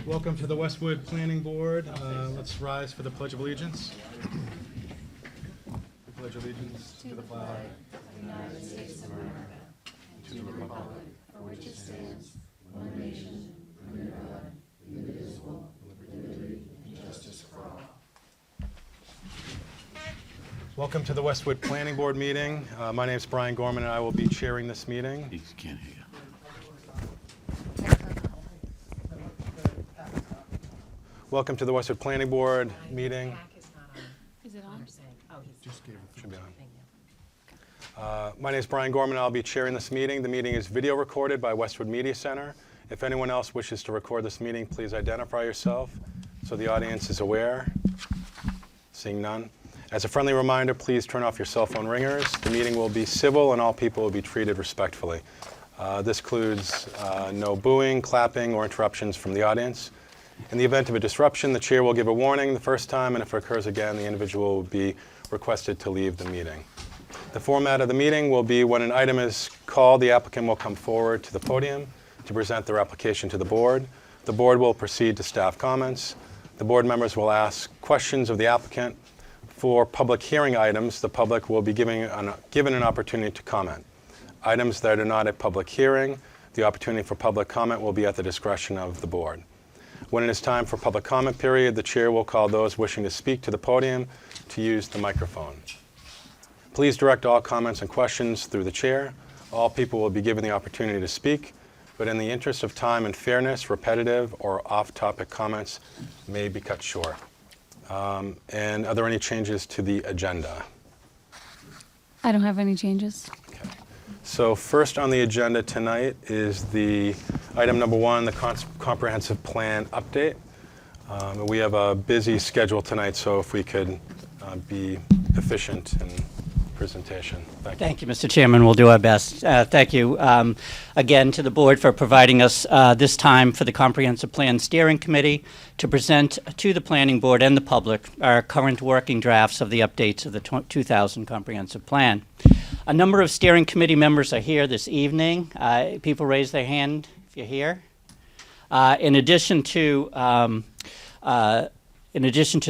Welcome to the Westwood Planning Board. Let's rise for the Pledge of Allegiance. We pledge allegiance to the flag of the United States of America and to the republic for which it stands, one nation, under God, indivisible, with liberty and justice for all. Welcome to the Westwood Planning Board meeting. My name is Brian Gorman, and I will be chairing this meeting. He can't hear you. Welcome to the Westwood Planning Board meeting. Is it on? Should be on. My name is Brian Gorman, and I'll be chairing this meeting. The meeting is video recorded by Westwood Media Center. If anyone else wishes to record this meeting, please identify yourself so the audience is aware. Seeing none. As a friendly reminder, please turn off your cell phone ringers. The meeting will be civil and all people will be treated respectfully. This includes no booing, clapping, or interruptions from the audience. In the event of a disruption, the chair will give a warning the first time, and if it occurs again, the individual will be requested to leave the meeting. The format of the meeting will be when an item is called, the applicant will come forward to the podium to present their application to the board. The board will proceed to staff comments. The board members will ask questions of the applicant. For public hearing items, the public will be given an opportunity to comment. Items that are not a public hearing, the opportunity for public comment will be at the discretion of the board. When it is time for public comment period, the chair will call those wishing to speak to the podium to use the microphone. Please direct all comments and questions through the chair. All people will be given the opportunity to speak, but in the interest of time and fairness, repetitive or off-topic comments may be cut short. And are there any changes to the agenda? I don't have any changes. Okay. So first on the agenda tonight is the item number 1, the comprehensive plan update. We have a busy schedule tonight, so if we could be efficient in presentation. Thank you, Mr. Chairman. We'll do our best. Thank you again to the board for providing us this time for the Comprehensive Plan Steering Committee to present to the Planning Board and the public our current working drafts of the updates of the 2000 Comprehensive Plan. A number of steering committee members are here this evening. People raise their hand if you're here. In addition to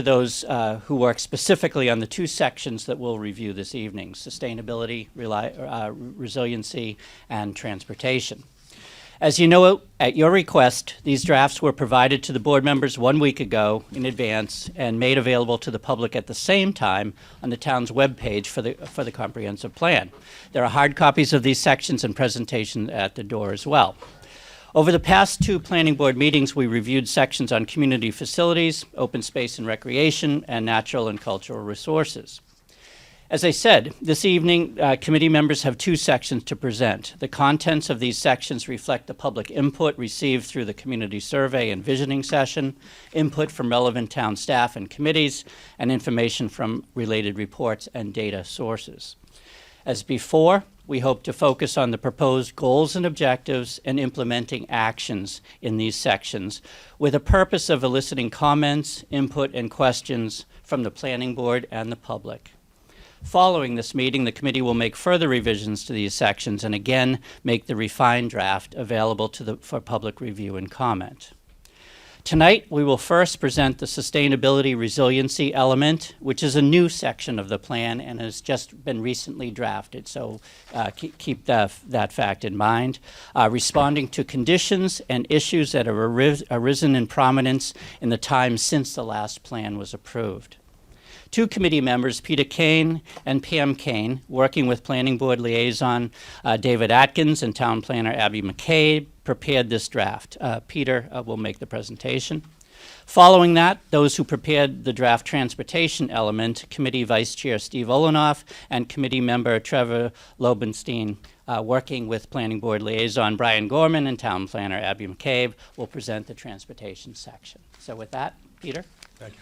those who work specifically on the 2 sections that we'll review this evening, sustainability, resiliency, and transportation. As you know, at your request, these drafts were provided to the board members 1 week ago in advance and made available to the public at the same time on the town's webpage for the comprehensive plan. There are hard copies of these sections and presentation at the door as well. Over the past 2 planning board meetings, we reviewed sections on community facilities, open space and recreation, and natural and cultural resources. As I said, this evening, committee members have 2 sections to present. The contents of these sections reflect the public input received through the community survey and visioning session, input from relevant town staff and committees, and information from related reports and data sources. As before, we hope to focus on the proposed goals and objectives and implementing actions in these sections with a purpose of eliciting comments, input, and questions from the planning board and the public. Following this meeting, the committee will make further revisions to these sections and again make the refined draft available for public review and comment. Tonight, we will first present the sustainability resiliency element, which is a new section of the plan and has just been recently drafted, so keep that fact in mind. Responding to conditions and issues that have arisen in prominence in the time since the last plan was approved. 2 committee members, Peter Kane and Pam Kane, working with Planning Board Liaison David Atkins and Town Planner Abby McCabe, prepared this draft. Peter will make the presentation. Following that, those who prepared the draft transportation element, Committee Vice Chair Steve Olenoff and Committee Member Trevor Lobenstein, working with Planning Board Liaison Brian Gorman and Town Planner Abby McCabe, will present the transportation section. So with that, Peter. Thank you.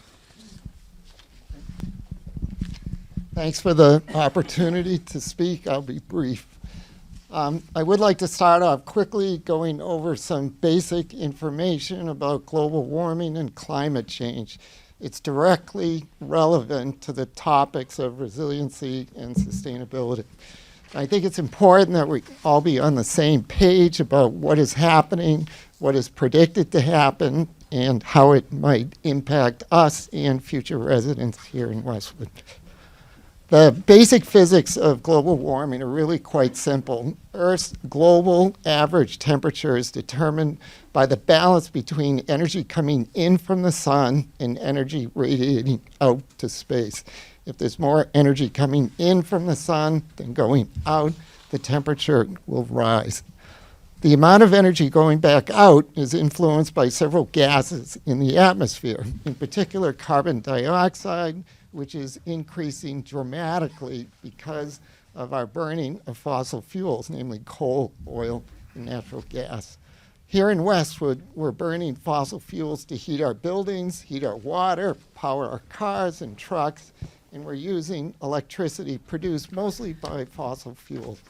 Thanks for the opportunity to speak. I'll be brief. I would like to start off quickly going over some basic information about global warming and climate change. It's directly relevant to the topics of resiliency and sustainability. I think it's important that we all be on the same page about what is happening, what is predicted to happen, and how it might impact us and future residents here in Westwood. The basic physics of global warming are really quite simple. Earth's global average temperature is determined by the balance between energy coming in from the sun and energy radiating out to space. If there's more energy coming in from the sun than going out, the temperature will rise. The amount of energy going back out is influenced by several gases in the atmosphere, in particular carbon dioxide, which is increasing dramatically because of our burning of fossil fuels, namely coal, oil, and natural gas. Here in Westwood, we're burning fossil fuels to heat our buildings, heat our water, power our cars and trucks, and we're using electricity produced mostly by fossil fuels.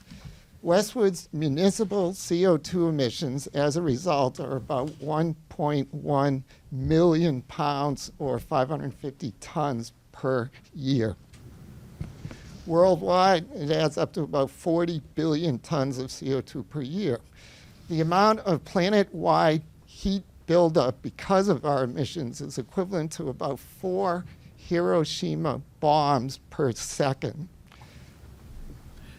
Westwood's municipal CO2 emissions as a result are about 1.1 million pounds or 550 tons per year. Worldwide, it adds up to about 40 billion tons of CO2 per year. The amount of planet-wide heat buildup because of our emissions is equivalent to about 4 Hiroshima bombs per second.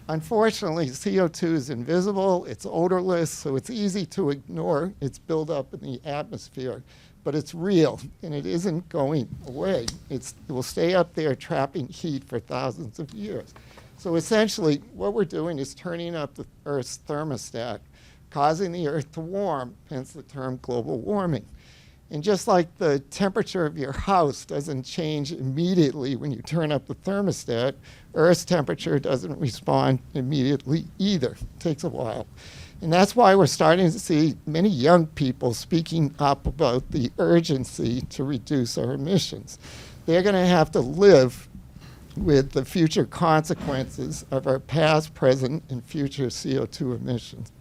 Unfortunately, CO2 is invisible, it's odorless, so it's easy to ignore its buildup in the atmosphere. But it's real, and it isn't going away. It will stay up there trapping heat for thousands of years. So essentially, what we're doing is turning up the Earth's thermostat, causing the Earth to warm, hence the term global warming. And just like the temperature of your house doesn't change immediately when you turn up the thermostat, Earth's temperature doesn't respond immediately either. It takes a while. And that's why we're starting to see many young people speaking up about the urgency to reduce our emissions. They're going to have to live with the future consequences of our past, present, and future CO2 emissions.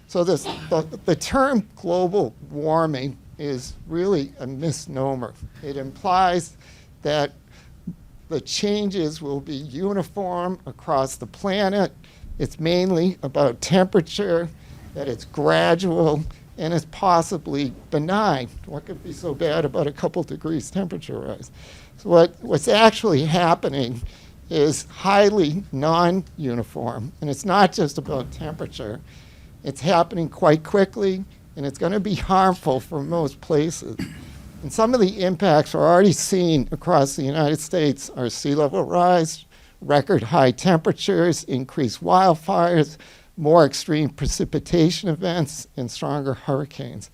So the term global warming is really a misnomer. It implies that the changes will be uniform across the planet. It's mainly about temperature, that it's gradual, and it's possibly benign. What could be so bad about a couple degrees temperature rise? So what's actually happening is highly non-uniform, and it's not just about temperature. It's happening quite quickly, and it's going to be harmful for most places. And some of the impacts are already seen across the United States are sea level rise, record high temperatures, increased wildfires, more extreme precipitation events, and stronger hurricanes.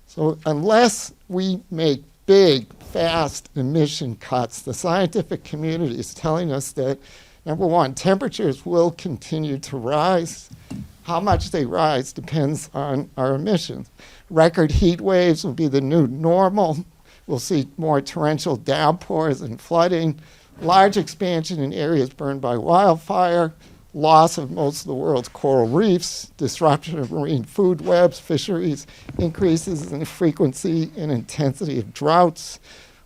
So unless we make big, fast emission cuts, the scientific community is telling us that, number one, temperatures will continue to rise. How much they rise depends on our emissions. Record heat waves will be the new normal. We'll see more torrential downpours and flooding, large expansion in areas burned by wildfire, loss of most of the world's coral reefs, disruption of marine food webs, fisheries, increases in the frequency and intensity of droughts,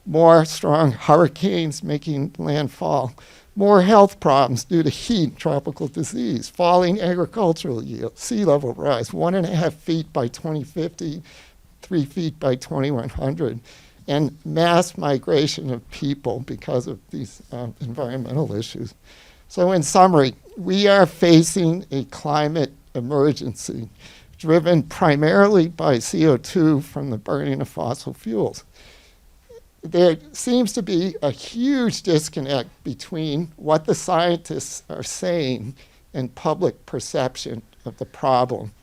more strong hurricanes making landfall, more health problems due to heat, tropical disease, falling agricultural yields, sea level rise, 1.5 feet by 2050, 3 feet by 2100, and mass migration of people because of these environmental issues. So in summary, we are facing a climate emergency driven primarily by CO2 from the burning of fossil fuels. There seems to be a huge disconnect between what the scientists are saying and public perception of the problem.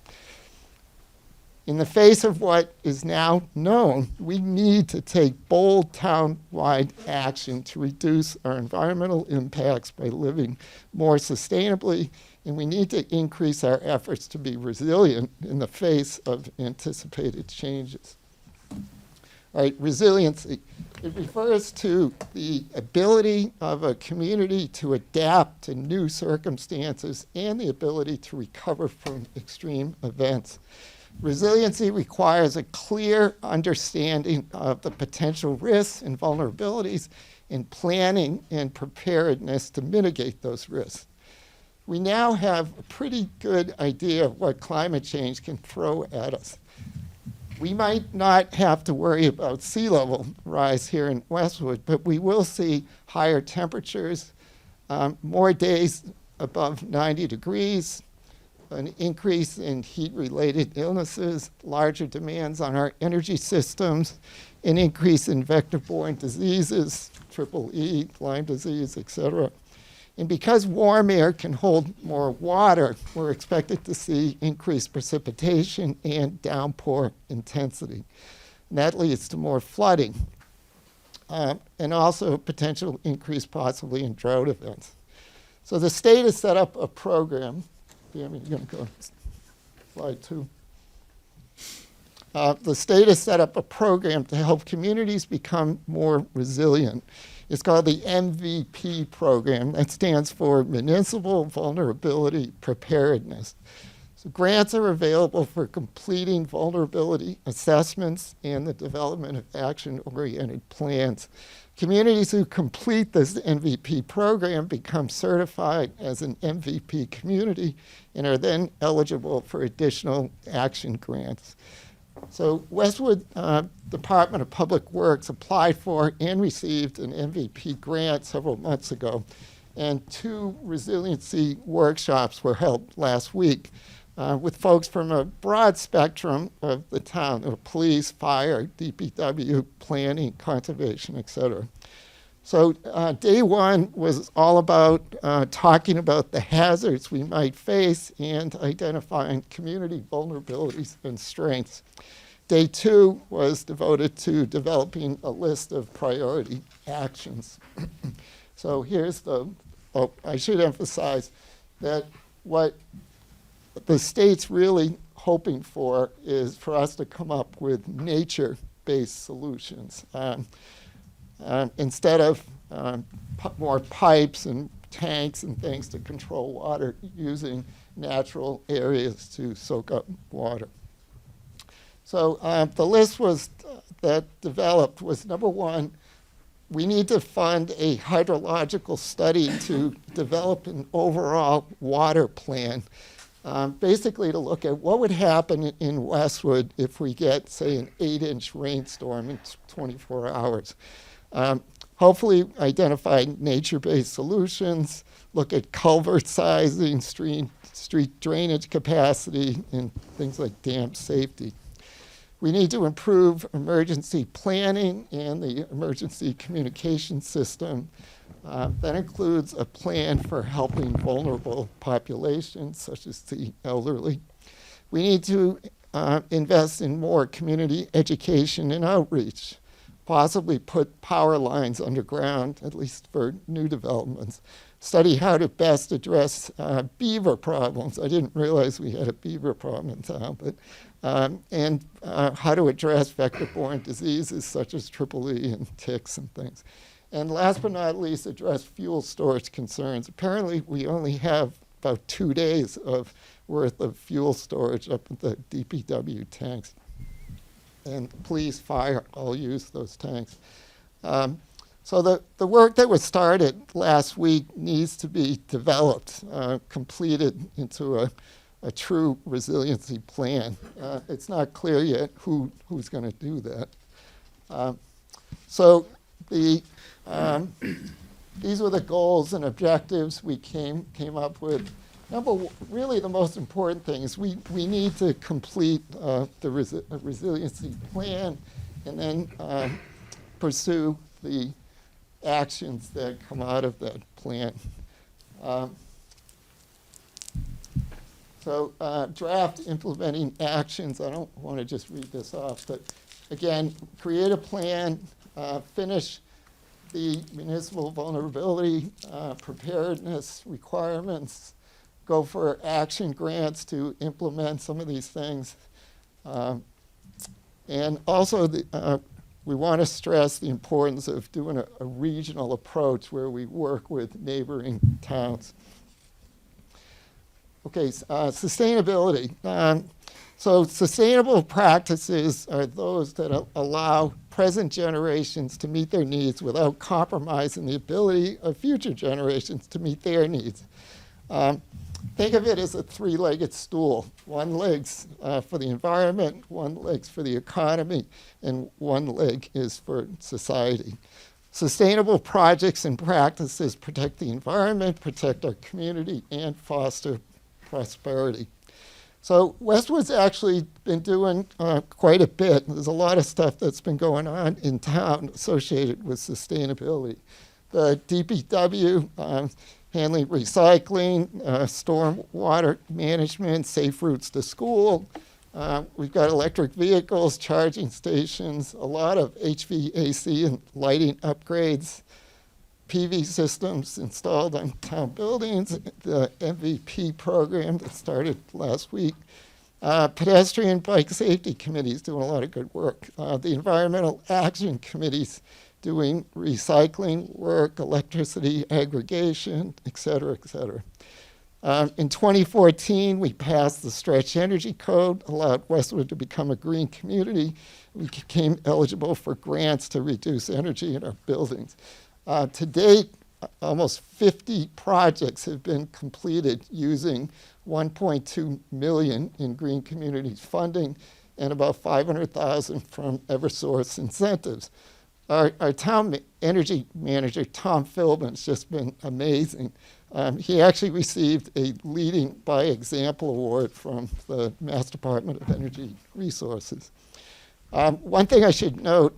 In the face of what is now known, we need to take bold town-wide action to reduce our environmental impacts by living more sustainably, and we need to increase our efforts to be resilient in the face of anticipated changes. All right, resiliency. It refers to the ability of a community to adapt to new circumstances and the ability to recover from extreme events. Resiliency requires a clear understanding of the potential risks and vulnerabilities and planning and preparedness to mitigate those risks. We now have a pretty good idea of what climate change can throw at us. We might not have to worry about sea level rise here in Westwood, but we will see higher temperatures, more days above 90 degrees, an increase in heat-related illnesses, larger demands on our energy systems, an increase in vector-borne diseases, triple E, Lyme disease, et cetera. And because warm air can hold more water, we're expected to see increased precipitation and downpour intensity. And that leads to more flooding, and also potential increase possibly in drought events. So the state has set up a program. You're going to go to slide 2. The state has set up a program to help communities become more resilient. It's called the MVP program. That stands for Municipal Vulnerability Preparedness. So grants are available for completing vulnerability assessments and the development of action-oriented plans. Communities who complete this MVP program become certified as an MVP community and are then eligible for additional action grants. So Westwood Department of Public Works applied for and received an MVP grant several months ago, and 2 resiliency workshops were held last week with folks from a broad spectrum of the town, police, fire, DPW, planning, conservation, et cetera. So day 1 was all about talking about the hazards we might face and identifying community vulnerabilities and strengths. Day 2 was devoted to developing a list of priority actions. So here's I should emphasize that what the state's really hoping for is for us to come up with nature-based solutions. Instead of more pipes and tanks and things to control water, using natural areas to soak up water. So the list that developed was, number 1, we need to fund a hydrological study to develop an overall water plan, basically to look at what would happen in Westwood if we get, say, an 8-inch rainstorm in 24 hours. Hopefully identify nature-based solutions, look at culvert sizing, street drainage capacity, and things like dam safety. We need to improve emergency planning and the emergency communication system. That includes a plan for helping vulnerable populations, such as the elderly. We need to invest in more community education and outreach, possibly put power lines underground, at least for new developments. Study how to best address beaver problems. I didn't realize we had a beaver problem in town, but and how to address vector-borne diseases such as triple E and ticks and things. And last but not least, address fuel storage concerns. Apparently, we only have about 2 days worth of fuel storage up at the DPW tanks. And police, fire, all use those tanks. So the work that was started last week needs to be developed, completed into a true resiliency plan. It's not clear yet who's going to do that. So these were the goals and objectives we came up with. Really the most important thing is we need to complete the resiliency plan and then pursue the actions that come out of that plan. So draft implementing actions, I don't want to just read this off, but again, create a plan, finish the municipal vulnerability preparedness requirements, go for action grants to implement some of these things. And also, we want to stress the importance of doing a regional approach where we work with neighboring towns. Okay, sustainability. So sustainable practices are those that allow present generations to meet their needs without compromising the ability of future generations to meet their needs. think of it as a three-legged stool. One leg's for the environment, one leg's for the economy, and one leg is for society. Sustainable projects and practices protect the environment, protect our community, and foster prosperity. So Westwood's actually been doing quite a bit. There's a lot of stuff that's been going on in town associated with sustainability. The DPW, handling recycling, storm water management, safe routes to school. We've got electric vehicles, charging stations, a lot of HVAC and lighting upgrades, PV systems installed on town buildings, the MVP program that started last week. Pedestrian bike safety committees doing a lot of good work. The environmental action committees doing recycling work, electricity aggregation, et cetera, et cetera. In 2014, we passed the Stretch Energy Code, allowed Westwood to become a green community. We became eligible for grants to reduce energy in our buildings. To date, almost 50 projects have been completed using $1.2 million in green communities funding and about $500,000 from Eversource incentives. Our town energy manager, Tom Philbin, has just been amazing. He actually received a Leading by Example award from the Mass Department of Energy Resources. One thing I should note,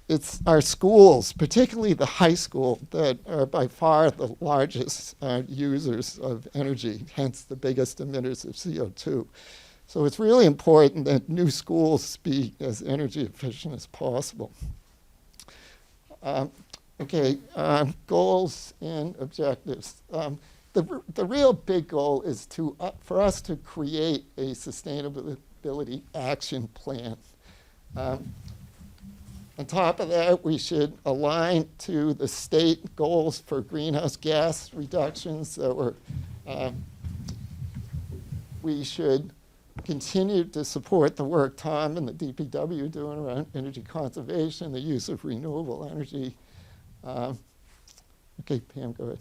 it's our schools, particularly the high school, that are by far the largest users of energy, hence the biggest emitters of CO2. So it's really important that new schools be as energy efficient as possible. Goals and objectives. The real big goal is for us to create a sustainability action plan. On top of that, we should align to the state goals for greenhouse gas reductions that we should continue to support the work Tom and the DPW are doing around energy conservation, the use of renewable energy. Pam, go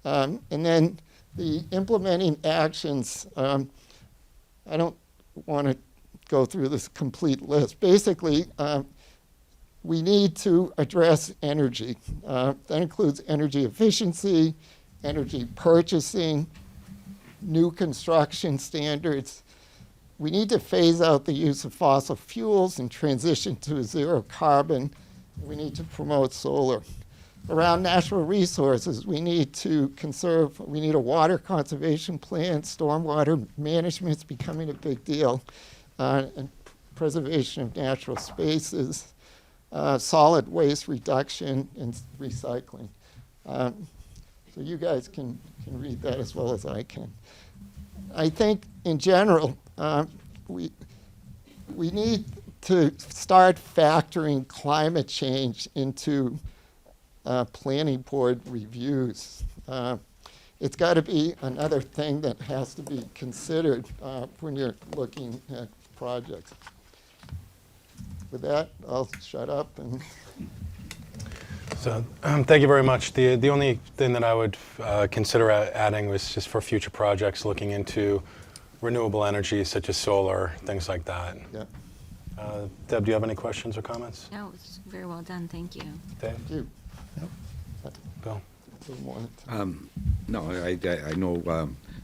ahead. And then the implementing actions, I don't want to go through this complete list. Basically, we need to address energy. That includes energy efficiency, energy purchasing, new construction standards. We need to phase out the use of fossil fuels and transition to zero carbon. We need to promote solar. Around natural resources, we need to conserve, we need a water conservation plan, stormwater management is becoming a big deal, and preservation of natural spaces, solid waste reduction, and recycling. So you guys can read that as well as I can. I think in general, we need to start factoring climate change into planning board reviews. It's got to be another thing that has to be considered when you're looking at projects. With that, I'll shut up. And So thank you very much. The only thing that I would consider adding was just for future projects looking into renewable energy such as solar, things like that. yeah, Deb, do you have any questions or comments? No, it's very well done, thank you. Dave? thank you. Bill? No, I know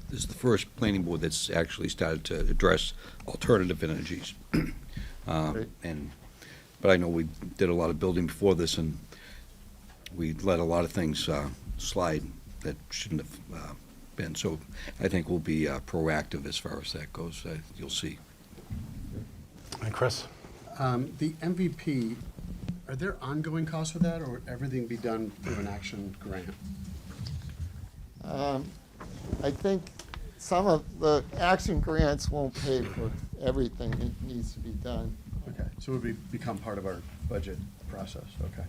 this is the first planning board that's actually started to address alternative energies. Great. But I know we did a lot of building before this, and we let a lot of things slide that shouldn't have been. So I think we'll be proactive as far as that goes. You'll see. And Chris? The MVP, are there ongoing costs for that, or would everything be done through an action grant? I think some of the action grants won't pay for everything that needs to be done. Okay, so it would become part of our budget process, okay.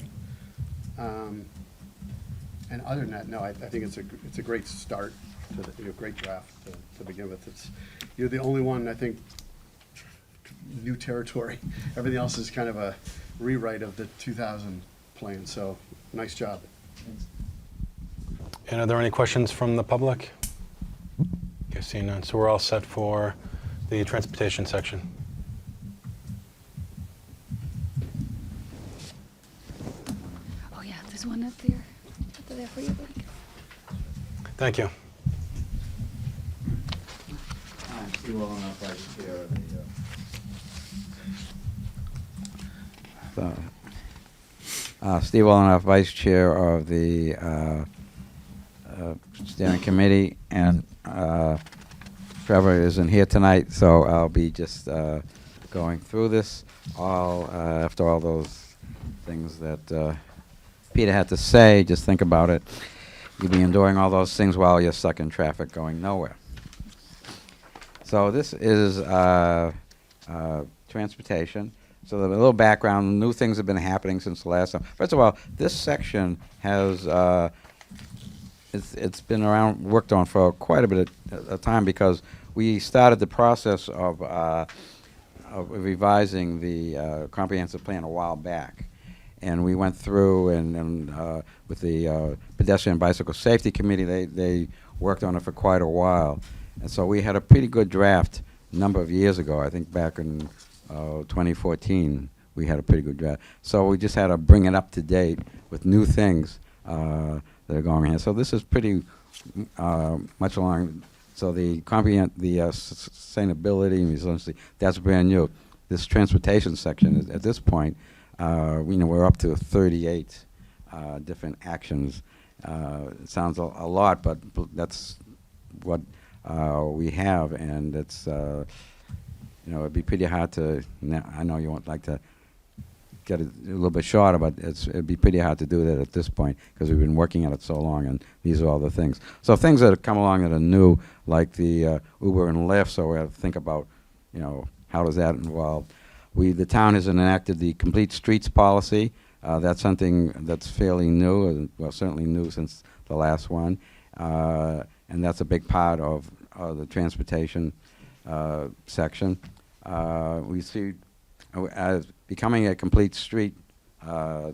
And other than that, no, I think it's a great start to the, great draft to begin with. You're the only one, I think, new territory. Everything else is kind of a rewrite of the 2000 plan, so nice job. And are there any questions from the public? Seeing none. So we're all set for the transportation section. Oh, yeah, there's one up there. Up there for you, buddy. Thank you. Steve Wallenoff, Vice Chair of Steve Wallenoff, Vice Chair of the Steering Committee, and Trevor isn't here tonight, so I'll be just going through this after all those things that Peter had to say. Just think about it. You'll be enduring all those things while you're stuck in traffic going nowhere. So this is transportation. So a little background, new things have been happening since the last time. First of all, this section has, it's been worked on for quite a bit of time, because we started the process of revising the comprehensive plan a while back. And we went through and with the Pedestrian Bicycle Safety Committee, they worked on it for quite a while. And so we had a pretty good draft a number of years ago. I think back in 2014, we had a pretty good draft. So we just had to bring it up to date with new things that are going on. So this is pretty much along. So the sustainability and resiliency, that's brand new. This transportation section is, at this point, we're up to 38 different actions. It sounds a lot, but that's what we have, and it's it'd be pretty hard to. I know you won't like to get it a little bit shorter, but it'd be pretty hard to do that at this point, because we've been working at it so long, and these are all the things. So things that have come along that are new, like the Uber and Lyft. So we have to think about, how does that involve? The town has enacted the Complete Streets policy. That's something that's fairly new, well, certainly new since the last one. And that's a big part of the transportation section. We see, as becoming a complete street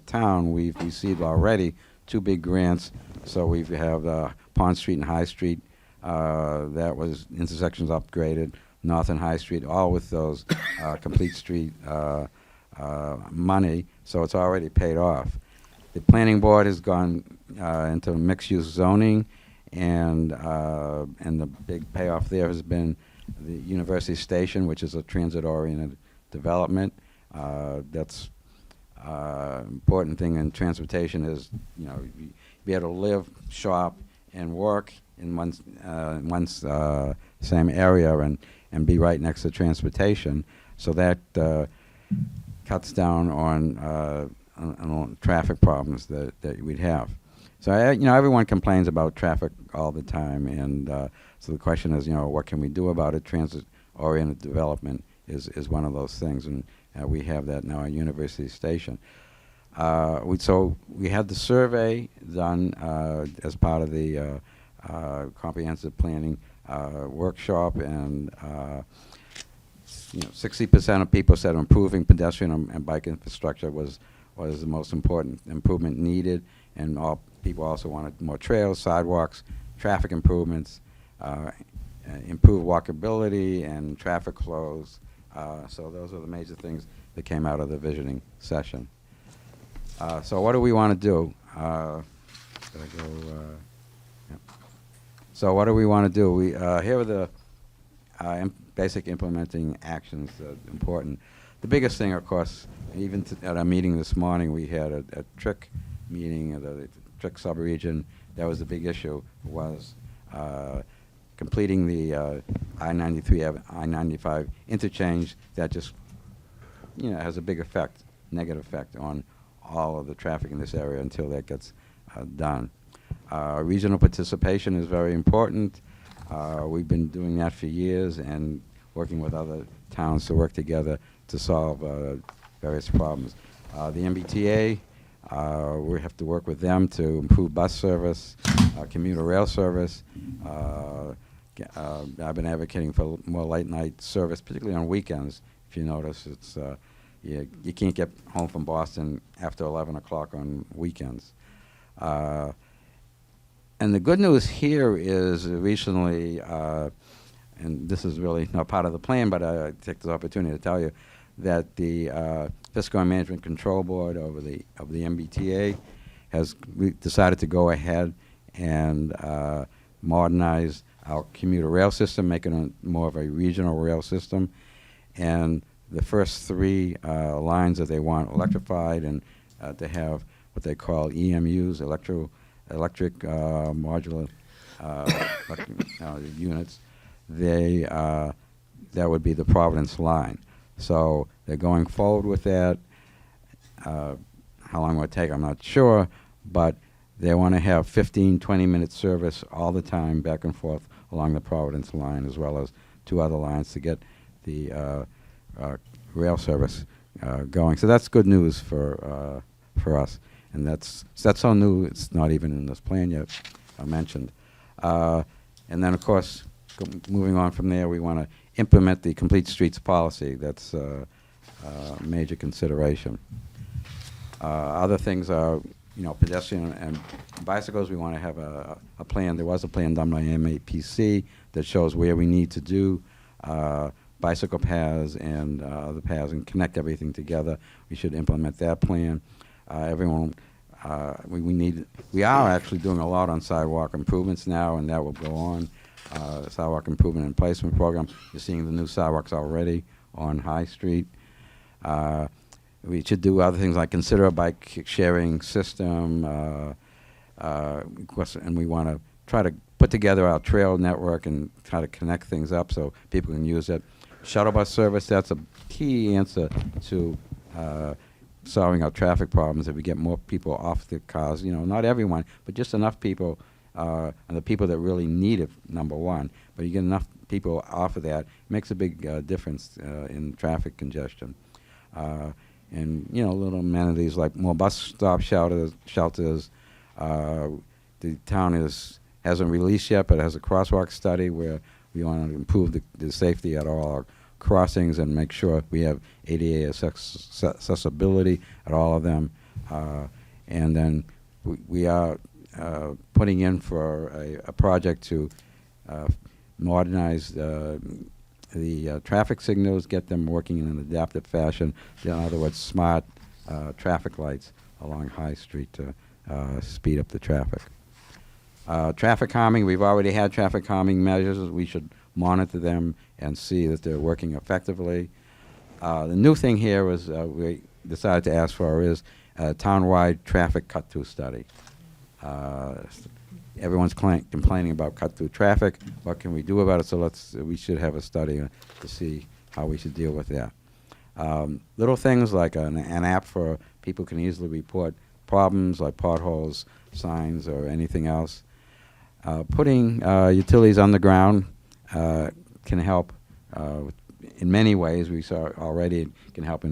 town, we've received already 2 big grants. So we have Pond Street and High Street. That was intersections upgraded, North and High Street, all with those complete street money. So it's already paid off. The planning board has gone into mixed-use zoning. And the big payoff there has been the University Station, which is a transit-oriented development. That's important thing in transportation is, be able to live, shop, and work in one same area and be right next to transportation. So that cuts down on traffic problems that we'd have. So everyone complains about traffic all the time, and so the question is, what can we do about it? Transit-oriented development is one of those things, and we have that now at University Station. We had the survey done as part of the comprehensive planning workshop, and 60% of people said improving pedestrian and bike infrastructure was the most important improvement needed, and all people also wanted more trails, sidewalks, traffic improvements, improved walkability and traffic flows. So those are the major things that came out of the visioning session. So what do we want to do? So what do we want to do? Here are the basic implementing actions that are important. The biggest thing, of course, even at our meeting this morning, we had a TRIC meeting, the TRIC sub-region. That was the big issue, was completing the I-93, I-95 interchange. That just, has a big effect, negative effect on all of the traffic in this area until that gets done. Regional participation is very important. We've been doing that for years and working with other towns to work together to solve various problems. The MBTA, we have to work with them to improve bus service, commuter rail service. I've been advocating for more late night service, particularly on weekends. If you notice, it's you can't get home from Boston after 11 o'clock on weekends. And the good news here is recently and this is really not part of the plan, but I take this opportunity to tell you that the Fiscal and Management Control Board of the MBTA has decided to go ahead and modernize our commuter rail system, make it more of a regional rail system. And the first 3 lines that they want electrified and to have what they call EMUs, electric modular units, that would be the Providence line. So they're going forward with that. How long it will take, I'm not sure, but they want to have 15, 20-minute service all the time back and forth along the Providence line, as well as 2 other lines to get the rail service going. So that's good news for us, and that's so new it's not even in this plan yet. I mentioned, and then of course, moving on from there, we want to implement the Complete Streets policy. That's a major consideration. Other things are, pedestrian and bicycles. We want to have a plan. There was a plan done by MAPC that shows where we need to do bicycle paths and other paths and connect everything together. We should implement that plan. We are actually doing a lot on sidewalk improvements now, and that will go on. Sidewalk improvement and placement program. You're seeing the new sidewalks already on High Street. We should do other things like consider a bike sharing system, and we want to try to put together our trail network and try to connect things up so people can use it. Shuttle bus service, that's a key answer to solving our traffic problems. If we get more people off the cars, not everyone, but just enough people, and the people that really need it, number one. But you get enough people off of that, it makes a big difference in traffic congestion. And little amenities like more bus stop shelters. The town hasn't released yet, but it has a crosswalk study where we want to improve the safety at all our crossings and make sure we have ADA accessibility at all of them. And then we are putting in for a project to modernize the traffic signals, get them working in an adaptive fashion. In other words, smart traffic lights along High Street to speed up the traffic. Traffic calming, we've already had traffic calming measures. We should monitor them and see that they're working effectively. The new thing here was we decided to ask for is a town-wide traffic cut-through study. Everyone's complaining about cut-through traffic. What can we do about it? So we should have a study to see how we should deal with that. Little things like an app for people can easily report problems like potholes, signs, or anything else. Putting utilities underground can help in many ways. We saw already it can help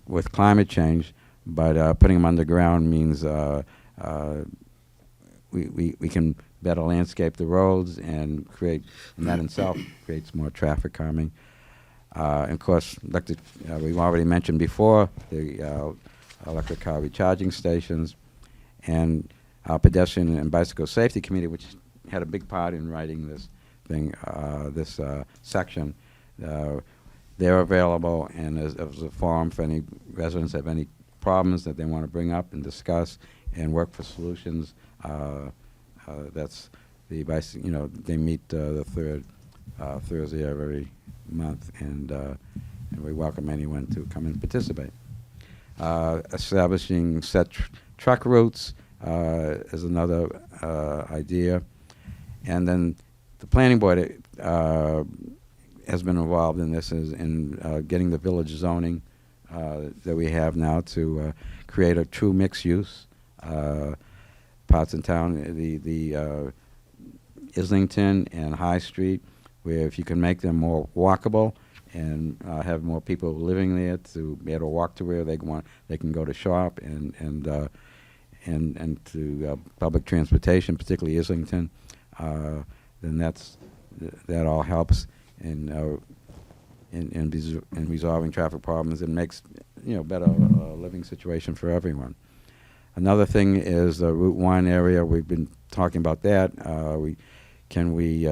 with climate change. But putting them underground means we can better landscape the roads and that in itself creates more traffic calming. And of course, we've already mentioned before the electric car recharging stations, and our pedestrian and bicycle safety committee, which had a big part in writing this section. They're available, and as a forum for any residents have any problems that they want to bring up and discuss and work for solutions. That's they meet the third Thursday of every month, and we welcome anyone to come and participate. Establishing set truck routes is another idea, and then the planning board has been involved in this in getting the village zoning that we have now to create a true mixed use parts in town, the Islington and High Street, where if you can make them more walkable and have more people living there to be able to walk to where they can go to shop and to public transportation, particularly Islington, then that all helps in resolving traffic problems and makes better living situation for everyone. Another thing is the Route 1 area. We've been talking about that. Can we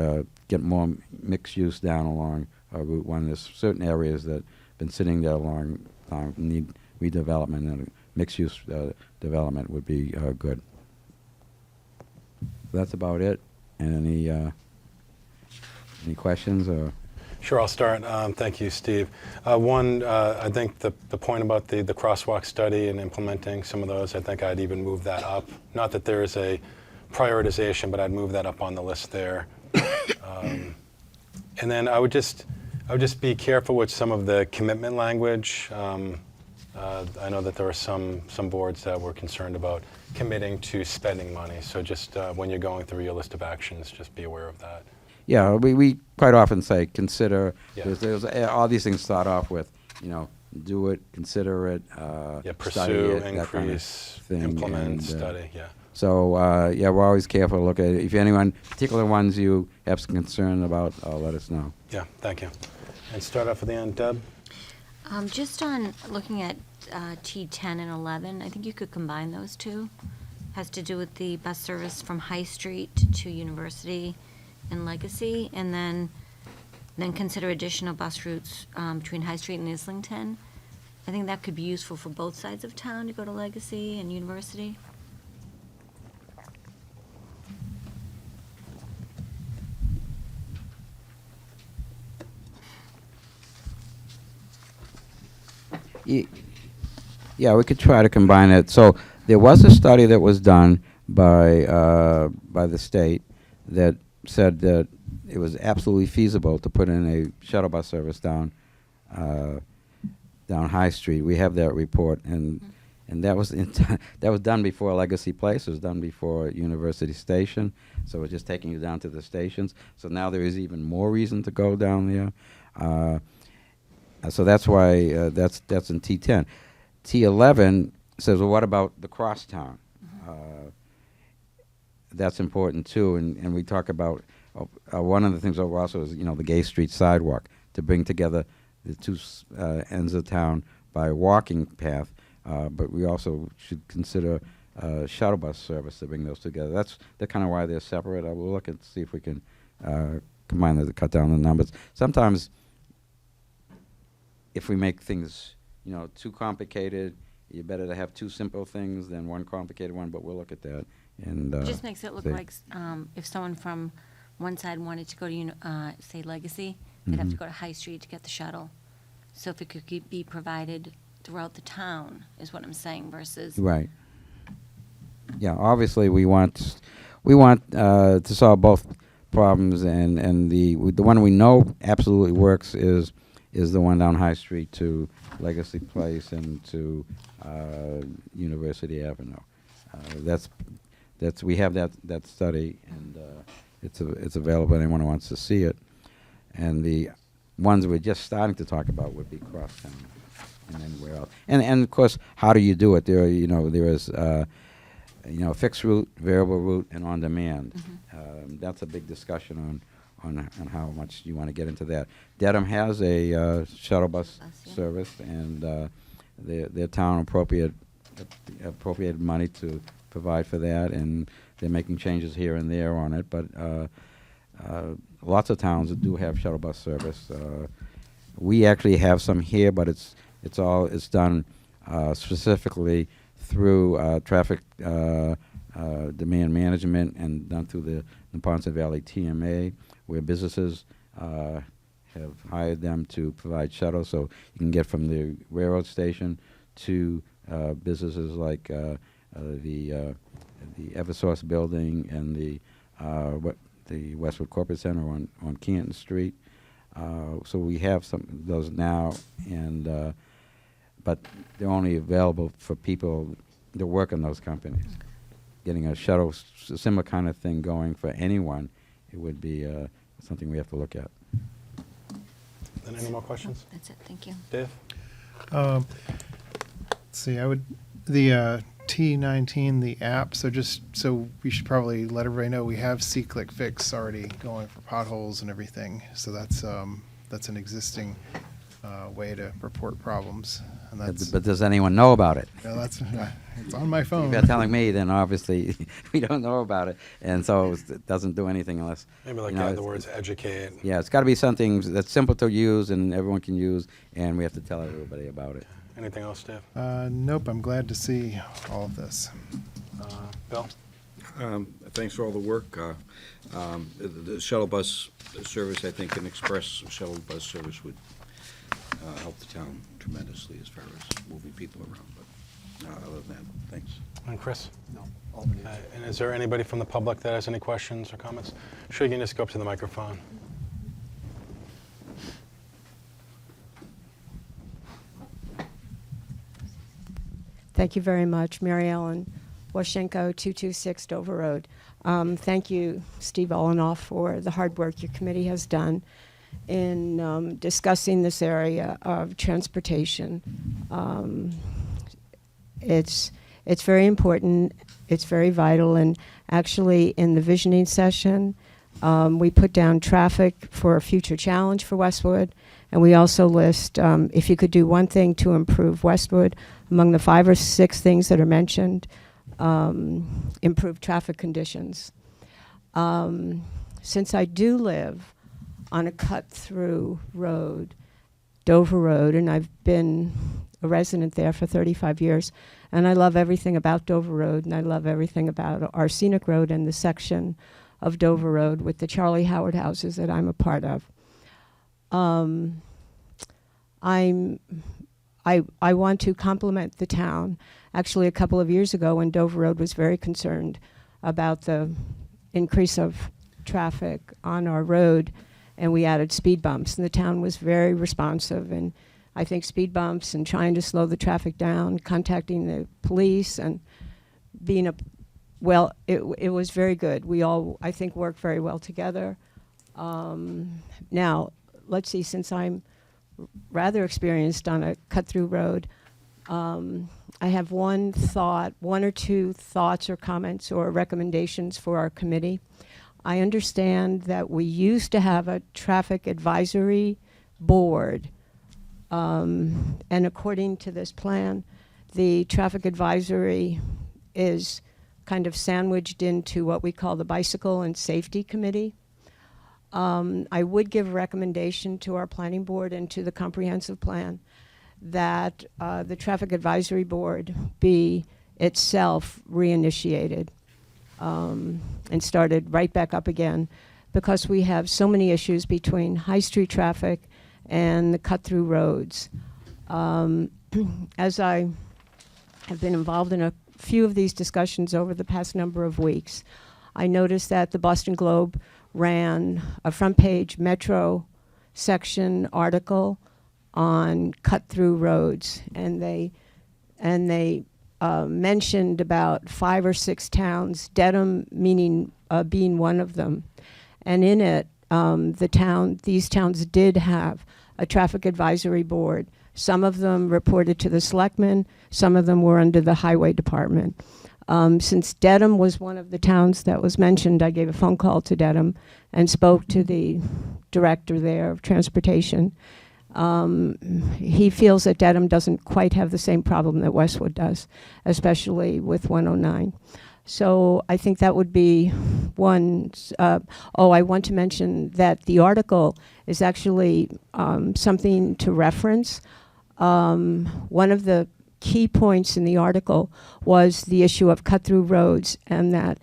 get more mixed use down along Route 1? There's certain areas that have been sitting there a long time, need redevelopment, and mixed use development would be good. That's about it. And any questions or? Sure, I'll start. Thank you, Steve. One, I think the point about the crosswalk study and implementing some of those, I think I'd even move that up. Not that there is a prioritization, but I'd move that up on the list there. And then I would just be careful with some of the commitment language. I know that there are some boards that were concerned about committing to spending money. So just when you're going through your list of actions, just be aware of that. Yeah, we quite often say consider. Yeah. There's all these things start off with, do it, consider it, study Pursue, it, that kind of increase, thing, implement, and, study, yeah. So, we're always careful to look at it. If anyone, particular ones you have some concern about, let us know. Yeah, thank you. And start off at the end, Deb? Just on looking at T10 and 11, I think you could combine those two. Has to do with the bus service from High Street to University and Legacy, and then consider additional bus routes between High Street and Islington. I think that could be useful for both sides of town to go to Legacy and University. Yeah, we could try to combine it. So there was a study that was done by the state that said that it was absolutely feasible to put in a shuttle bus service down High Street. We have that report, and that was that was done before Legacy Place. It was done before University Station. So we're just taking you down to the stations. So now there is even more reason to go down there. So that's why that's in T10. T11 says, well, what about the crosstown? That's important too, and we talk about one of the things over also is the Gay Street sidewalk to bring together the two ends of town by a walking path, but we also should consider shuttle bus service to bring those together. That's kind of why they're separate. I will look and see if we can combine them to cut down the numbers. Sometimes, if we make things too complicated, you're better to have two simple things than one complicated one. But we'll look at that. And It just makes it look see. like if someone from one side wanted to go to, say, Legacy, they'd have to go to High Street to get the shuttle. So if it could be provided throughout the town, is what I'm saying, versus... Right. Yeah, obviously we want to solve both problems, and the one we know absolutely works is the one down High Street to Legacy Place and to University Avenue. We have that study, and it's available. Anyone who wants to see it, and the ones we're just starting to talk about would be crosstown and anywhere else. And of course, how do you do it? There is fixed route, variable route, and on demand. That's a big discussion on how much you want to get into that. Dedham has a shuttle bus service, and their town appropriated money to provide for that, and they're making changes here and there on it. But lots of towns do have shuttle bus service. We actually have some here, but it's done specifically through traffic demand management and done through the Neponset Valley TMA, where businesses have hired them to provide shuttles, so you can get from the railroad station to businesses like the Eversource building and the Westwood Corporate Center on Canton Street. So we have some of those now, and but they're only available for people that work in those companies. Getting a shuttle, similar kind of thing going for anyone, it would be something we have to look at. Then any more questions? That's it, thank you. Dave? Let's see, the T19, the app, so we should probably let everybody know we have C-Click Fix already going for potholes and everything. So that's an existing way to report problems. And that's, But does anyone know about it? yeah, that's it's on my phone. If you're telling me, then obviously we don't know about it, and so it doesn't do anything unless. Maybe like you know, add the it's- words educate. Yeah, it's got to be something that's simple to use and everyone can use, and we have to tell everybody about it. Anything else, Dave? Nope, I'm glad to see all of this. Bill? Thanks for all the work. The shuttle bus service, I think an express shuttle bus service would help the town tremendously as far as moving people around. But other than that, thanks. And Chris? No, all been answered. And is there anybody from the public that has any questions or comments? Sure, you can just go up to the microphone. Thank you very much. Mary Ellen Washenko, 226 Dover Road. Thank you, Steve Olenoff, for the hard work your committee has done in discussing this area of transportation. It's very important. It's very vital. And actually, in the visioning session, we put down traffic for a future challenge for Westwood. And we also list, if you could do one thing to improve Westwood, among the 5 or 6 things that are mentioned, improve traffic conditions. Since I do live on a cut-through road, Dover Road, and I've been a resident there for 35 years, and I love everything about Dover Road, and I love everything about our scenic road and the section of Dover Road with the Charlie Howard houses that I'm a part of. I want to compliment the town. Actually, a couple of years ago, when Dover Road was very concerned about the increase of traffic on our road, and we added speed bumps, and the town was very responsive. And I think speed bumps and trying to slow the traffic down, contacting the police, and being it was very good. We all, I think, worked very well together. Now, let's see, since I'm rather experienced on a cut-through road, I have one or two thoughts or comments or recommendations for our committee. I understand that we used to have a traffic advisory board, and according to this plan, the traffic advisory is kind of sandwiched into what we call the Bicycle and Safety Committee. I would give a recommendation to our planning board and to the comprehensive plan that the Traffic Advisory Board be itself reinitiated and started right back up again, because we have so many issues between high street traffic and the cut-through roads. As I have been involved in a few of these discussions over the past number of weeks, I noticed that the Boston Globe ran a front page Metro section article on cut-through roads, and they mentioned about 5 or 6 towns, Dedham being one of them. And in it, these towns did have a traffic advisory board. Some of them reported to the selectmen, some of them were under the highway department. Since Dedham was one of the towns that was mentioned, I gave a phone call to Dedham and spoke to the director there of transportation. He feels that Dedham doesn't quite have the same problem that Westwood does, especially with 109. So I think that would be one. I want to mention that the article is actually something to reference. One of the key points in the article was the issue of cut-through roads, and that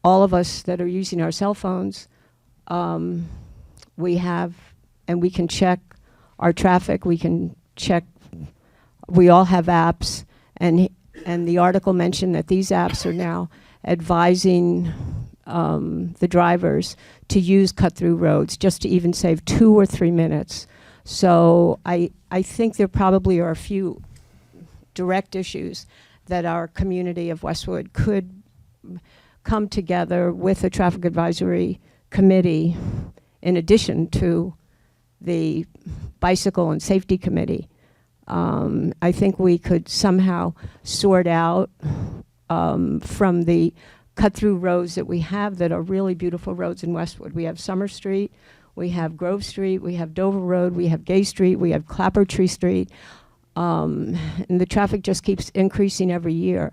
all of us that are using our cell phones, we have, and we can check our traffic, we can check, we all have apps, and the article mentioned that these apps are now advising the drivers to use cut-through roads just to even save 2 or 3 minutes. So I think there probably are a few direct issues that our community of Westwood could come together with a traffic advisory committee in addition to the bicycle and safety committee. I think we could somehow sort out from the cut-through roads that we have that are really beautiful roads in Westwood. We have Summer Street, we have Grove Street, we have Dover Road, we have Gay Street, we have Clappertree Street, and the traffic just keeps increasing every year.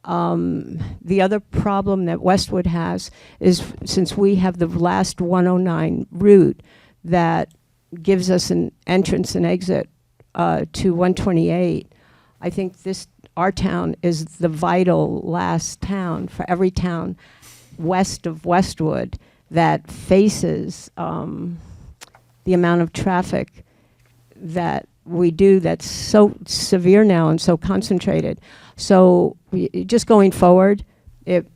The other problem that Westwood has is since we have the last 109 route that gives us an entrance and exit to 128, I think our town is the vital last town for every town west of Westwood that faces the amount of traffic that we do that's so severe now and so concentrated. So just going forward, it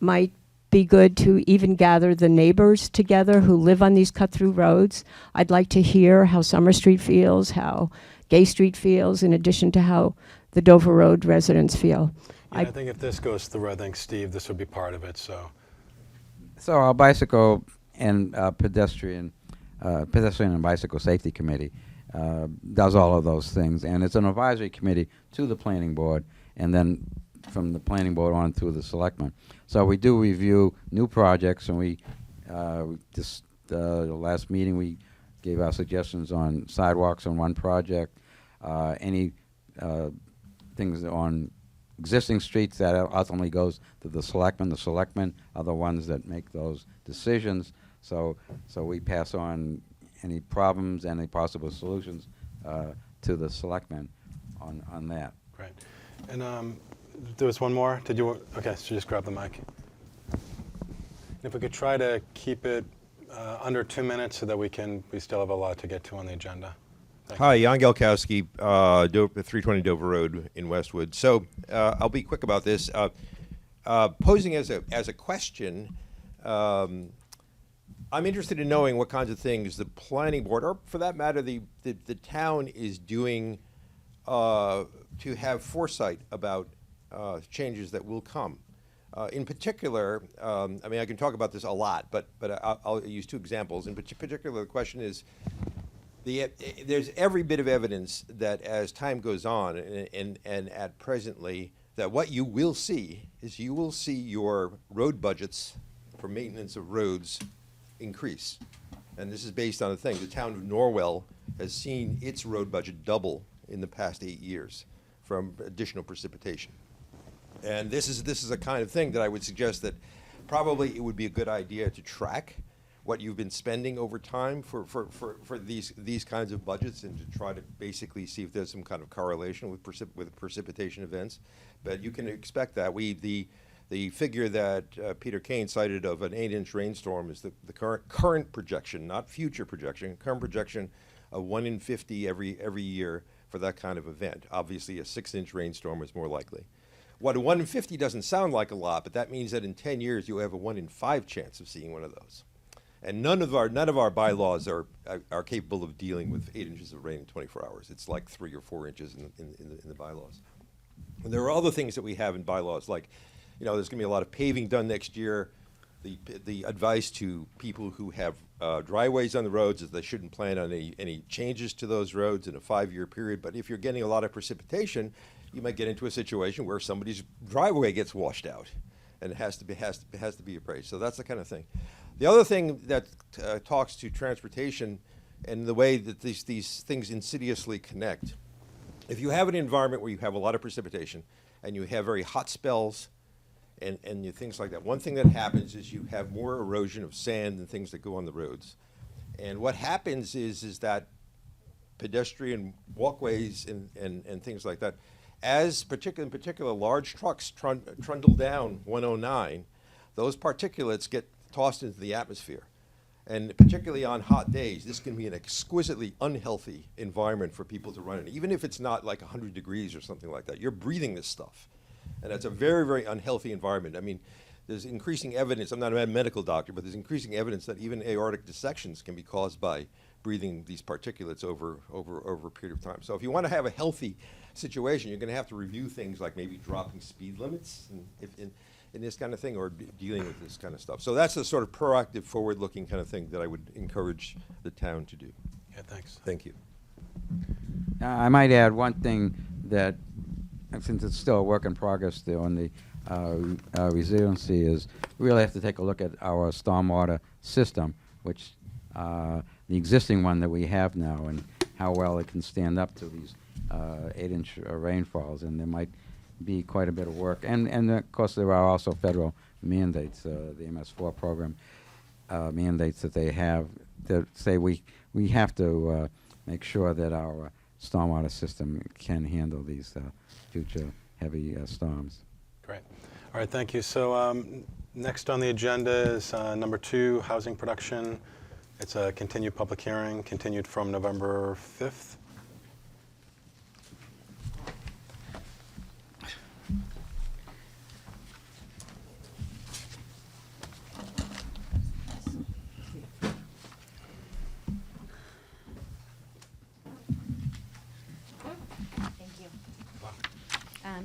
might be good to even gather the neighbors together who live on these cut-through roads. I'd like to hear how Summer Street feels, how Gay Street feels, in addition to how the Dover Road residents feel. Yeah, I think if this goes through, I think, Steve, this would be part of it, so. So our bicycle and pedestrian and bicycle safety committee does all of those things, and it's an advisory committee to the planning board, and then from the planning board on through the selectmen. So we do review new projects, and we just the last meeting we gave our suggestions on sidewalks on one project, any things on existing streets that ultimately goes to the selectmen. The selectmen are the ones that make those decisions. So we pass on any problems, any possible solutions to the selectmen on that. Great. And there was one more. Did you? Okay, so just grab the mic. And if we could try to keep it under 2 minutes so that we still have a lot to get to on the agenda. Hi, Jan Gelkowski, 320 Dover Road in Westwood. So I'll be quick about this. Posing as a question, I'm interested in knowing what kinds of things the planning board, or for that matter, the town is doing to have foresight about changes that will come. In particular, I mean, I can talk about this a lot, but I'll use two examples. In particular, the question is, there's every bit of evidence that as time goes on and at presently, that what you will see is you will see your road budgets for maintenance of roads increase. And this is based on a thing. The town of Norwell has seen its road budget double in the past 8 years from additional precipitation. And this is a kind of thing that I would suggest that probably it would be a good idea to track what you've been spending over time for these kinds of budgets, and to try to basically see if there's some kind of correlation with precipitation events. But you can expect that. The figure that Peter Kane cited of an 8-inch rainstorm is the current projection, not future projection, current projection of 1 in 50 every year for that kind of event. Obviously, a 6-inch rainstorm is more likely. What a 1 in 50 doesn't sound like a lot, but that means that in 10 years you have a 1 in 5 chance of seeing one of those. And none of our bylaws are capable of dealing with 8 inches of rain in 24 hours. It's like 3 or 4 inches in the bylaws. And there are other things that we have in bylaws, like, there's going to be a lot of paving done next year. The advice to people who have driveways on the roads is they shouldn't plan on any changes to those roads in a 5-year period. But if you're getting a lot of precipitation, you might get into a situation where somebody's driveway gets washed out, and it has to be appraised. So that's the kind of thing. The other thing that talks to transportation and the way that these things insidiously connect. If you have an environment where you have a lot of precipitation and you have very hot spells and things like that, one thing that happens is you have more erosion of sand and things that go on the roads. And what happens is that pedestrian walkways and things like that, in particular large trucks trundle down 109, those particulates get tossed into the atmosphere. And particularly on hot days, this can be an exquisitely unhealthy environment for people to run in. Even if it's not like 100 degrees or something like that, you're breathing this stuff. And it's a very, very unhealthy environment. I mean, there's increasing evidence, I'm not a medical doctor, but there's increasing evidence that even aortic dissections can be caused by breathing these particulates over a period of time. So if you want to have a healthy situation, you're going to have to review things like maybe dropping speed limits in this kind of thing, or dealing with this kind of stuff. So that's the sort of proactive, forward-looking kind of thing that I would encourage the town to do. Yeah, thanks. Thank you. I might add one thing that, since it's still a work in progress there on the resiliency, is we really have to take a look at our stormwater system, which the existing one that we have now and how well it can stand up to these 8-inch rainfalls, and there might be quite a bit of work. And of course, there are also federal mandates, the MS4 program mandates that they have that say we have to make sure that our stormwater system can handle these future heavy storms. Great. All right, thank you. So next on the agenda is number 2, housing production. It's a continued public hearing, continued from November 5th.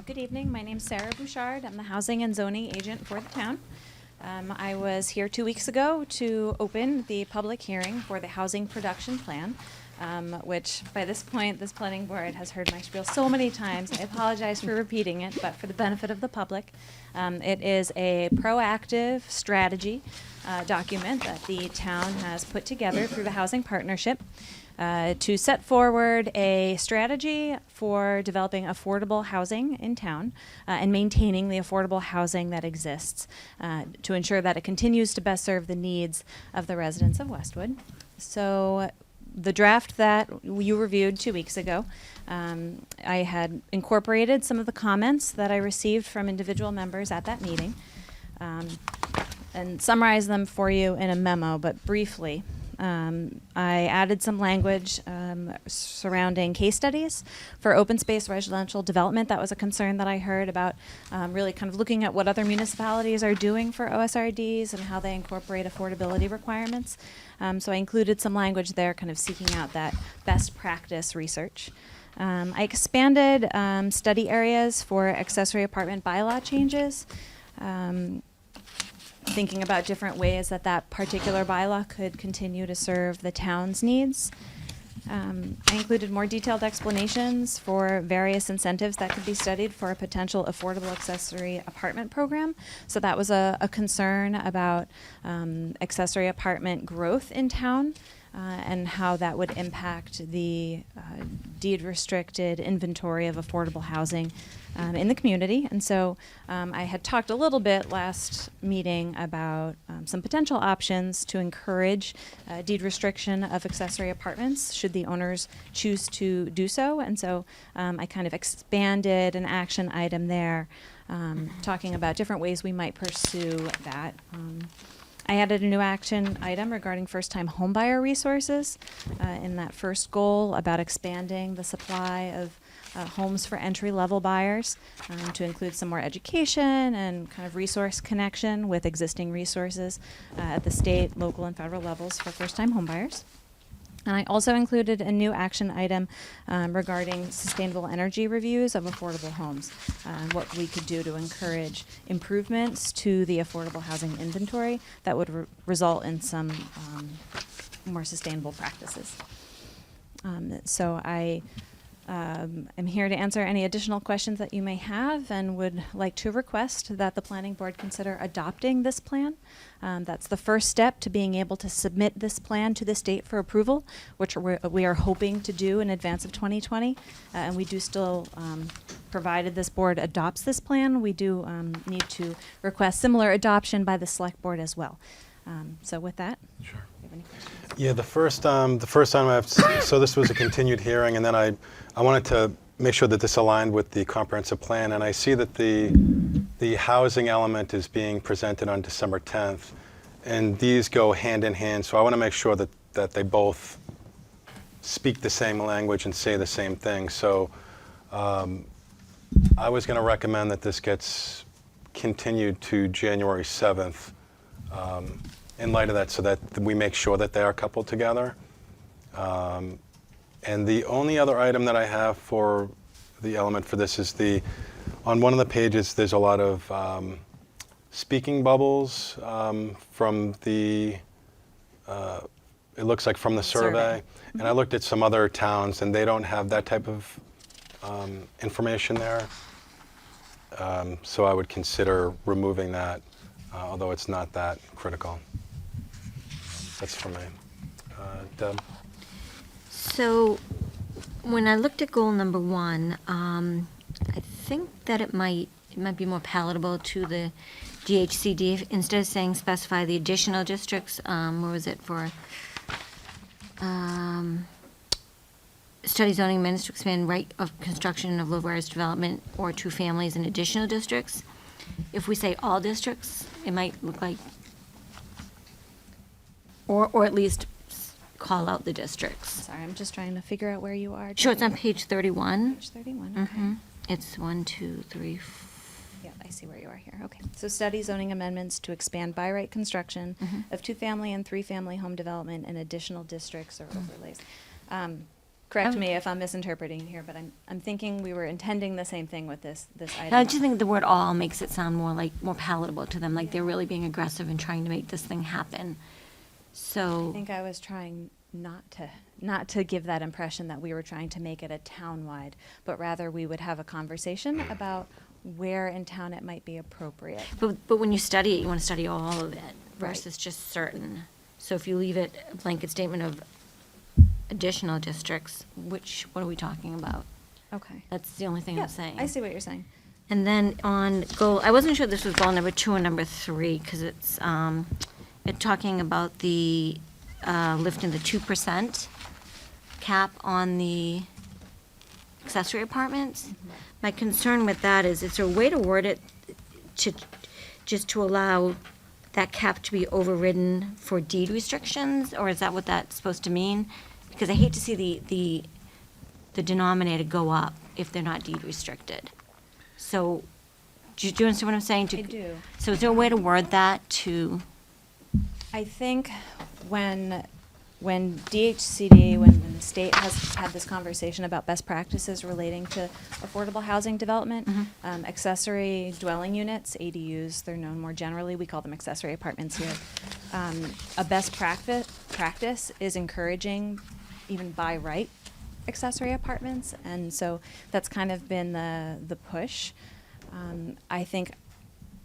Good evening. My name's Sarah Bouchard. I'm the housing and zoning agent for the town. I was here 2 weeks ago to open the public hearing for the housing production plan, which by this point, this planning board has heard my spiel so many times. I apologize for repeating it, but for the benefit of the public, it is a proactive strategy document that the town has put together through the Housing Partnership to set forward a strategy for developing affordable housing in town and maintaining the affordable housing that exists to ensure that it continues to best serve the needs of the residents of Westwood. So the draft that you reviewed 2 weeks ago, I had incorporated some of the comments that I received from individual members at that meeting and summarized them for you in a memo, but briefly. I added some language surrounding case studies for open space residential development. That was a concern that I heard about really kind of looking at what other municipalities are doing for OSRDs and how they incorporate affordability requirements. So I included some language there kind of seeking out that best practice research. I expanded study areas for accessory apartment bylaw changes. Thinking about different ways that that particular bylaw could continue to serve the town's needs. I included more detailed explanations for various incentives that could be studied for a potential affordable accessory apartment program. So that was a concern about accessory apartment growth in town and how that would impact the deed-restricted inventory of affordable housing in the community. And so I had talked a little bit last meeting about some potential options to encourage deed restriction of accessory apartments should the owners choose to do so. And so I kind of expanded an action item there, talking about different ways we might pursue that. I added a new action item regarding first-time homebuyer resources in that first goal about expanding the supply of homes for entry-level buyers to include some more education and kind of resource connection with existing resources at the state, local, and federal levels for first-time homebuyers. And I also included a new action item regarding sustainable energy reviews of affordable homes, what we could do to encourage improvements to the affordable housing inventory that would result in some more sustainable practices. So I am here to answer any additional questions that you may have and would like to request that the planning board consider adopting this plan. That's the first step to being able to submit this plan to the state for approval, which we are hoping to do in advance of 2020. And we do still, provided this board adopts this plan, we do need to request similar adoption by the select board as well. So with that, Sure. do you have any questions? Yeah, the first time I have, so this was a continued hearing, and then I wanted to make sure that this aligned with the comprehensive plan, and I see that the housing element is being presented on December 10th, and these go hand in hand, so I want to make sure that they both speak the same language and say the same thing. So I was going to recommend that this gets continued to January 7th in light of that, so that we make sure that they are coupled together. And the only other item that I have for the element for this is on one of the pages, there's a lot of speaking bubbles from the, it looks like from the survey. And I looked at some other towns and they don't have that type of information there. So I would consider removing that, although it's not that critical. That's for me. Deb? So, when I looked at goal number 1, I think that it might be more palatable to the DHCD if, instead of saying specify the additional districts. What was it for? Study zoning amendments to expand right of construction of low-rise development or two families in additional districts. If we say all districts, it might look like, or at least call out the districts. Sorry, I'm just trying to figure out where you are. Sure, it's on Debbie. page 31. Page 31, okay. Mhm. It's 1, 2, 3, Yeah, I see where you are here. Okay. So study zoning amendments to expand by right construction of two-family and three-family home development in additional districts or overlays. Correct me if I'm misinterpreting here, but I'm thinking we were intending the same thing with this item. I just think the word all makes it sound more palatable to them, like they're really being aggressive and trying to make this thing happen. So. I think I was trying not to give that impression that we were trying to make it a town-wide, but rather we would have a conversation about where in town it might be appropriate. But when you study it, you want to study all of it Right. versus just certain. So if you leave it a blanket statement of additional districts, what are we talking about? Okay. That's the only thing Yeah, I'm saying. I see what you're saying. And then on goal, I wasn't sure this was goal number 2 and number 3, because it's talking about the lifting the 2% cap on the accessory apartments. My concern with that is there a way to word it to allow that cap to be overridden for deed restrictions, or is that what that's supposed to mean? Because I hate to see the denominator go up if they're not deed restricted. So, do you understand what I'm saying? I do. So is there a way to word that to? I think when DHCD, when the state has had this conversation about best practices relating to affordable housing development, accessory dwelling units, ADUs, they're known more generally, we call them accessory apartments here. A best practice is encouraging even by right accessory apartments, and so that's kind of been the push. I think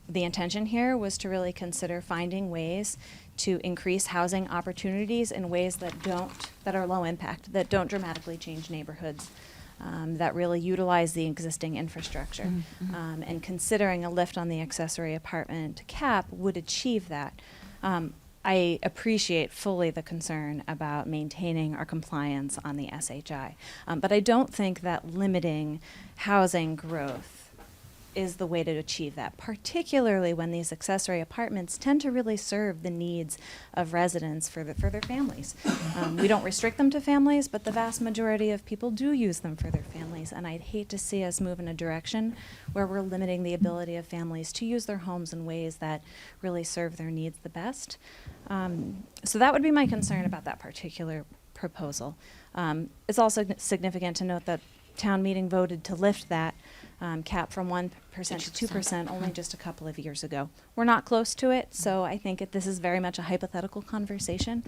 the intention here was to really consider finding ways to increase housing opportunities in ways that are low impact, that don't dramatically change neighborhoods, that really utilize the existing infrastructure. And considering a lift on the accessory apartment cap would achieve that. I appreciate fully the concern about maintaining our compliance on the SHI, but I don't think that limiting housing growth is the way to achieve that, particularly when these accessory apartments tend to really serve the needs of residents for their families. We don't restrict them to families, but the vast majority of people do use them for their families, and I'd hate to see us move in a direction where we're limiting the ability of families to use their homes in ways that really serve their needs the best. So that would be my concern about that particular proposal. It's also significant to note that town meeting voted to lift that cap from 1% to 2% only just a couple of years ago. We're not close to it, so I think this is very much a hypothetical conversation.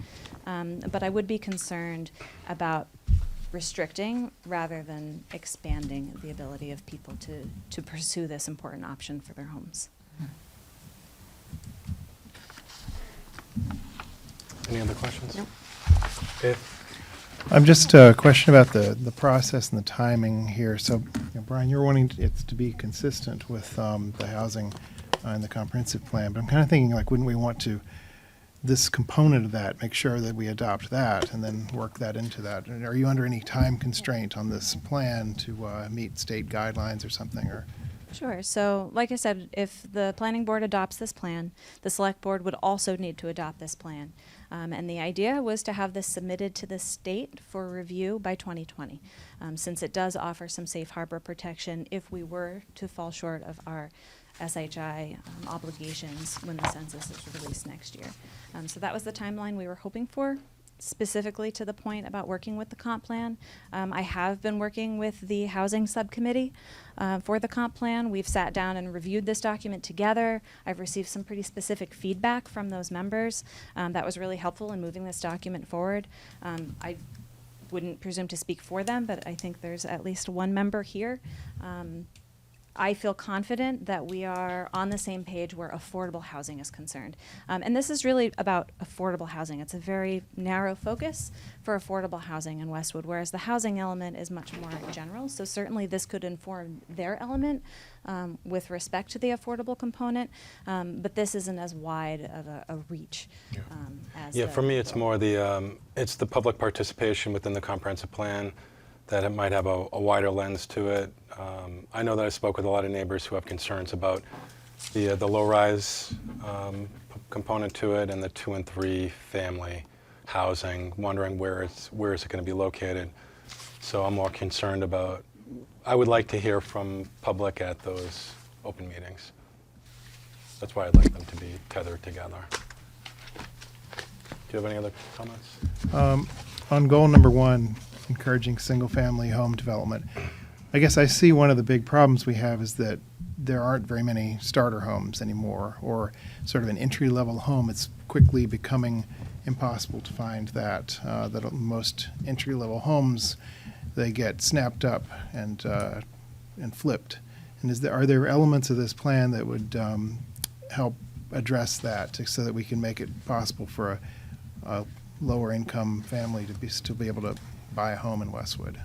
But I would be concerned about restricting rather than expanding the ability of people to pursue this important option for their homes. Any other questions? Nope. Dave? I'm just a question about the process and the timing here. So, Brian, you're wanting it to be consistent with the housing and the comprehensive plan, but I'm kind of thinking, like, wouldn't we want to, this component of that, make sure that we adopt that and then work that into that? And are you under any time constraint on this plan to meet state guidelines or something? Or Sure. So, like I said, if the planning board adopts this plan, the select board would also need to adopt this plan. And the idea was to have this submitted to the state for review by 2020, since it does offer some safe harbor protection if we were to fall short of our SHI obligations when the census is released next year. So that was the timeline we were hoping for. Specifically to the point about working with the comp plan. I have been working with the housing subcommittee for the comp plan. We've sat down and reviewed this document together. I've received some pretty specific feedback from those members that was really helpful in moving this document forward. I wouldn't presume to speak for them, but I think there's at least one member here I feel confident that we are on the same page where affordable housing is concerned. And this is really about affordable housing. It's a very narrow focus for affordable housing in Westwood, whereas the housing element is much more general. So certainly this could inform their element with respect to the affordable component, but this isn't as wide of a reach as Yeah, the- for me, it's more it's the public participation within the comprehensive plan, that it might have a wider lens to it. I know that I spoke with a lot of neighbors who have concerns about the low-rise component to it and the 2 and 3 family housing, wondering where is it going to be located. So I'm more concerned about, I would like to hear from public at those open meetings. That's why I'd like them to be tethered together. Do you have any other comments? On goal number 1, encouraging single-family home development, I guess I see one of the big problems we have is that there aren't very many starter homes anymore, or sort of an entry-level home. It's quickly becoming impossible to find that. That most entry-level homes, they get snapped up and flipped. And are there elements of this plan that would help address that, so that we can make it possible for a lower income family to still be able to buy a home in Westwood?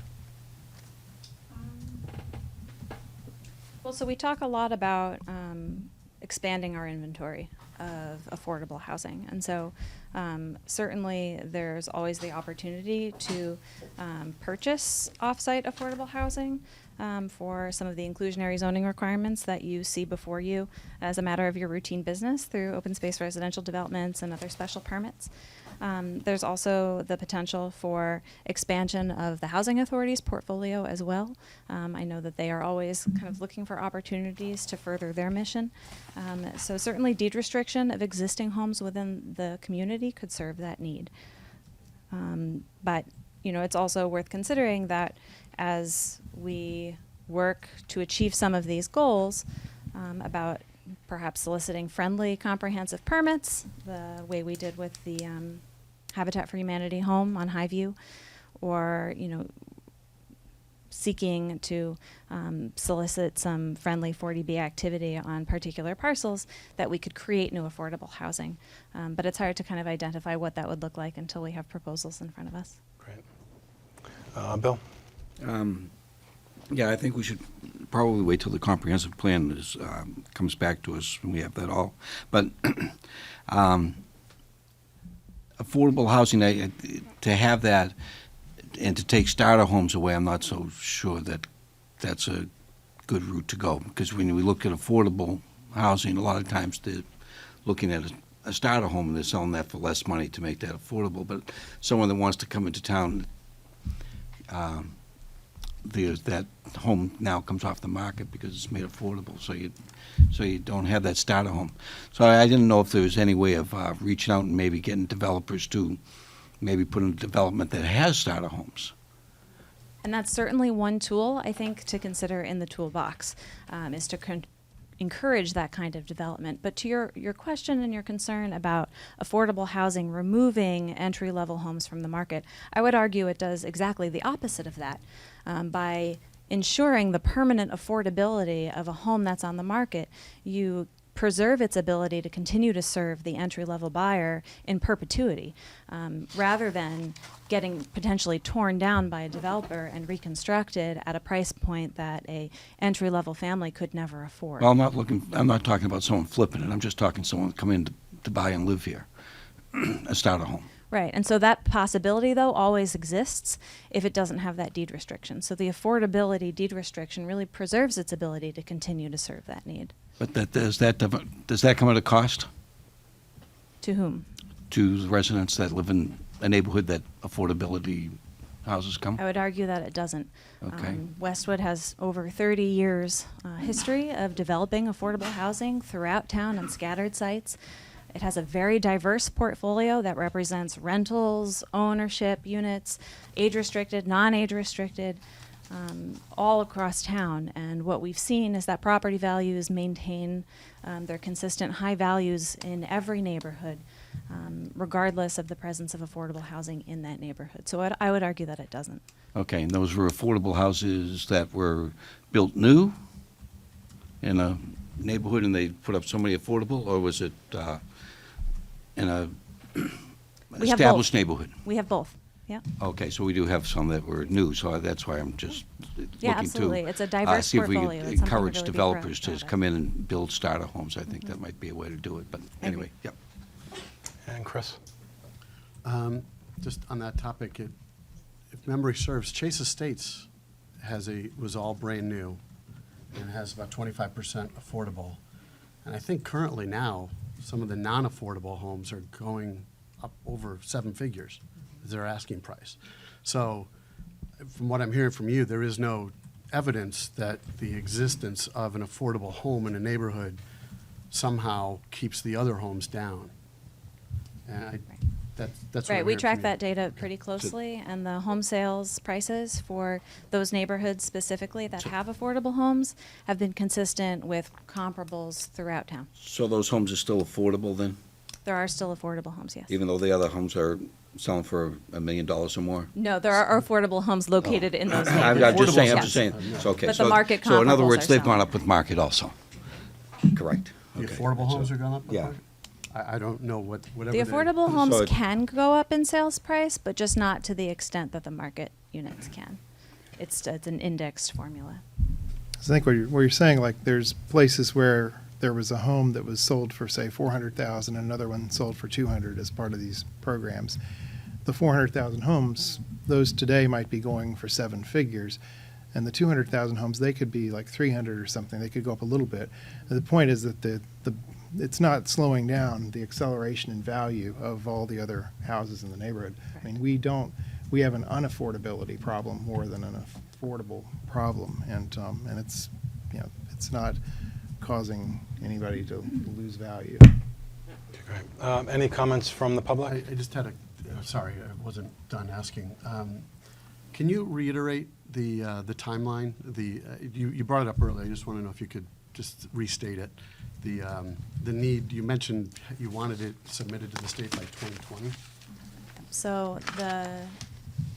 Well, so we talk a lot about expanding our inventory of affordable housing. And so certainly there's always the opportunity to purchase off-site affordable housing for some of the inclusionary zoning requirements that you see before you as a matter of your routine business through open space residential developments and other special permits. There's also the potential for expansion of the Housing Authority's portfolio as well. I know that they are always kind of looking for opportunities to further their mission. So certainly deed restriction of existing homes within the community could serve that need. But it's also worth considering that as we work to achieve some of these goals, about perhaps soliciting friendly, comprehensive permits, the way we did with the Habitat for Humanity home on Highview, or seeking to solicit some friendly 40B activity on particular parcels, that we could create new affordable housing. But it's hard to kind of identify what that would look like until we have proposals in front of us. Great. Bill? Yeah, I think we should probably wait till the comprehensive plan comes back to us and we have that all. But affordable housing, to have that and to take starter homes away, I'm not so sure that that's a good route to go. Because when we look at affordable housing, a lot of times they're looking at a starter home and they're selling that for less money to make that affordable. But someone that wants to come into town, that home now comes off the market because it's made affordable, so you don't have that starter home. So I didn't know if there was any way of reaching out and maybe getting developers to maybe put in a development that has starter homes. And that's certainly one tool, I think, to consider in the toolbox, is to encourage that kind of development. But to your question and your concern about affordable housing removing entry-level homes from the market, I would argue it does exactly the opposite of that. By ensuring the permanent affordability of a home that's on the market, you preserve its ability to continue to serve the entry-level buyer in perpetuity, rather than getting potentially torn down by a developer and reconstructed at a price point that a entry-level family could never afford. Well, I'm not talking about someone flipping it. I'm just talking someone coming in to buy and live here, a starter home. Right, and so that possibility, though, always exists if it doesn't have that deed restriction. So the affordability deed restriction really preserves its ability to continue to serve that need. But does that come at a cost To whom? to the residents that live in a neighborhood that affordability houses come? I would argue that it doesn't. Okay. Westwood has over 30 years history of developing affordable housing throughout town on scattered sites. It has a very diverse portfolio that represents rentals, ownership units, age-restricted, non-age-restricted, all across town. And what we've seen is that property values maintain their consistent high values in every neighborhood, regardless of the presence of affordable housing in that neighborhood. So I would argue that it doesn't. Okay, and those were affordable houses that were built new? in a neighborhood and they put up so many affordable, or was it in a We have established both. neighborhood? We have both, yeah. Okay, so we do have some that were new, so that's why I'm just Yeah, looking absolutely. to It's a diverse see if we portfolio. could It's something to encourage really be developers proud to of. come in and build starter homes. I think that might be a way to do it, but anyway, yep. And Chris? Just on that topic, if memory serves, Chase Estates was all brand new and has about 25% affordable. And I think currently now, some of the non-affordable homes are going up over 7 figures as their asking price. So from what I'm hearing from you, there is no evidence that the existence of an affordable home in a neighborhood somehow keeps the other homes down. And that's what Right, I'm we hearing track from you. that data pretty closely, and the home sales prices for those neighborhoods specifically that have affordable homes have been consistent with comparables throughout town. So those homes are still affordable then, There are still affordable homes, yes. even though the other homes are selling for $1 million or more? No, there are affordable homes located in those I'm neighborhoods. just saying, I'm Yes. just saying, it's okay. But the market So in other comparables words, are they've gone selling. up with market also? Correct. The Okay. affordable homes are going up? Yeah. I don't know whatever. The affordable homes So it- can go up in sales price, but just not to the extent that the market units can. It's an indexed formula. So I think what you're saying, like, there's places where there was a home that was sold for, say, 400,000, and another one sold for 200 as part of these programs. The 400,000 homes, those today might be going for 7 figures, and the 200,000 homes, they could be like 300 or something. They could go up a little bit. And the point is that it's not slowing down the acceleration in value of all the other houses in the neighborhood. I mean, we have an unaffordability problem more than an affordable problem, and it's, it's not causing anybody to lose value. Okay, great. Any comments from the public? I just had sorry, I wasn't done asking. Can you reiterate the timeline? You brought it up earlier. I just want to know if you could just restate it. The need, you mentioned you wanted it submitted to the state by 2020. So the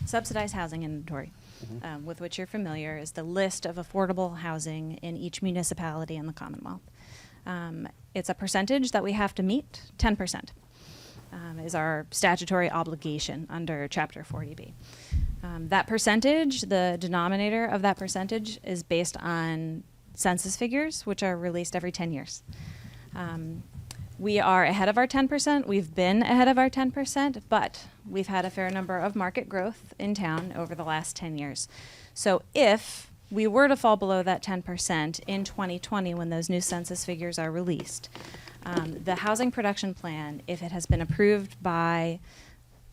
subsidized housing inventory, with which you're familiar, is the list of affordable housing in each municipality in the Commonwealth. It's a percentage that we have to meet. 10% is our statutory obligation under Chapter 40B. That percentage, the denominator of that percentage, is based on census figures, which are released every 10 years. We are ahead of our 10%. We've been ahead of our 10%, but we've had a fair number of market growth in town over the last 10 years. So if we were to fall below that 10% in 2020 when those new census figures are released, the housing production plan, if it has been approved by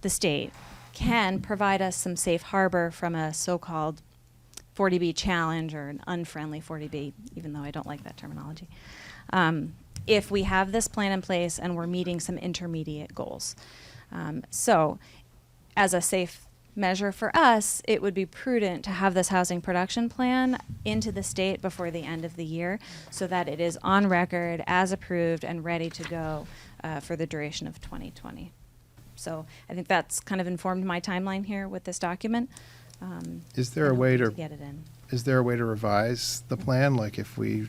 the state, can provide us some safe harbor from a so-called 40B challenge or an unfriendly 40B, even though I don't like that terminology. If we have this plan in place and we're meeting some intermediate goals. So as a safe measure for us, it would be prudent to have this housing production plan into the state before the end of the year so that it is on record as approved and ready to go for the duration of 2020. So I think that's kind of informed my timeline here with this document. Is there a and way hoping to get it in? Is there a way to revise the plan? Like if we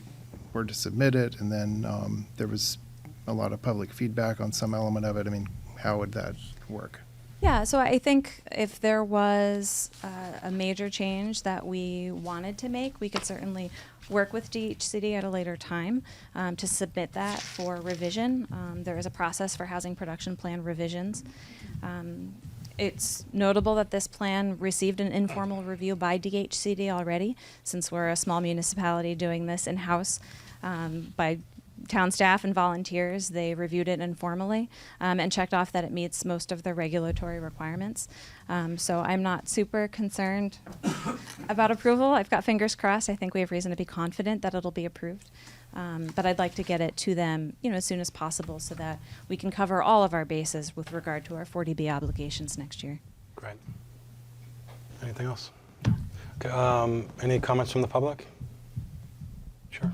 were to submit it and then there was a lot of public feedback on some element of it, I mean, how would that work? Yeah, so I think if there was a major change that we wanted to make, we could certainly work with DHCD at a later time to submit that for revision. There is a process for housing production plan revisions. It's notable that this plan received an informal review by DHCD already, since we're a small municipality doing this in-house by town staff and volunteers. They reviewed it informally and checked off that it meets most of the regulatory requirements. So I'm not super concerned about approval. I've got fingers crossed. I think we have reason to be confident that it'll be approved. But I'd like to get it to them, as soon as possible so that we can cover all of our bases with regard to our 40B obligations next year. Great. Anything else? Okay, any comments from the public? Sure.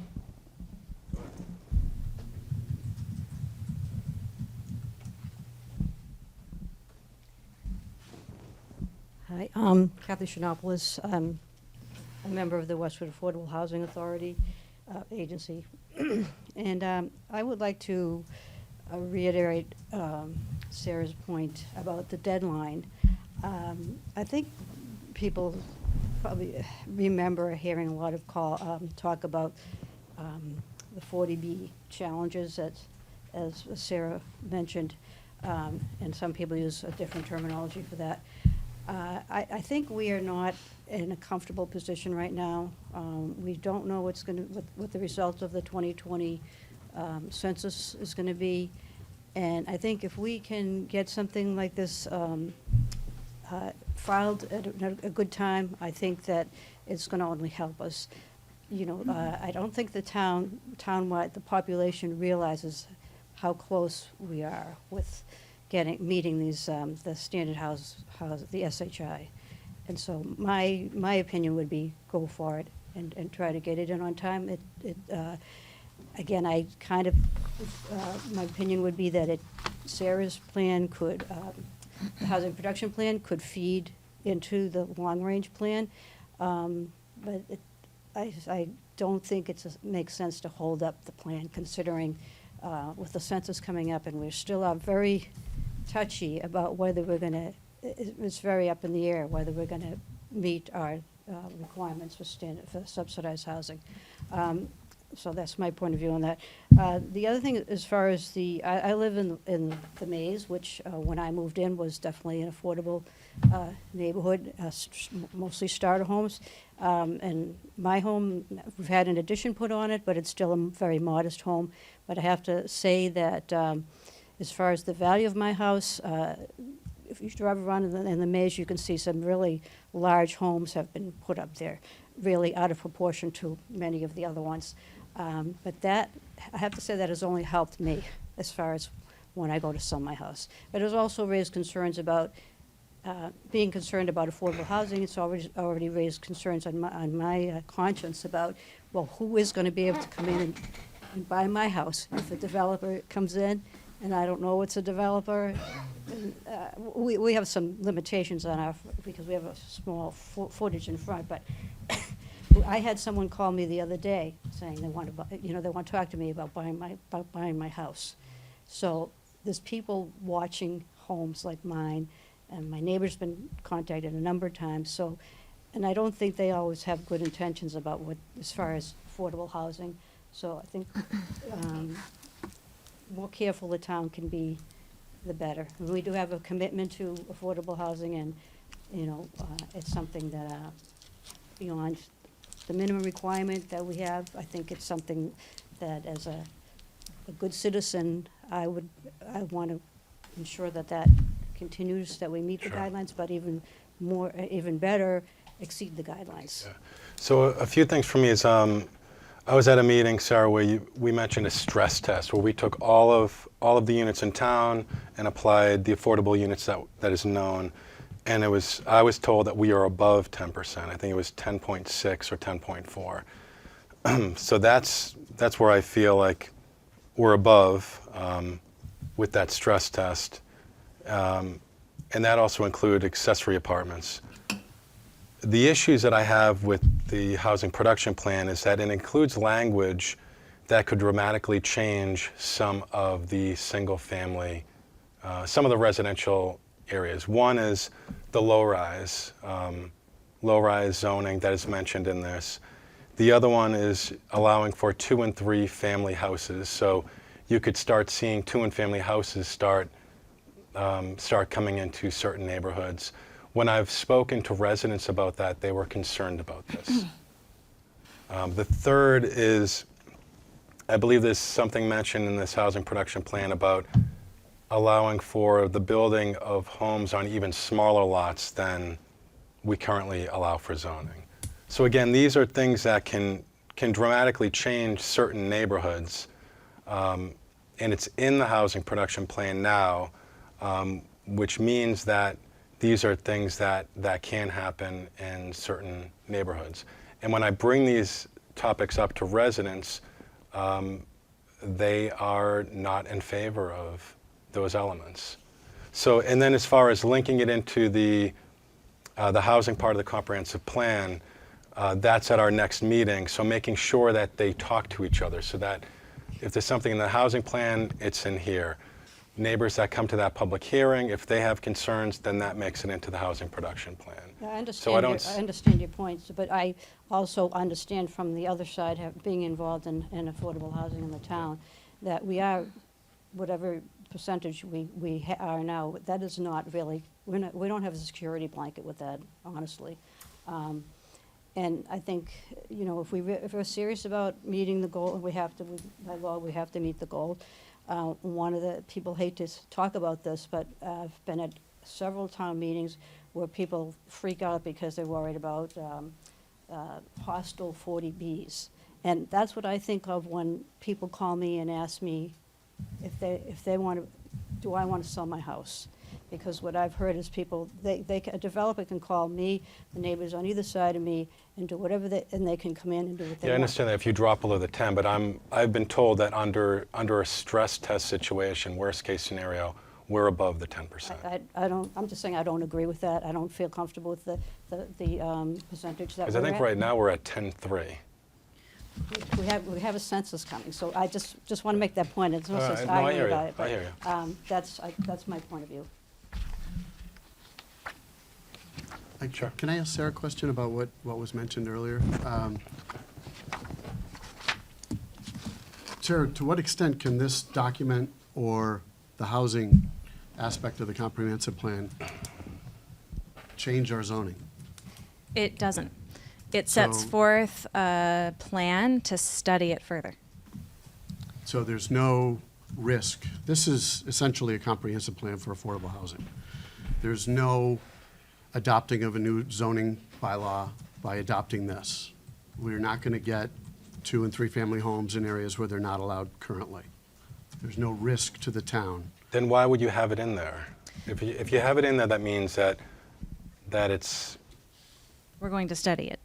Hi, Kathy Shinopoulos. I'm a member of the Westwood Affordable Housing Authority. agency. And I would like to reiterate Sarah's point about the deadline. I think people probably remember hearing a lot of talk about the 40B challenges, as Sarah mentioned, and some people use a different terminology for that. I think we are not in a comfortable position right now. We don't know what the result of the 2020 census is going to be. And I think if we can get something like this filed at a good time, I think that it's going to only help us. I don't think the townwide, the population realizes how close we are with meeting these, the standard the SHI. And so my opinion would be go for it and try to get it in on time. Again, I kind of, my opinion would be that Sarah's plan could, the housing production plan could feed into the long-range plan. But I don't think makes sense to hold up the plan, considering with the census coming up, and we still are very touchy about whether we're going to, it's very up in the air whether we're going to meet our requirements for subsidized housing. So that's my point of view on that. The other thing, as far as I live in the Maze, which when I moved in was definitely an affordable neighborhood, mostly starter homes. And my home, we've had an addition put on it, but it's still a very modest home. But I have to say that as far as the value of my house, if you drive around in the Maze, you can see some really large homes have been put up there, really out of proportion to many of the other ones. But that, I have to say, that has only helped me as far as when I go to sell my house. It has also raised concerns about being concerned about affordable housing. It's already raised concerns on my conscience about, well, who is going to be able to come in and buy my house if a developer comes in and I don't know it's a developer. And, we have some limitations on because we have a small footage in front, but I had someone call me the other day saying they want to buy, they want to talk to me about buying my house. So there's people watching homes like mine, and my neighbor's been contacted a number of times. So, and I don't think they always have good intentions about as far as affordable housing. So I think more careful the town can be, the better. And we do have a commitment to affordable housing, and it's something that beyond the minimum requirement that we have, I think it's something that as a good citizen, I want to ensure that continues, that we meet the guidelines, but even better, exceed the guidelines. Yeah. So a few things for me is, I was at a meeting, Sarah, where we mentioned a stress test, where we took all of the units in town and applied the affordable units that is known. And I was told that we are above 10%. I think it was 10.6 or 10.4. So that's where I feel like we're above with that stress test. And that also included accessory apartments. The issues that I have with the housing production plan is that it includes language that could dramatically change some of the single family, some of the residential areas. One is the low-rise zoning that is mentioned in this. The other one is allowing for 2 and 3 family houses. So you could start seeing 2 and family houses start coming into certain neighborhoods. When I've spoken to residents about that, they were concerned about this. The third is, I believe there's something mentioned in this housing production plan about allowing for the building of homes on even smaller lots than we currently allow for zoning. So again, these are things that can dramatically change certain neighborhoods, and it's in the housing production plan now, which means that these are things that can happen in certain neighborhoods. And when I bring these topics up to residents, they are not in favor of those elements. So, and then as far as linking it into the housing part of the comprehensive plan, That's at our next meeting, so making sure that they talk to each other so that if there's something in the housing plan, it's in here. Neighbors that come to that public hearing, if they have concerns, then that makes it into the housing production plan. Yeah, I So I understand, don't I understand your points, but I also understand from the other side, being involved in affordable housing in the town, that we are, whatever percentage we are now, that is not really, we don't have a security blanket with that, honestly. And I think, you know, if we're serious about meeting the goal, by law, we have to meet the goal. One of the, people hate to talk about this, but I've been at several town meetings where people freak out because they're worried about hostile 40Bs. And that's what I think of when people call me and ask me if they want to, do I want to sell my house? Because what I've heard is people, a developer can call me, the neighbors on either side of me, and do whatever and they can come in and do what they Yeah, I want. understand that if you drop below the 10, but I've been told that under a stress test situation, worst case scenario, we're above the 10%. I'm just saying I don't agree with that. I don't feel comfortable with the percentage that Because we're I think at. right now we're at 10.3. We have a census coming, so I just want to make that point. It's no sense No, I arguing hear you. about it. I hear you. That's my point of view. Sure. Can I ask Sarah a question about what was mentioned earlier? Sarah, to what extent can this document or the housing aspect of the comprehensive plan change our zoning? It doesn't. It sets So- forth a plan to study it further. So there's no risk. This is essentially a comprehensive plan for affordable housing. There's no adopting of a new zoning bylaw by adopting this. We're not going to get 2- and 3-family homes in areas where they're not allowed currently. There's no risk to the town. Then why would you have it in there? If you have it in there, that means that it's, We're going to study it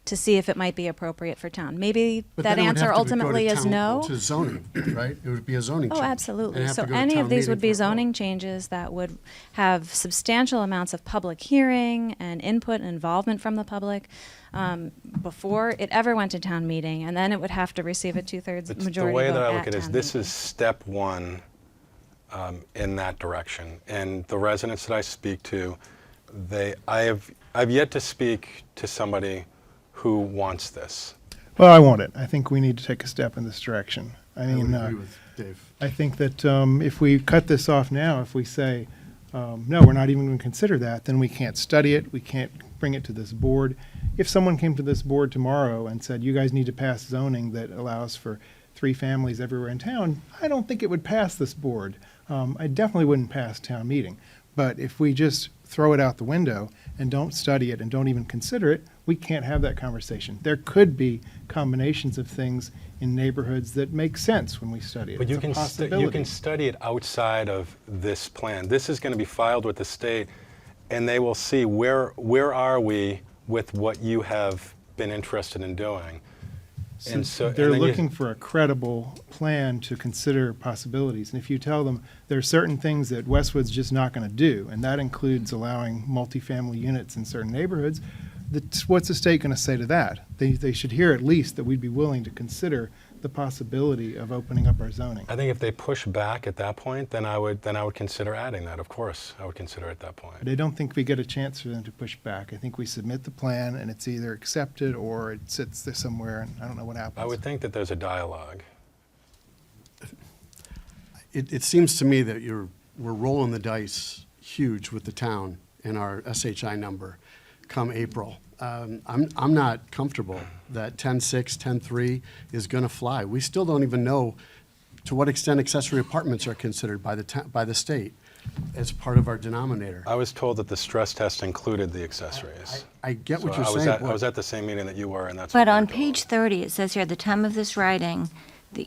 to see if it might be appropriate for town. Maybe But that then it would answer have to go to ultimately is town- no. To zoning, right? It would be a zoning change. Oh, And absolutely. have So to go to any town of these meeting would be for a vote. zoning changes that would have substantial amounts of public hearing and input and involvement from the public before it ever went to town meeting, and then it would have to receive a 2/3 it's majority the way vote that I at look at it is town this meeting. is step one in that direction. And the residents that I speak to, I've yet to speak to somebody who wants this. Well, I want it. I think we need to take a step in this direction. I I would mean, agree with Dave. I think that if we cut this off now, if we say, no, we're not even going to consider that, then we can't study it, we can't bring it to this board. If someone came to this board tomorrow and said, you guys need to pass zoning that allows for 3 families everywhere in town, I don't think it would pass this board. I definitely wouldn't pass town meeting. But if we just throw it out the window and don't study it and don't even consider it, we can't have that conversation. There could be combinations of things in neighborhoods that make sense when we study it. But you It's a can, possibility. you can study it outside of this plan. This is going to be filed with the state, and they will see where are we with what you have been interested in doing. And so They're and then you- looking for a credible plan to consider possibilities. And if you tell them there are certain things that Westwood's just not going to do, and that includes allowing multifamily units in certain neighborhoods, what's the state going to say to that? They should hear at least that we'd be willing to consider the possibility of opening up our zoning. I think if they push back at that point, then I would consider adding that. Of course, I would consider it at that point. But I don't think we get a chance for them to push back. I think we submit the plan and it's either accepted or it sits there somewhere and I don't know what happens. I would think that there's a dialogue. It seems to me that we're rolling the dice huge with the town and our SHI number come April. I'm not comfortable that 10.6, 10.3 is going to fly. We still don't even know to what extent accessory apartments are considered by the state as part of our denominator. I was told that the stress test included the accessories. I get what So you're saying. I was at the same meeting that you were, and that's. But what we on were told. page 30, it says here, at the time of this writing, the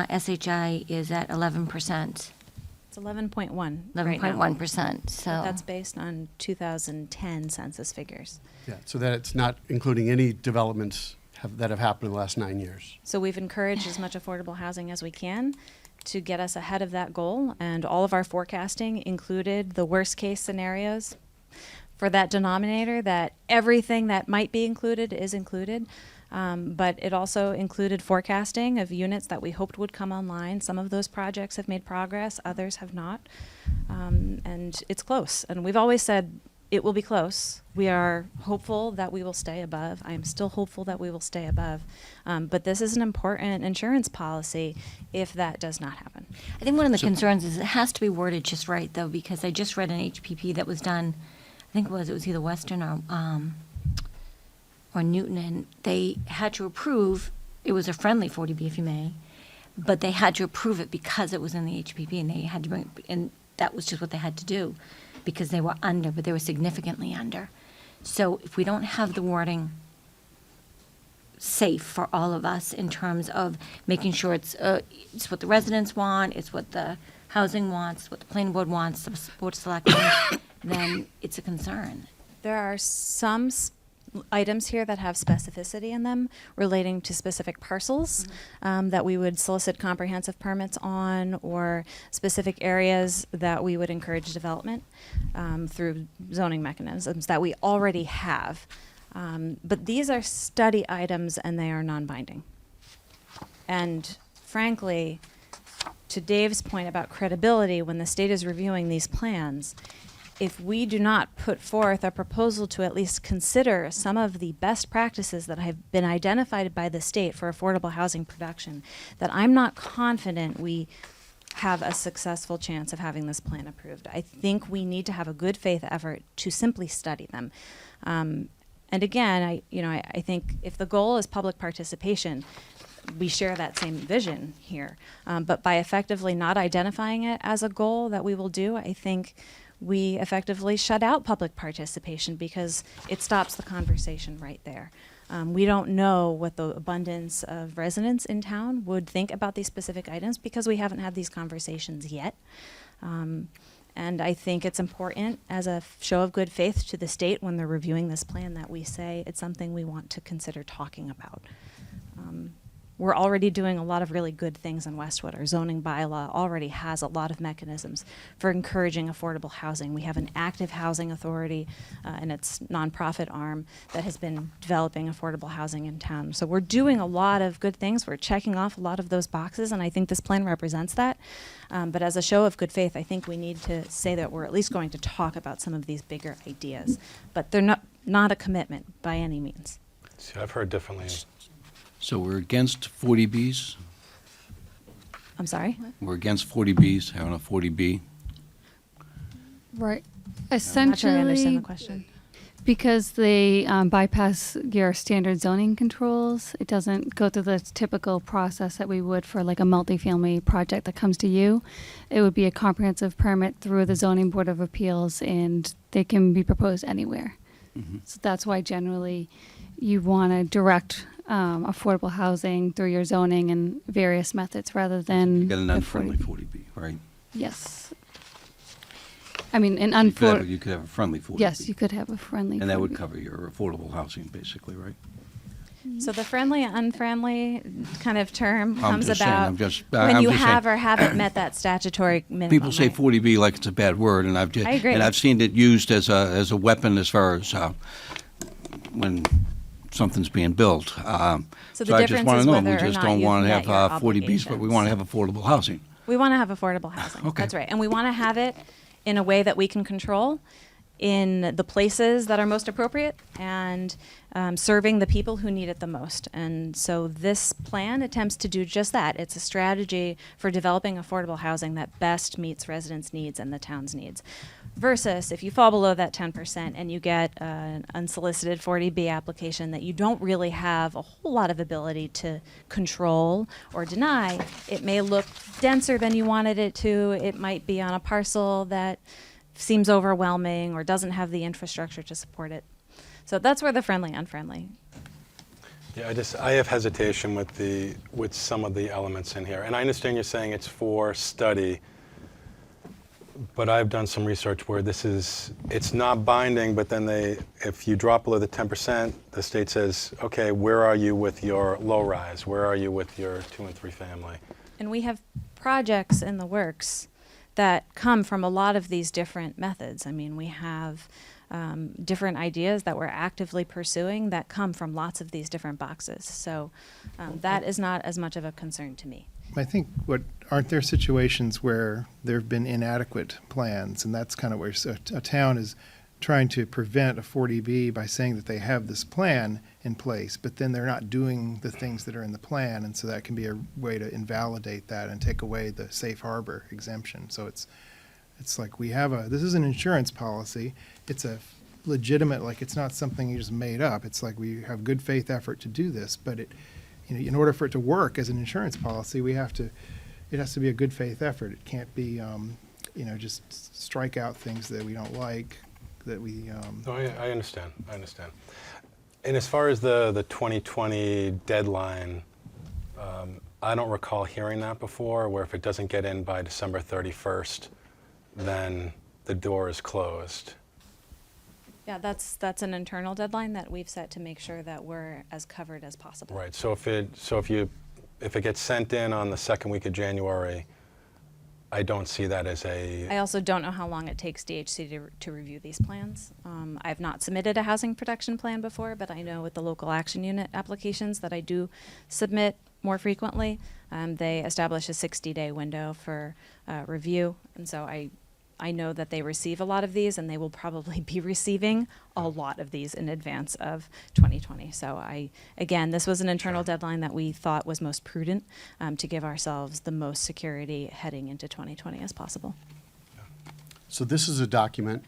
SHI is at 11%, It's 11.1 right now. 11.1%, so. But that's based on 2010 census figures. Yeah, so that it's not including any developments that have happened in the last 9 years. So we've encouraged as much affordable housing as we can to get us ahead of that goal, and all of our forecasting included the worst-case scenarios for that denominator, that everything that might be included is included. But it also included forecasting of units that we hoped would come online. Some of those projects have made progress, others have not. And it's close. And we've always said it will be close. We are hopeful that we will stay above. I am still hopeful that we will stay above. But this is an important insurance policy if that does not happen. I think one of the concerns is it has to be worded just right, though, because I just read an HPP that was done, I think it was either Western or Newton, and they had to approve, it was a friendly 40B, if you may, but they had to approve it because it was in the HPP, and they had to bring, and that was just what they had to do, because they were under, but they were significantly under. So if we don't have the wording safe for all of us in terms of making sure it's what the residents want, it's what the housing wants, what the planning board wants, the board of selectmen, then it's a concern. There are some items here that have specificity in them relating to specific parcels that we would solicit comprehensive permits on, or specific areas that we would encourage development through zoning mechanisms that we already have. But these are study items and they are non-binding. And frankly, to Dave's point about credibility, when the state is reviewing these plans, if we do not put forth a proposal to at least consider some of the best practices that have been identified by the state for affordable housing production, that I'm not confident we have a successful chance of having this plan approved. I think we need to have a good faith effort to simply study them. And again, I think if the goal is public participation, we share that same vision here. But by effectively not identifying it as a goal that we will do, I think we effectively shut out public participation because it stops the conversation right there. We don't know what the abundance of residents in town would think about these specific items because we haven't had these conversations yet. And I think it's important as a show of good faith to the state when they're reviewing this plan that we say it's something we want to consider talking about. We're already doing a lot of really good things in Westwood. Our zoning bylaw already has a lot of mechanisms for encouraging affordable housing. We have an active housing authority and its nonprofit arm that has been developing affordable housing in town. So we're doing a lot of good things. We're checking off a lot of those boxes, and I think this plan represents that. But as a show of good faith, I think we need to say that we're at least going to talk about some of these bigger ideas. But they're not a commitment by any means. See, I've heard differently. So we're against 40Bs? I'm sorry? We're against 40Bs, having a 40B? Right. I'm not sure I understand Essentially, the question. because they bypass your standard zoning controls, it doesn't go through the typical process that we would for like a multifamily project that comes to you. It would be a comprehensive permit through the Zoning Board of Appeals, and they can be proposed anywhere. Mm-hmm. So that's why generally you want to direct affordable housing through your zoning and various methods rather than Get an the unfriendly 40. 40B, right? Yes. I mean, an You could have a friendly 40B. Yes, you could have a friendly. And that would 40B. cover your affordable housing, basically, right? So the friendly and unfriendly kind of term I'm comes just saying, about I'm just- when I'm you just saying. have or haven't met that statutory minimum. People say right? 40B like it's a bad word, and I've just, I agree. and I've seen it used as a weapon as far as when something's being built. So the I just difference want is to know, whether we or just not don't you've want to met have your 40Bs, but we want to have affordable housing. We want to have affordable housing. Okay. That's right. And we want to have it in a way that we can control in the places that are most appropriate and serving the people who need it the most. And so this plan attempts to do just that. It's a strategy for developing affordable housing that best meets residents' needs and the town's needs. Versus if you fall below that 10% and you get an unsolicited 40B application that you don't really have a whole lot of ability to control or deny, it may look denser than you wanted it to. It might be on a parcel that seems overwhelming or doesn't have the infrastructure to support it. So that's where the friendly, unfriendly. Yeah, I have hesitation with some of the elements in here. And I understand you're saying it's for study, but I've done some research where it's not binding, but then if you drop below the 10%, the state says, okay, where are you with your low rise? Where are you with your 2 and 3 family? And we have projects in the works that come from a lot of these different methods. I mean, we have different ideas that we're actively pursuing that come from lots of these different boxes. So that is not as much of a concern to me. I think aren't there situations where there have been inadequate plans, and that's kind of where a town is trying to prevent a 40B by saying that they have this plan in place, but then they're not doing the things that are in the plan, and so that can be a way to invalidate that and take away the safe harbor exemption. So it's like this is an insurance policy. It's a legitimate, like it's not something you just made up. It's like we have good faith effort to do this, but in order for it to work as an insurance policy, it has to be a good faith effort. It can't be, just strike out things that we don't like, that we. No, I understand. And as far as the 2020 deadline, I don't recall hearing that before, where if it doesn't get in by December 31st, then the door is closed. Yeah, that's an internal deadline that we've set to make sure that we're as covered as possible. Right. So if it gets sent in on the second week of January, I don't see that as I also don't know how long it takes DHC to review these plans. I've not submitted a housing production plan before, but I know with the local action unit applications that I do submit more frequently, they establish a 60-day window for review. And so I know that they receive a lot of these, and they will probably be receiving a lot of these in advance of 2020. So again, this was an internal deadline that we thought was most prudent to give ourselves the most security heading into 2020 as possible. So this is a document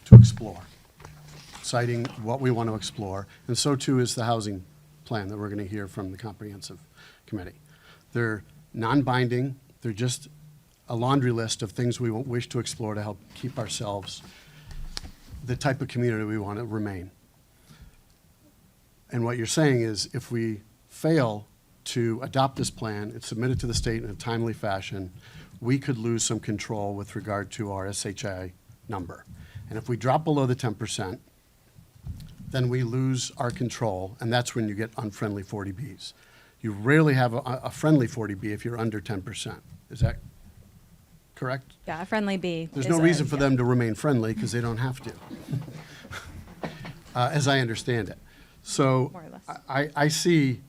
to explore, citing what we want to explore, and so too is the housing plan that we're going to hear from the Comprehensive Committee. They're non-binding, they're just a laundry list of things we wish to explore to help keep ourselves the type of community we want to remain. And what you're saying is if we fail to adopt this plan and submit it to the state in a timely fashion, we could lose some control with regard to our SHI number. And if we drop below the 10%, then we lose our control, and that's when you get unfriendly 40Bs. You rarely have a friendly 40B if you're under 10%. Is that correct? Yeah, a friendly B. There's no reason for them to remain friendly because they don't have to, as I understand it. So More or less. I see,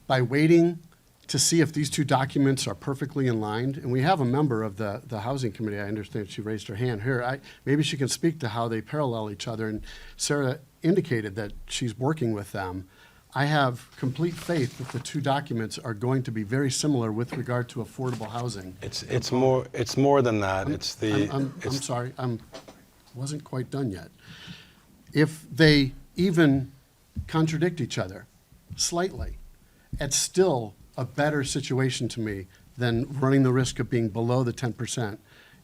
by waiting to see if these two documents are perfectly in line, and we have a member of the Housing Committee, I understand she raised her hand here. Maybe she can speak to how they parallel each other, and Sarah indicated that she's working with them. I have complete faith that the two documents are going to be very similar with regard to affordable housing. it's more than that. I'm sorry, wasn't quite done yet. If they even contradict each other slightly, it's still a better situation to me than running the risk of being below the 10%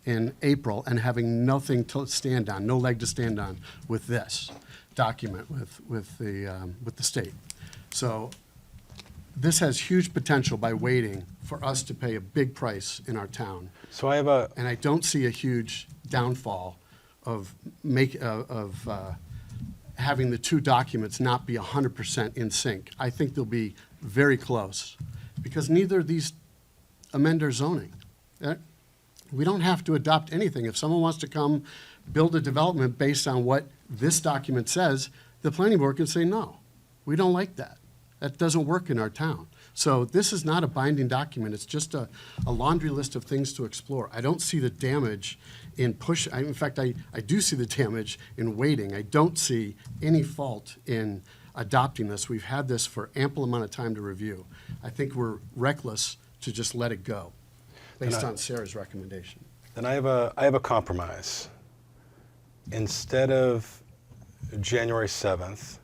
in April and having nothing to stand on, no leg to stand on with this document with the state. So this has huge potential by waiting for us to pay a big price in our town. So I have And I don't see a huge downfall of having the two documents not be 100% in sync. I think they'll be very close because neither of these amend our zoning. We don't have to adopt anything. If someone wants to come build a development based on what this document says, the planning board can say, no, we don't like that. That doesn't work in our town. So this is not a binding document. It's just a laundry list of things to explore. I don't see the damage in push. In fact, I do see the damage in waiting. I don't see any fault in adopting this. We've had this for ample amount of time to review. I think we're reckless to just let it go based on Sarah's recommendation. Then I have a compromise. Instead of January 7th,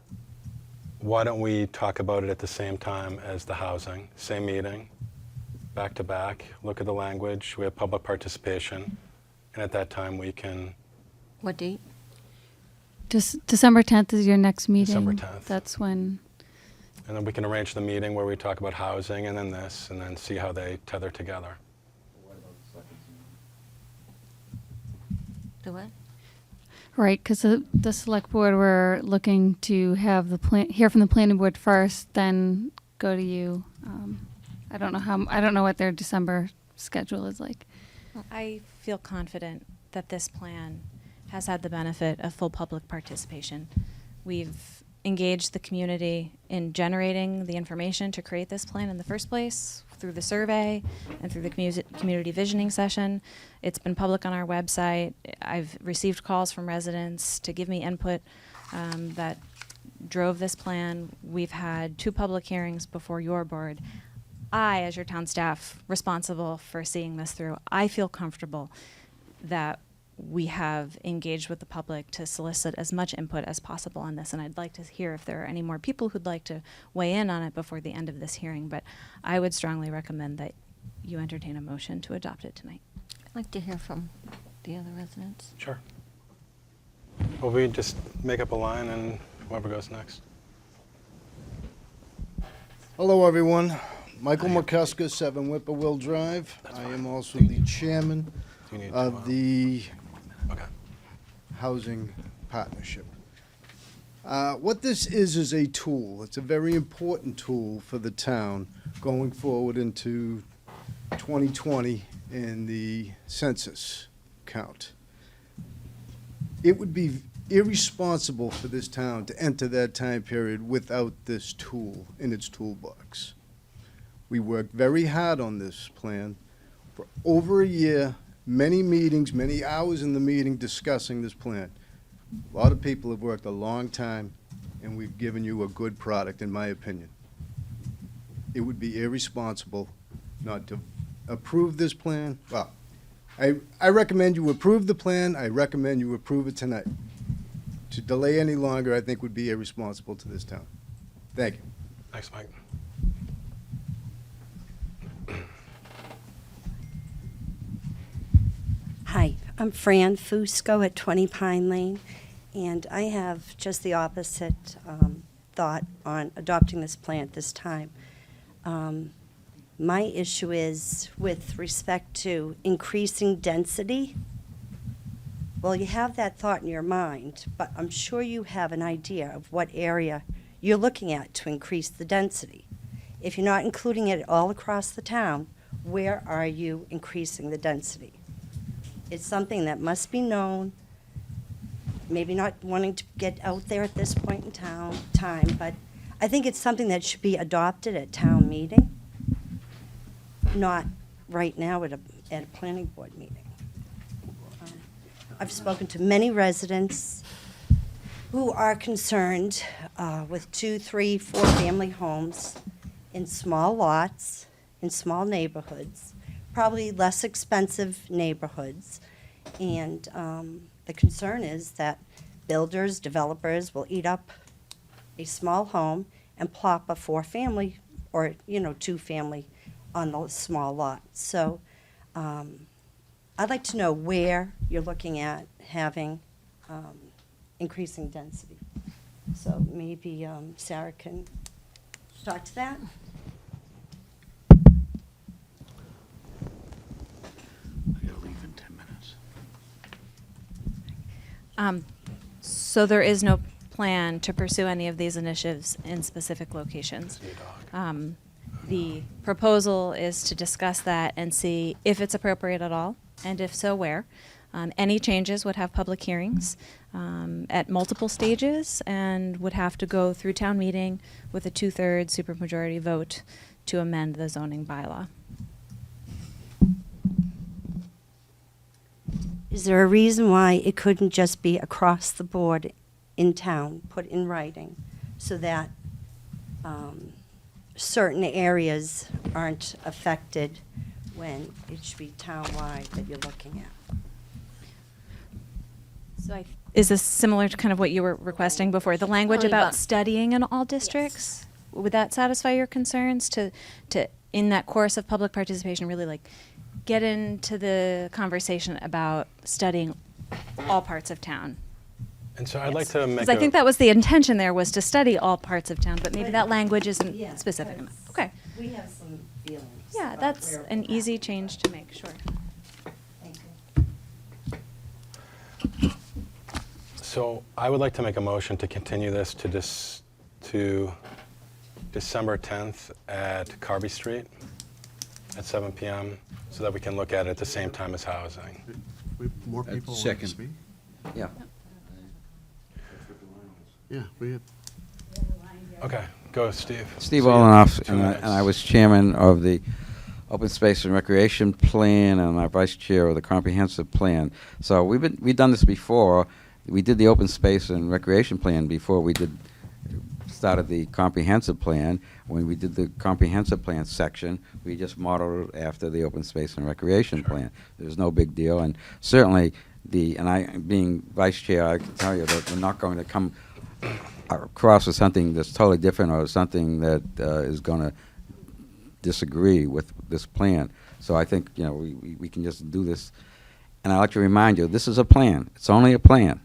why don't we talk about it at the same time as the housing, same meeting, back to back, look at the language, we have public participation, and at that time we can, What date? December 10th is your next meeting. December 10th. That's when. and then we can arrange the meeting where we talk about housing and then this, and then see how they tether together. The what? Right, because the select board were looking to have hear from the planning board first, then go to you. I don't know what their December schedule is like. I feel confident that this plan has had the benefit of full public participation. We've engaged the community in generating the information to create this plan in the first place through the survey and through the community visioning session. It's been public on our website. I've received calls from residents to give me input that drove this plan. We've had 2 public hearings before your board. I, as your town staff responsible for seeing this through, I feel comfortable that we have engaged with the public to solicit as much input as possible on this, and I'd like to hear if there are any more people who'd like to weigh in on it before the end of this hearing, but I would strongly recommend that you entertain a motion to adopt it tonight. I'd like to hear from the other residents. Sure. Well, we just make up a line and whoever goes next. Hello, everyone. Michael McCusker, 7 Whippoorwill Drive. I am also the chairman Do you need to, of the Okay. Housing Partnership. What this is a tool. It's a very important tool for the town going forward into 2020 in the census count. It would be irresponsible for this town to enter that time period without this tool in its toolbox. We worked very hard on this plan for over a year, many meetings, many hours in the meeting discussing this plan. A lot of people have worked a long time, and we've given you a good product, in my opinion. It would be irresponsible not to approve this plan. Well, I recommend you approve the plan. I recommend you approve it tonight. To delay any longer, I think, would be irresponsible to this town. Thank you. Thanks, Mike. Hi, I'm Fran Fusco at 20 Pine Lane, and I have just the opposite thought on adopting this plan at this time. My issue is with respect to increasing density. Well, you have that thought in your mind, but I'm sure you have an idea of what area you're looking at to increase the density. If you're not including it all across the town, where are you increasing the density? It's something that must be known, maybe not wanting to get out there at this point in time, but I think it's something that should be adopted at town meeting, not right now at a planning board meeting. I've spoken to many residents who are concerned with 2, 3, 4 family homes in small lots, in small neighborhoods, probably less expensive neighborhoods. And the concern is that builders, developers will eat up a small home and plop a 4-family or, 2-family on the small lot. So I'd like to know where you're looking at having increasing density. So maybe Sarah can talk to that. So there is no plan to pursue any of these initiatives in specific locations. The proposal is to discuss that and see if it's appropriate at all, and if so, where. Any changes would have public hearings at multiple stages and would have to go through town meeting with a 2/3 supermajority vote to amend the zoning bylaw. Is there a reason why it couldn't just be across the board in town, put in writing, so that certain areas aren't affected when it should be town-wide that you're looking at? So is this similar to kind of what you were requesting before? The language Totally about about- studying in all districts? Would that satisfy your concerns to, in that course of public participation, really like get into the conversation about studying all parts of town? And so I'd like to make Because I think that was the intention there, was to study all parts of town, but maybe that language isn't Yeah, specific enough. because Okay. We have some feelings. Yeah, about that's where an we're easy at. change to make, sure. Thank you. So I would like to make a motion to continue this to December 10th at Carby Street at 7 p.m. so that we can look at it at the same time as housing. More people want to Second. speak? Yeah. Yeah, we have. Okay, go, Steve. Steve So you have Olenoff, 2 and minutes. I was chairman of the Open Space and Recreation Plan, and I'm vice chair of the Comprehensive Plan. So we've done this before. We did the Open Space and Recreation Plan before we started the Comprehensive Plan. When we did the Comprehensive Plan section, we just modeled it after the Open Space and Recreation Plan. There's no big deal, and certainly and I, being vice chair, I can tell you that we're not going to come across with something that's totally different or something that is going to disagree with this plan. So I think, you know, we can just do this. And I'd like to remind you, this is a plan. It's only a plan.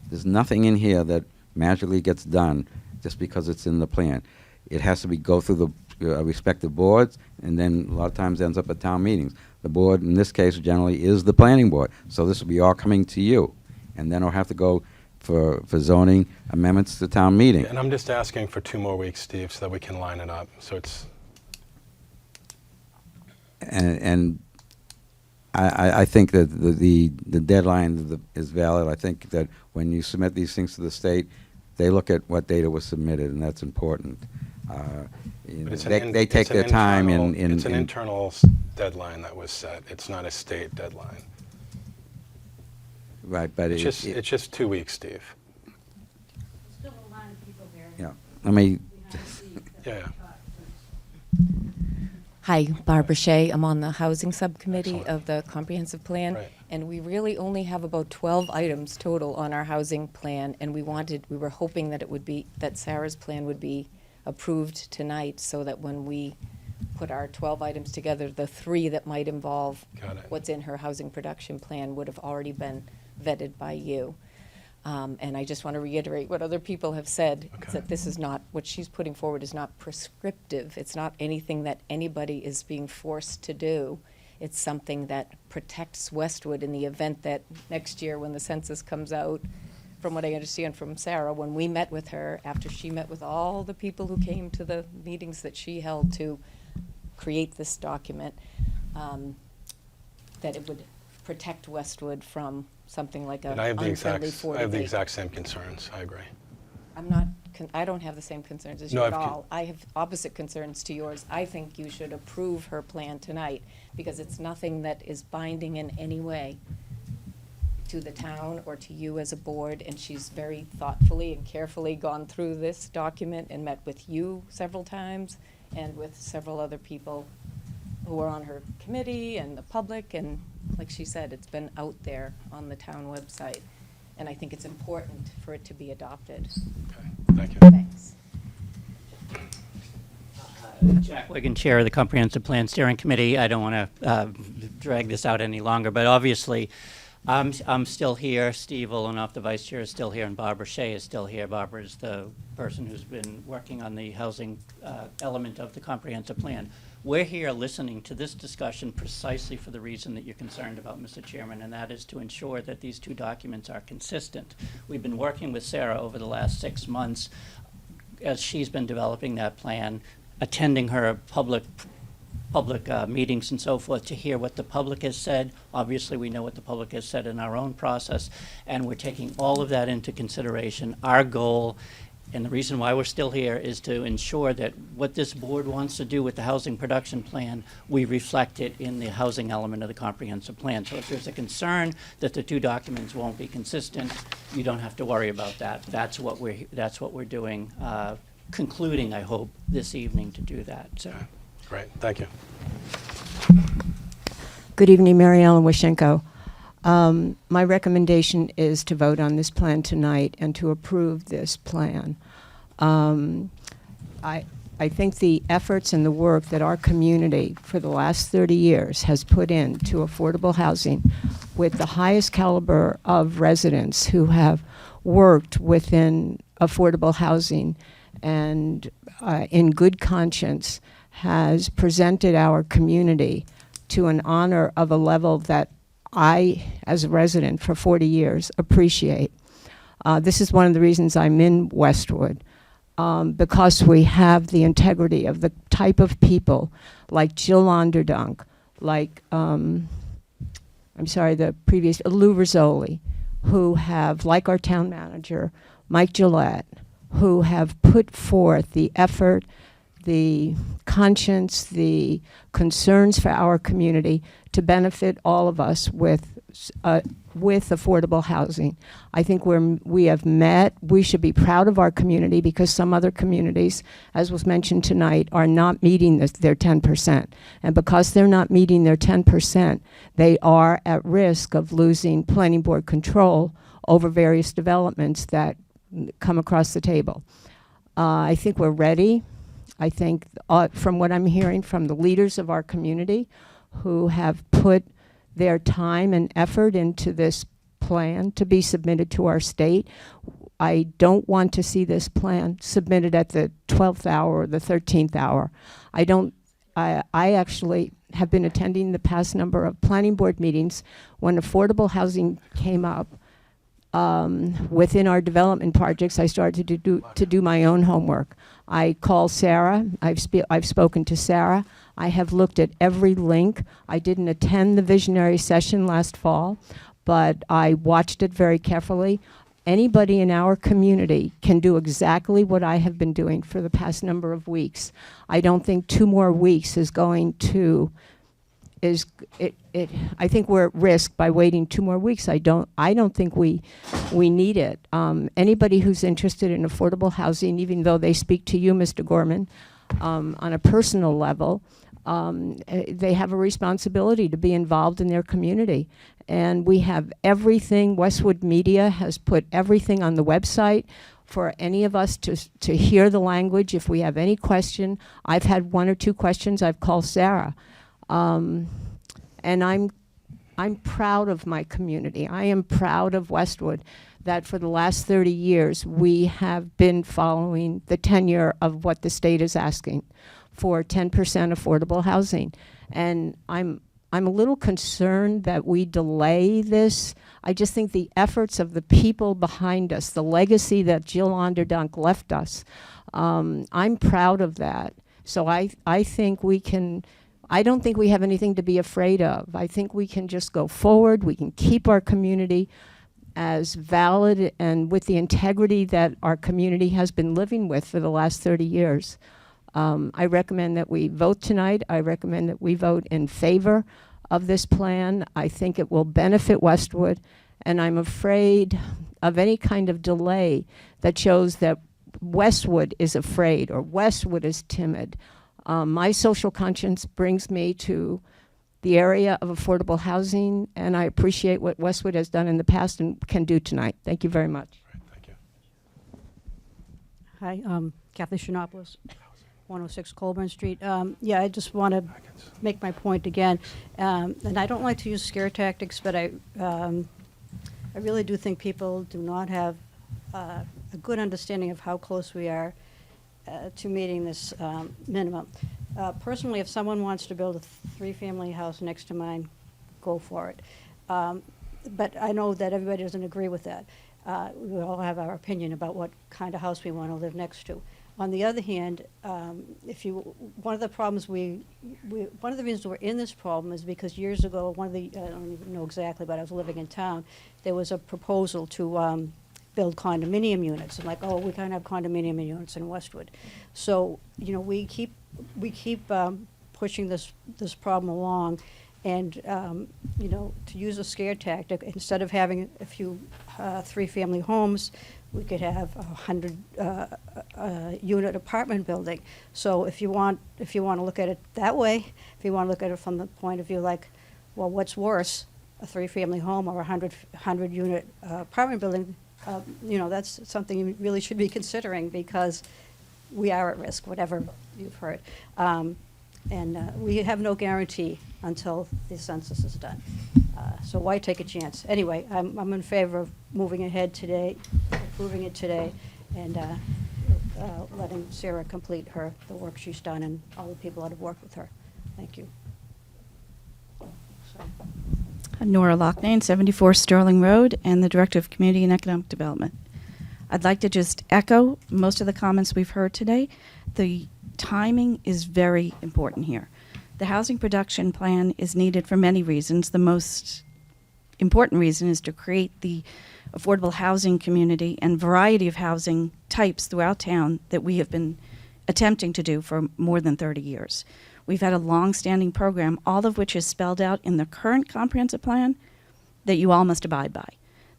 There's nothing in here that magically gets done just because it's in the plan. It has to go through the respective boards, and then a lot of times ends up at town meetings. The board, in this case, generally is the planning board. So this will be all coming to you. And then it'll have to go for zoning amendments to town meeting. And I'm just asking for 2 more weeks, Steve, so that we can line it up. So it's, And I think that the deadline is valid. I think that when you submit these things to the state, they look at what data was submitted, and that's important. You know, but it's they take it's an their time internal- It's an in internal deadline that was set. It's not a state deadline. right, but It's just 2 weeks, Steve. Still a line of people here. yeah. Let me. Yeah. Hi, Barbara Shea. I'm on the Housing Subcommittee Excellent. of the Comprehensive Plan. Right. And we really only have about 12 items total on our housing plan, and we were hoping that that Sarah's plan would be approved tonight, so that when we put our 12 items together, the 3 that might involve Got it. what's in her housing production plan would have already been vetted by you. And I just want to reiterate what other people have said, is that this is not, what she's putting forward is not prescriptive. It's not anything that anybody is being forced to do. It's something that protects Westwood in the event that next year, when the census comes out, from what I understand from Sarah, when we met with her, after she met with all the people who came to the meetings that she held to create this document, that it would protect Westwood from something like a And I have the unfriendly exact, I have the 40B. exact same concerns. I agree. I don't have the same concerns as No, you at I've con- all. I have opposite concerns to yours. I think you should approve her plan tonight, because it's nothing that is binding in any way to the town or to you as a board, and she's very thoughtfully and carefully gone through this document and met with you several times and with several other people who are on her committee and the public, and like she said, it's been out there on the town website. And I think it's important for it to be adopted. Okay, thank you. Thanks. Jack Wigan, Chair of the Comprehensive Plan Steering Committee. I don't want to drag this out any longer, but obviously, I'm still here. Steve Olenoff, the Vice Chair, is still here, and Barbara Shea is still here. Barbara is the person who's been working on the housing element of the Comprehensive Plan. We're here listening to this discussion precisely for the reason that you're concerned about, Mr. Chairman, and that is to ensure that these 2 documents are consistent. We've been working with Sarah over the last 6 months as she's been developing that plan, attending her public meetings and so forth to hear what the public has said. Obviously, we know what the public has said in our own process, and we're taking all of that into consideration. Our goal, and the reason why we're still here, is to ensure that what this board wants to do with the housing production plan, we reflect it in the housing element of the comprehensive plan. So if there's a concern that the 2 documents won't be consistent, you don't have to worry about that. That's what we're doing, concluding, I hope, this evening to do that. So. Great, thank you. Good evening, Mary Ellen Wishenko. My recommendation is to vote on this plan tonight and to approve this plan. I think the efforts and the work that our community for the last 30 years has put into affordable housing, with the highest caliber of residents who have worked within affordable housing and in good conscience, has presented our community to an honor of a level that I, as a resident for 40 years, appreciate. This is one of the reasons I'm in Westwood, because we have the integrity of the type of people like Jill Onderdunk, like, the previous, Lou Rizzoli, who have, like our town manager, Mike Gillette, who have put forth the effort, the conscience, the concerns for our community to benefit all of us with affordable housing. I think we have met. We should be proud of our community because some other communities, as was mentioned tonight, are not meeting their 10%. And because they're not meeting their 10%, they are at risk of losing planning board control over various developments that come across the table. I think we're ready. I think from what I'm hearing from the leaders of our community who have put their time and effort into this plan to be submitted to our state, I don't want to see this plan submitted at the 12th hour or the 13th hour. I actually have been attending the past number of planning board meetings when affordable housing came up. Within our development projects, I started to do my own homework. I call Sarah. I've spoken to Sarah. I have looked at every link. I didn't attend the visionary session last fall, but I watched it very carefully. Anybody in our community can do exactly what I have been doing for the past number of weeks. I don't think 2 more weeks is going to I think we're at risk by waiting 2 more weeks. I don't think we need it. Anybody who's interested in affordable housing, even though they speak to you, Mr. Gorman, on a personal level, they have a responsibility to be involved in their community. And we have everything. Westwood Media has put everything on the website for any of us to hear the language. If we have any question, I've had 1 or 2 questions, I've called Sarah. And I'm proud of my community. I am proud of Westwood that for the last 30 years we have been following the tenure of what the state is asking for 10% affordable housing. And I'm a little concerned that we delay this. I just think the efforts of the people behind us, the legacy that Jill Onderdunk left us, I'm proud of that. So I think we can. I don't think we have anything to be afraid of. I think we can just go forward. We can keep our community as valid and with the integrity that our community has been living with for the last 30 years. I recommend that we vote tonight. I recommend that we vote in favor of this plan. I think it will benefit Westwood, and I'm afraid of any kind of delay that shows that Westwood is afraid or Westwood is timid. My social conscience brings me to the area of affordable housing, and I appreciate what Westwood has done in the past and can do tonight. Thank you very much. Thank you. Hi, Kathy Shinopoulos, 106 Colburn Street. Yeah, I just want to make my point again. And I don't like to use scare tactics, but I really do think people do not have a good understanding of how close we are to meeting this minimum. Personally, if someone wants to build a 3-family house next to mine, go for it. But I know that everybody doesn't agree with that. We all have our opinion about what kind of house we want to live next to. On the other hand, one of the problems one of the reasons we're in this problem is because years ago, I don't even know exactly, but I was living in town, there was a proposal to build condominium units. And like, oh, we can't have condominium units in Westwood. So, we keep pushing this problem along, and to use a scare tactic, instead of having a few 3-family homes, we could have a 100 unit apartment building. So if you want to look at it that way, if you want to look at it from the point of view like, well, what's worse, a 3-family home or a 100 unit apartment building? That's something you really should be considering, because we are at risk, whatever you've heard. And we have no guarantee until the census is done. So why take a chance? Anyway, I'm in favor of moving ahead today, approving it today, and letting Sarah complete the work she's done and all the people that have worked with her. Thank you. Nora Loughnane, 74 Sterling Road, and the Director of Community and Economic Development. I'd like to just echo most of the comments we've heard today. The timing is very important here. The housing production plan is needed for many reasons. The most important reason is to create the affordable housing community and variety of housing types throughout town that we have been attempting to do for more than 30 years. We've had a long-standing program, all of which is spelled out in the current comprehensive plan that you all must abide by.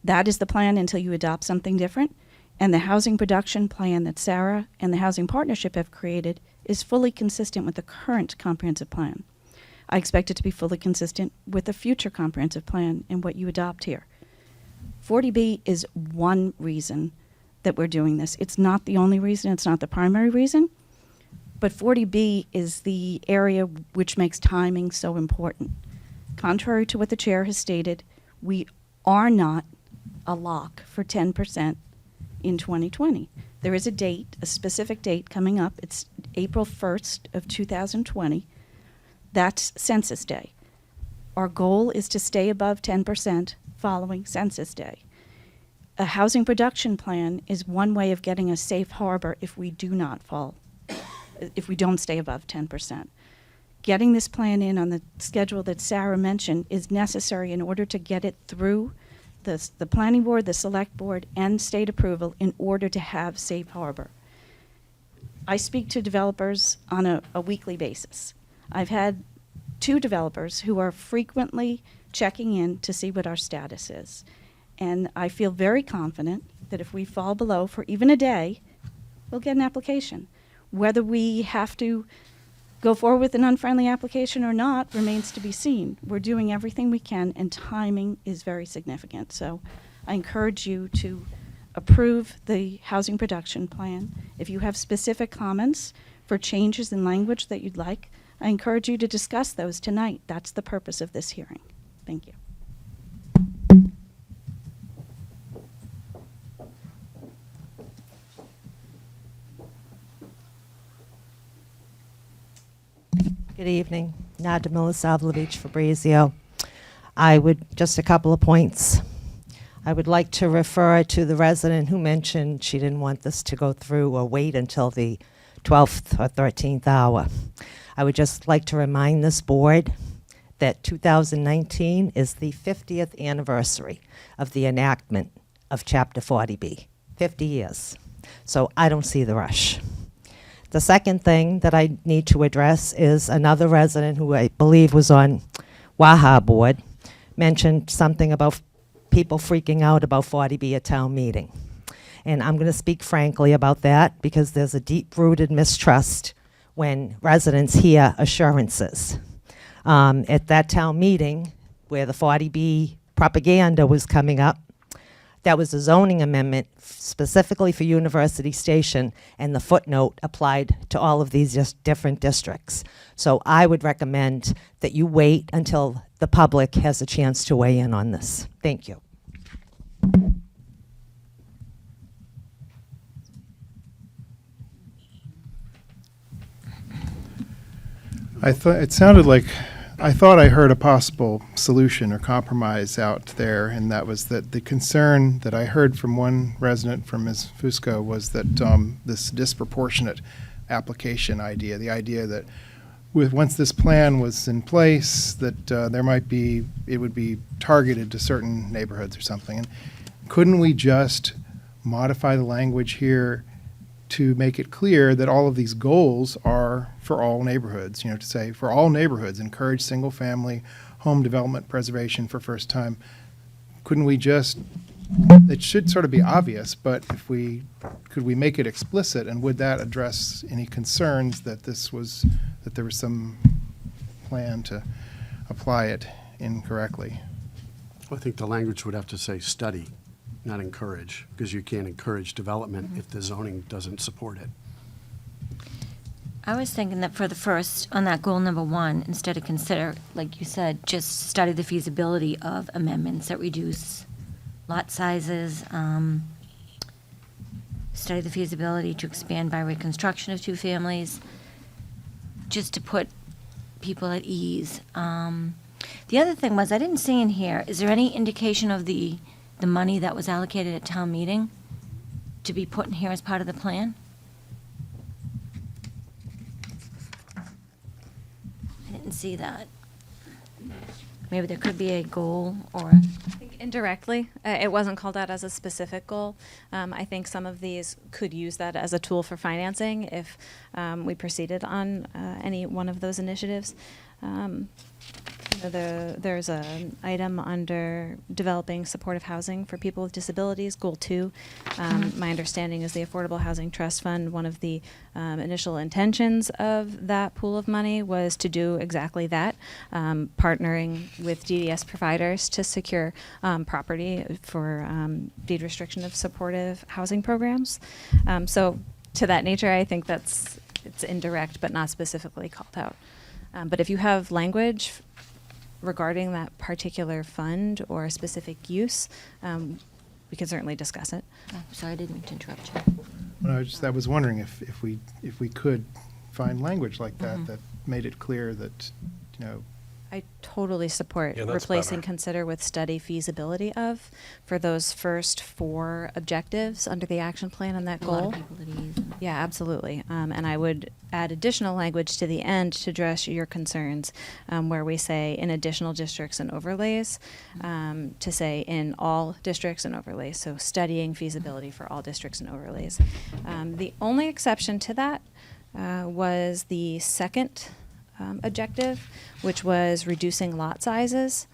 That is the plan until you adopt something different. And the housing production plan that Sarah and the Housing Partnership have created is fully consistent with the current comprehensive plan. I expect it to be fully consistent with the future comprehensive plan and what you adopt here. 40B is one reason that we're doing this. It's not the only reason, it's not the primary reason, but 40B is the area which makes timing so important. Contrary to what the chair has stated, we are not a lock for 10% in 2020. There is a date, a specific date coming up. It's April 1st of 2020. That's Census Day. Our goal is to stay above 10% following Census Day. A housing production plan is one way of getting a safe harbor if we do not fall, if we don't stay above 10%. Getting this plan in on the schedule that Sarah mentioned is necessary in order to get it through the planning board, the select board, and state approval in order to have safe harbor. I speak to developers on a weekly basis. I've had 2 developers who are frequently checking in to see what our status is. And I feel very confident that if we fall below for even a day, we'll get an application. Whether we have to go forward with an unfriendly application or not remains to be seen. We're doing everything we can, and timing is very significant. So I encourage you to approve the housing production plan. If you have specific comments for changes in language that you'd like, I encourage you to discuss those tonight. That's the purpose of this hearing. Thank you. Good evening. Nadia Milisavljevic, Fabrizio. I would, just a couple of points. I would like to refer to the resident who mentioned she didn't want this to go through or wait until the 12th or 13th hour. I would just like to remind this board that 2019 is the 50th anniversary of the enactment of Chapter 40B. 50 years. So I don't see the rush. The second thing that I need to address is another resident who I believe was on WAHA board mentioned something about people freaking out about 40B at town meeting. And I'm going to speak frankly about that because there's a deep-rooted mistrust when residents hear assurances. At that town meeting where the 40B propaganda was coming up, that was a zoning amendment specifically for University Station, and the footnote applied to all of these just different districts. So I would recommend that you wait until the public has a chance to weigh in on this. Thank you. I thought I heard a possible solution or compromise out there, and that was that the concern that I heard from one resident, from Ms. Fusco, was that this disproportionate application idea, the idea that once this plan was in place, that it would be targeted to certain neighborhoods or something. And couldn't we just modify the language here to make it clear that all of these goals are for all neighborhoods, to say for all neighborhoods, encourage single-family home development preservation for first time. Couldn't we just, it should sort of be obvious, but could we make it explicit, and would that address any concerns that there was some plan to apply it incorrectly? I think the language would have to say study, not encourage, because you can't encourage development if the zoning doesn't support it. I was thinking that for the first, on that goal number 1, instead of consider, like you said, just study the feasibility of amendments that reduce lot sizes, study the feasibility to expand by reconstruction of 2 families, just to put people at ease. The other thing was, I didn't see in here, is there any indication of the money that was allocated at town meeting to be put in here as part of the plan? I didn't see that. Maybe there could be a goal or. I think Indirectly, it wasn't called out as a specific goal. I think some of these could use that as a tool for financing if we proceeded on any one of those initiatives. There's an item under developing supportive housing for people with disabilities, Goal 2. My understanding is the Affordable Housing Trust Fund, one of the initial intentions of that pool of money was to do exactly that, partnering with DDS providers to secure property for deed restriction of supportive housing programs. So to that nature, I think it's indirect but not specifically called out. But if you have language regarding that particular fund or a specific use, we can certainly discuss it. Oh, sorry, I didn't mean to interrupt you. Well, I was wondering if we could find language like that that made it clear that, you know. I totally support Yeah, that's replacing better. consider with study feasibility of for those first 4 objectives under the action plan and that A lot goal. of people at ease. Yeah, absolutely. And I would add additional language to the end to address your concerns, where we say in additional districts and overlays, to say in all districts and overlays. So studying feasibility for all districts and overlays. The only exception to that was the second objective, which was reducing lot sizes.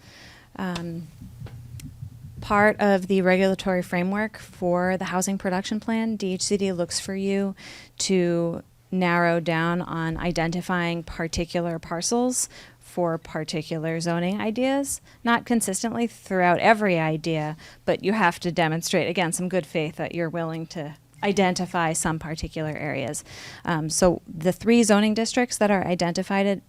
Part of the regulatory framework for the housing production plan, DHCD looks for you to narrow down on identifying particular parcels for particular zoning ideas, not consistently throughout every idea, but you have to demonstrate, again, some good faith that you're willing to identify some particular areas. So the 3 zoning districts that are identified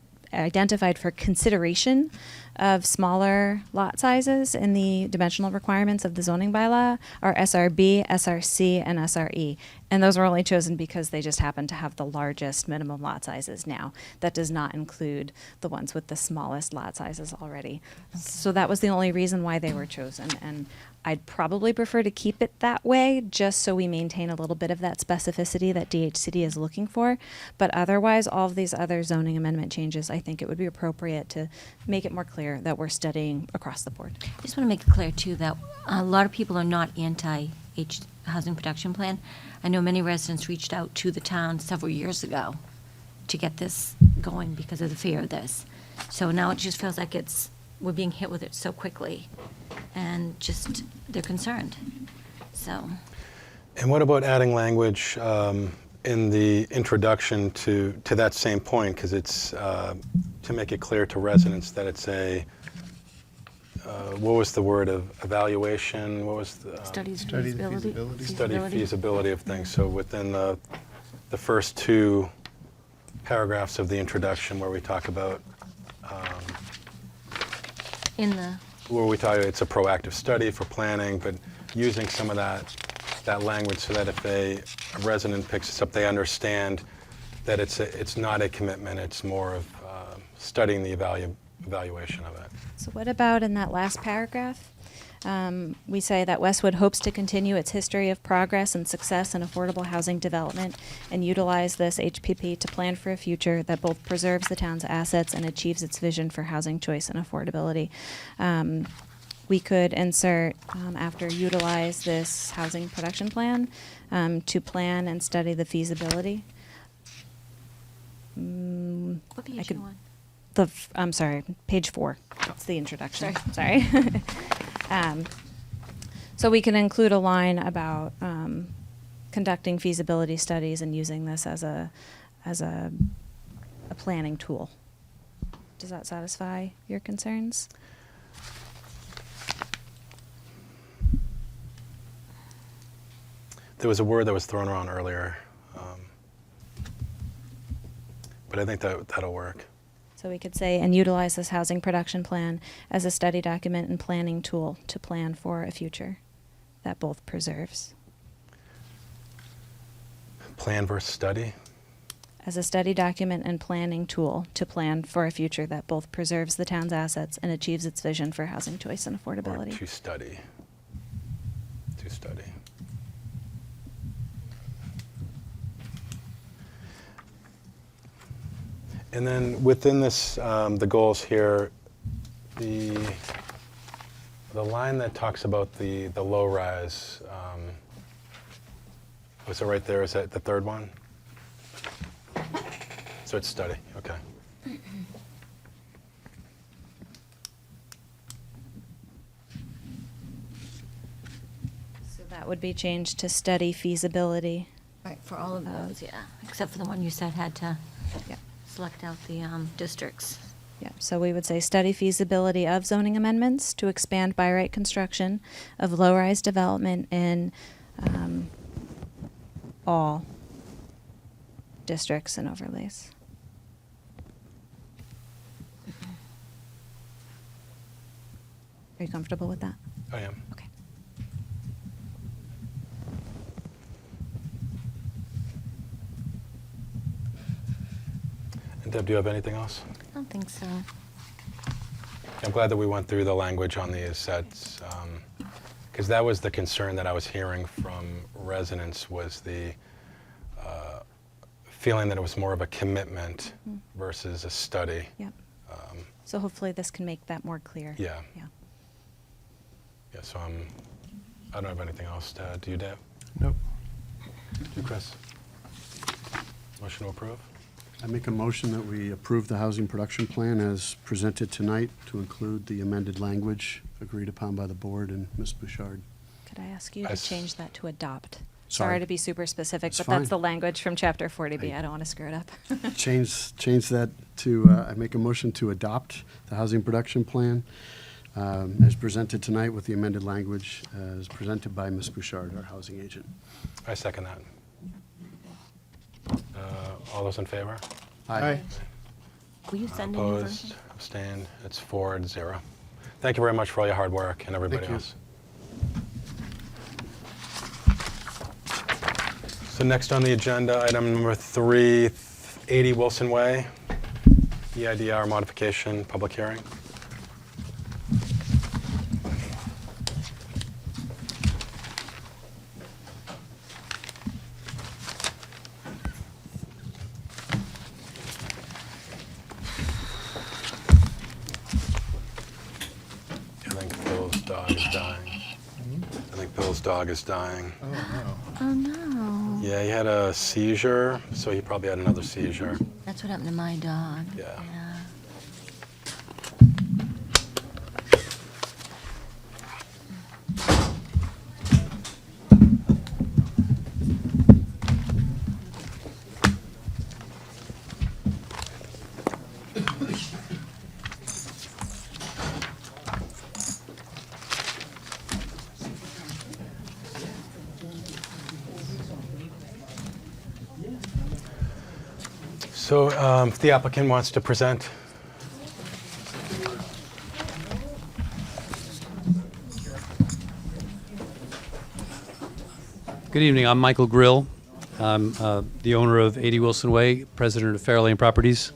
for consideration of smaller lot sizes in the dimensional requirements of the zoning bylaw are SRB, SRC, and SRE. And those were only chosen because they just happen to have the largest minimum lot sizes now. That does not include the ones with the smallest lot sizes already. So that was the only reason why they were chosen. And I'd probably prefer to keep it that way just so we maintain a little bit of that specificity that DHCD is looking for. But otherwise, all of these other zoning amendment changes, I think it would be appropriate to make it more clear that we're studying across the board. I just want to make it clear, too, that a lot of people are not anti-housing production plan. I know many residents reached out to the town several years ago to get this going because of the fear of this. So now it just feels like we're being hit with it so quickly, and just they're concerned. So. And what about adding language in the introduction to that same point? Because it's to make it clear to residents that it's what was the word of evaluation? What was the Study feasibility of things. So within the first 2 paragraphs of the introduction where we talk about it's a proactive study for planning, but using some of that language so that if a resident picks this up, they understand that it's not a commitment, it's more of studying the evaluation of it. So what about in that last paragraph? We say that Westwood hopes to continue its history of progress and success in affordable housing development and utilize this HPP to plan for a future that both preserves the town's assets and achieves its vision for housing choice and affordability. We could insert, after utilize this housing production plan, to plan and study the feasibility. What page you on? I'm sorry, page 4. It's the introduction. Sorry. So we can include a line about conducting feasibility studies and using this as a planning tool. Does that satisfy your concerns? There was a word that was thrown around earlier, but I think that'll work. So we could say, and utilize this housing production plan as a study document and planning tool to plan for a future that both preserves. Plan versus study? As a study document and planning tool to plan for a future that both preserves the town's assets and achieves its vision for housing choice and affordability. Or to study. To study. And then within this, the goals here, the The line that talks about the low rise, was it right there? Is that the third one? So it's study, okay. So that would be changed to study feasibility. Right, for all of those, yeah, except for the one you said had to Yeah. select out the districts. Yeah, so we would say study feasibility of zoning amendments to expand by right construction of low-rise development in all districts and overlays. Are you comfortable with that? I am. Okay. And Deb, do you have anything else? I don't think so. I'm glad that we went through the language on these sets, because that was the concern that I was hearing from residents, was the feeling that it was more of a commitment versus a study. Yep. So hopefully this can make that more clear. Yeah. Yeah. Yeah, so I don't have anything else to add. Do you, Deb? Nope. Do you, Chris? Motion to approve? I make a motion that we approve the housing production plan as presented tonight to include the amended language agreed upon by the board and Ms. Bouchard. Could I ask you I to s- change that to adopt? Sorry. Sorry to be super specific, It's but fine. that's the language from Chapter 40B. I don't want to screw it up. Change that to, I make a motion to adopt the housing production plan as presented tonight with the amended language as presented by Ms. Bouchard, our housing agent. I second that. All those in favor? Aye. Will you send in your Opposed? version? Abstained? It's 4-0. Thank you very much for all your hard work and everybody Thank you. else. So next on the agenda, item number 3, 80 Wilson Way, EIDR modification, public hearing. I think Bill's dog is dying. I think Bill's dog is dying. Oh, no. Oh, no. Yeah, he had a seizure, so he probably had another seizure. That's what happened to my dog. Yeah. So if the applicant wants to present. Good evening. I'm Michael Grill. I'm the owner of 80 Wilson Way, president of Fairlane Properties.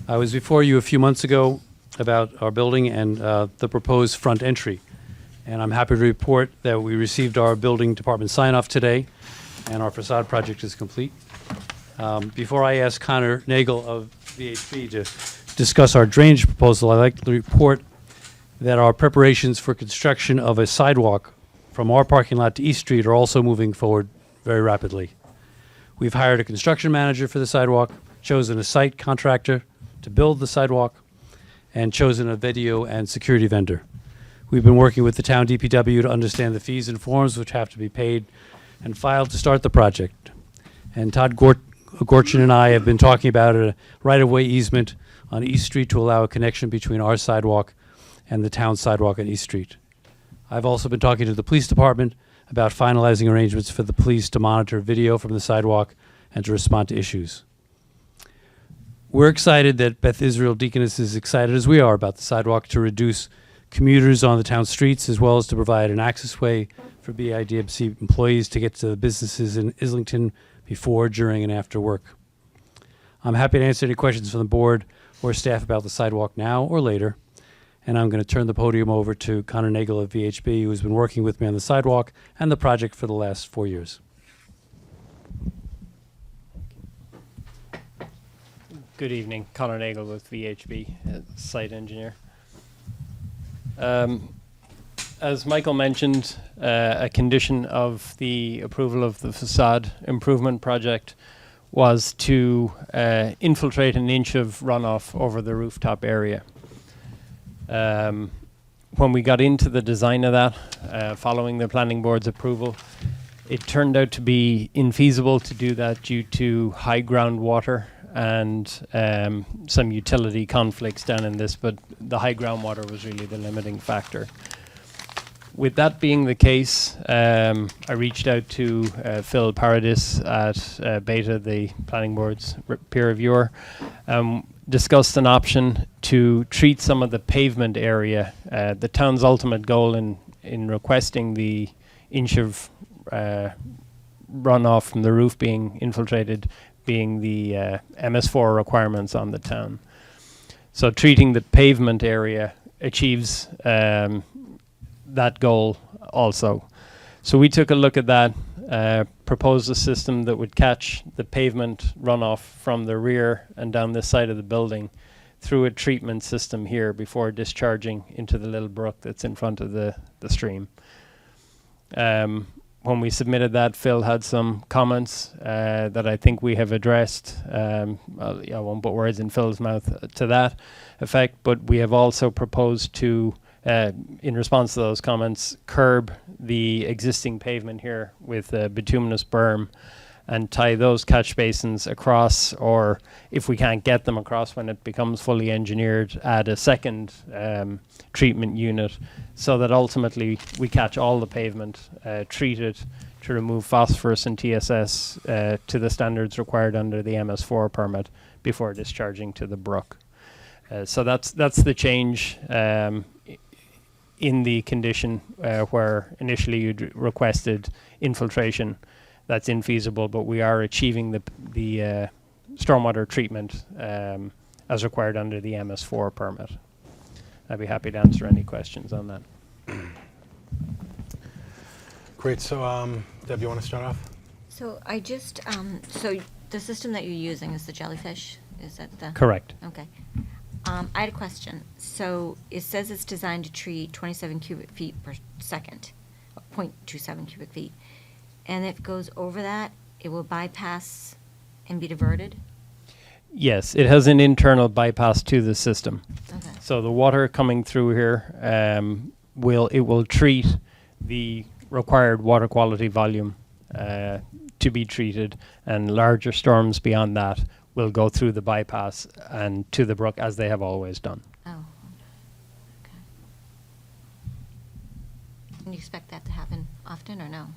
I was before you a few months ago about our building and the proposed front entry. And I'm happy to report that we received our building department sign-off today, and our facade project is complete. Before I ask Connor Nagel of VHB to discuss our drainage proposal, I'd like to report that our preparations for construction of a sidewalk from our parking lot to East Street are also moving forward very rapidly. We've hired a construction manager for the sidewalk, chosen a site contractor to build the sidewalk, and chosen a video and security vendor. We've been working with the town DPW to understand the fees and forms which have to be paid and filed to start the project. And Todd Gorchin and I have been talking about a right-of-way easement on East Street to allow a connection between our sidewalk and the town sidewalk on East Street. I've also been talking to the police department about finalizing arrangements for the police to monitor video from the sidewalk and to respond to issues. We're excited that Beth Israel Deaconess is excited as we are about the sidewalk to reduce commuters on the town streets, as well as to provide an access way for BIDMC employees to get to the businesses in Islington before, during, and after work. I'm happy to answer any questions from the board or staff about the sidewalk now or later. And I'm going to turn the podium over to Connor Nagel of VHB, who's been working with me on the sidewalk and the project for the last 4 years. Good evening, Connor Nagel with VHB, site engineer. as Michael mentioned, a condition of the approval of the facade improvement project was to infiltrate an inch of runoff over the rooftop area. When we got into the design of that, following the planning board's approval, it turned out to be infeasible to do that due to high groundwater and some utility conflicts down in this, but the high groundwater was really the limiting factor. With that being the case, I reached out to Phil Paradis at Beta, the planning board's peer reviewer, discussed an option to treat some of the pavement area. The town's ultimate goal in requesting the inch of runoff from the roof being infiltrated being the MS4 requirements on the town. So treating the pavement area achieves that goal also. So we took a look at that, proposed a system that would catch the pavement runoff from the rear and down this side of the building through a treatment system here before discharging into the little brook that's in front of the stream. When we submitted that, Phil had some comments that I think we have addressed. I won't put words in Phil's mouth to that effect, but we have also proposed to, in response to those comments, curb the existing pavement here with a bituminous berm and tie those catch basins across, or if we can't get them across when it becomes fully engineered, add a second treatment unit so that ultimately we catch all the pavement, treat it to remove phosphorus and TSS to the standards required under the MS4 permit before discharging to the brook. So that's the change in the condition where initially you'd requested infiltration. That's infeasible, but we are achieving the stormwater treatment as required under the MS4 permit. I'd be happy to answer any questions on that. Great. So, Deb, you want to start off? So I just, so the system that you're using is the jellyfish? Is that the? Correct. Okay. I had a question. So it says it's designed to treat 27 cubic feet per second, 0.27 cubic feet. And if it goes over that, it will bypass and be diverted? Yes, it has an internal bypass to the system. Okay. So the water coming through here will treat the required water quality volume to be treated, and larger storms beyond that will go through the bypass and to the brook as they have always done. Oh. Okay. Can you expect that to happen often or no?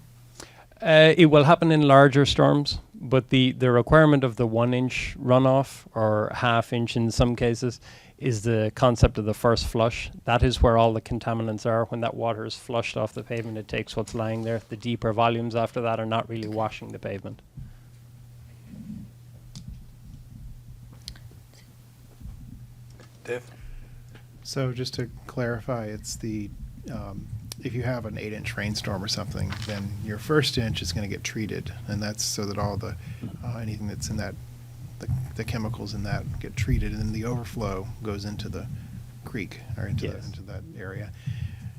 It will happen in larger storms, but the requirement of the 1 inch runoff or ½ inch in some cases is the concept of the first flush. That is where all the contaminants are. When that water is flushed off the pavement, it takes what's lying there. The deeper volumes after that are not really washing the pavement. Dave? So just to clarify, it's the, if you have an 8-inch rainstorm or something, then your first inch is going to get treated, and that's so that all the, anything that's in that, the chemicals in that get treated, and then the overflow goes into the creek or into, Yes. into that area.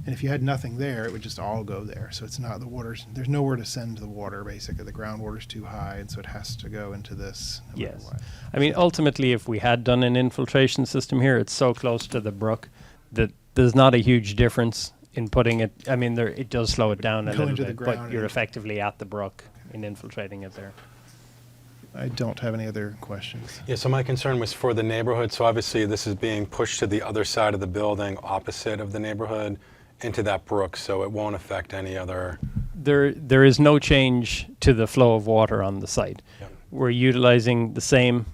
And if you had nothing there, it would just all go there. So it's not, the water's, there's nowhere to send the water, basically. The groundwater's too high, and so it has to go into this. No matter Yes. what. I mean, ultimately, if we had done an infiltration system here, it's so close to the brook that there's not a huge difference in putting it. I mean, it does slow it down a Go little into the bit, but ground you're and- effectively at the brook in infiltrating it there. I don't have any other questions. Yeah, so my concern was for the neighborhood. So obviously this is being pushed to the other side of the building, opposite of the neighborhood, into that brook, so it won't affect any other. There is no change to the flow of water on the site. Yep. We're utilizing the same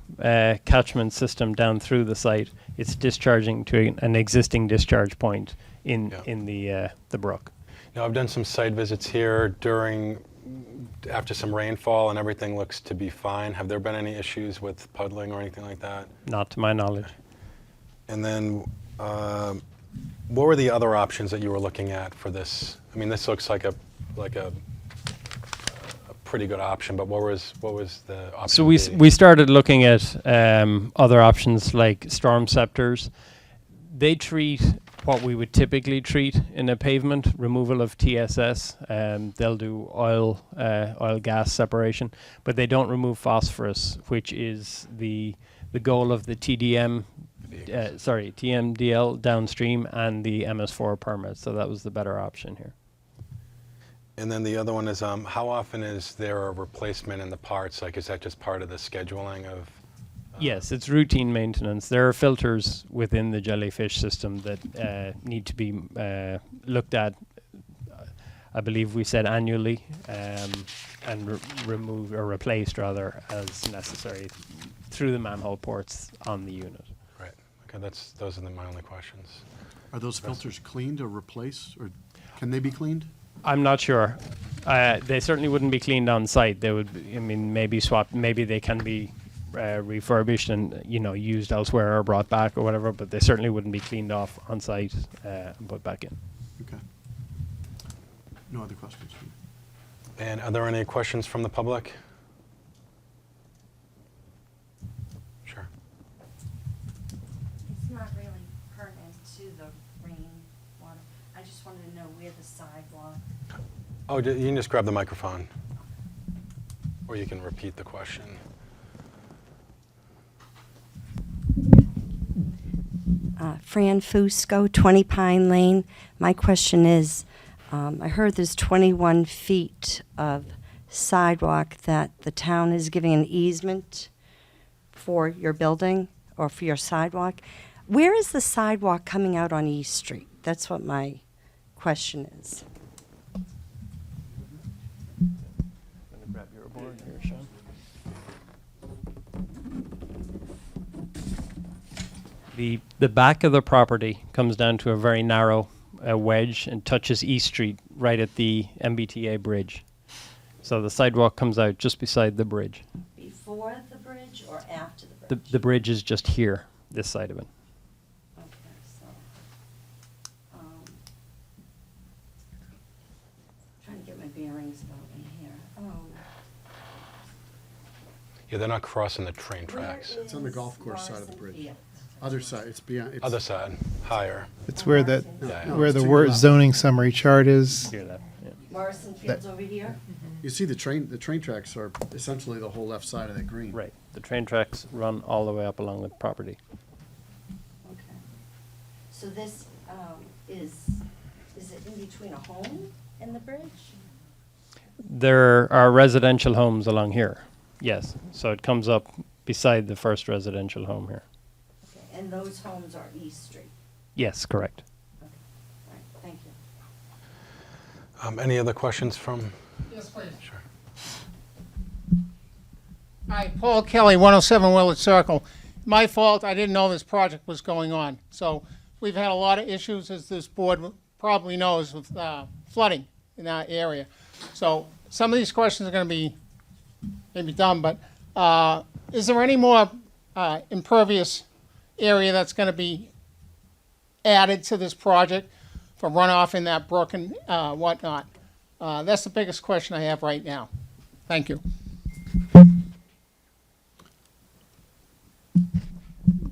catchment system down through the site. It's discharging to an existing discharge point in the brook. Now, I've done some site visits here after some rainfall, and everything looks to be fine. Have there been any issues with puddling or anything like that? Not to my knowledge. And then, what were the other options that you were looking at for this? I mean, this looks like a pretty good option, but what was the option? So B? we started looking at other options like storm scepters. They treat what we would typically treat in a pavement, removal of TSS. They'll do oil gas separation, but they don't remove phosphorus, which is the goal of the TMDL downstream and the MS4 permit. So that was the better option here. And then the other one is, how often is there a replacement in the parts? Like, is that just part of the scheduling of? Yes, it's routine maintenance. There are filters within the jellyfish system that need to be looked at. I believe we said annually, and removed or replaced rather as necessary through the manhole ports on the unit. Right. Okay, those are my only questions. Are those filters cleaned or replaced, or can they be cleaned? I'm not sure. They certainly wouldn't be cleaned on site. They would, maybe swapped. Maybe they can be refurbished and used elsewhere or brought back or whatever. But they certainly wouldn't be cleaned off on site and put back in. Okay. No other questions? And are there any questions from the public? Sure. It's not really pertinent to the rainwater. I just wanted to know where the sidewalk. Oh, you can just grab the microphone, or you can repeat the question. Fran Fusco, 20 Pine Lane. My question is, I heard there's 21 feet of sidewalk that the town is giving an easement for your building or for your sidewalk. Where is the sidewalk coming out on East Street? That's what my question is. Grab your board here, Sean. The back of the property comes down to a very narrow wedge and touches East Street right at the MBTA bridge. So the sidewalk comes out just beside the bridge. Before the bridge or after the bridge? The bridge is just here, this side of it. Okay, so, trying to get my bearings about in here. Yeah, they're not crossing the train tracks. It's on the golf course side of the bridge. Other side, it's beyond. It's Other side, higher. It's where that Yeah. where it's the to your left. zoning summary chart is. Hear that? Yeah. Morrison Fields over here? You see the train tracks are essentially the whole left side of that green. Right. The train tracks run all the way up along the property. Okay. So this is it in between a home and the bridge? There are residential homes along here. Yes. So it comes up beside the first residential home here. Okay, and those homes are East Street? Yes, correct. Okay, all right, thank you. Any other questions from? Yes, please. Sure. Hi, Paul Kelly, 107 Willard Circle. My fault, I didn't know this project was going on. So we've had a lot of issues, as this board probably knows, with flooding in our area. So some of these questions are going to be maybe dumb, but is there any more impervious area that's going to be added to this project for runoff in that brook and whatnot? That's the biggest question I have right now. Thank you.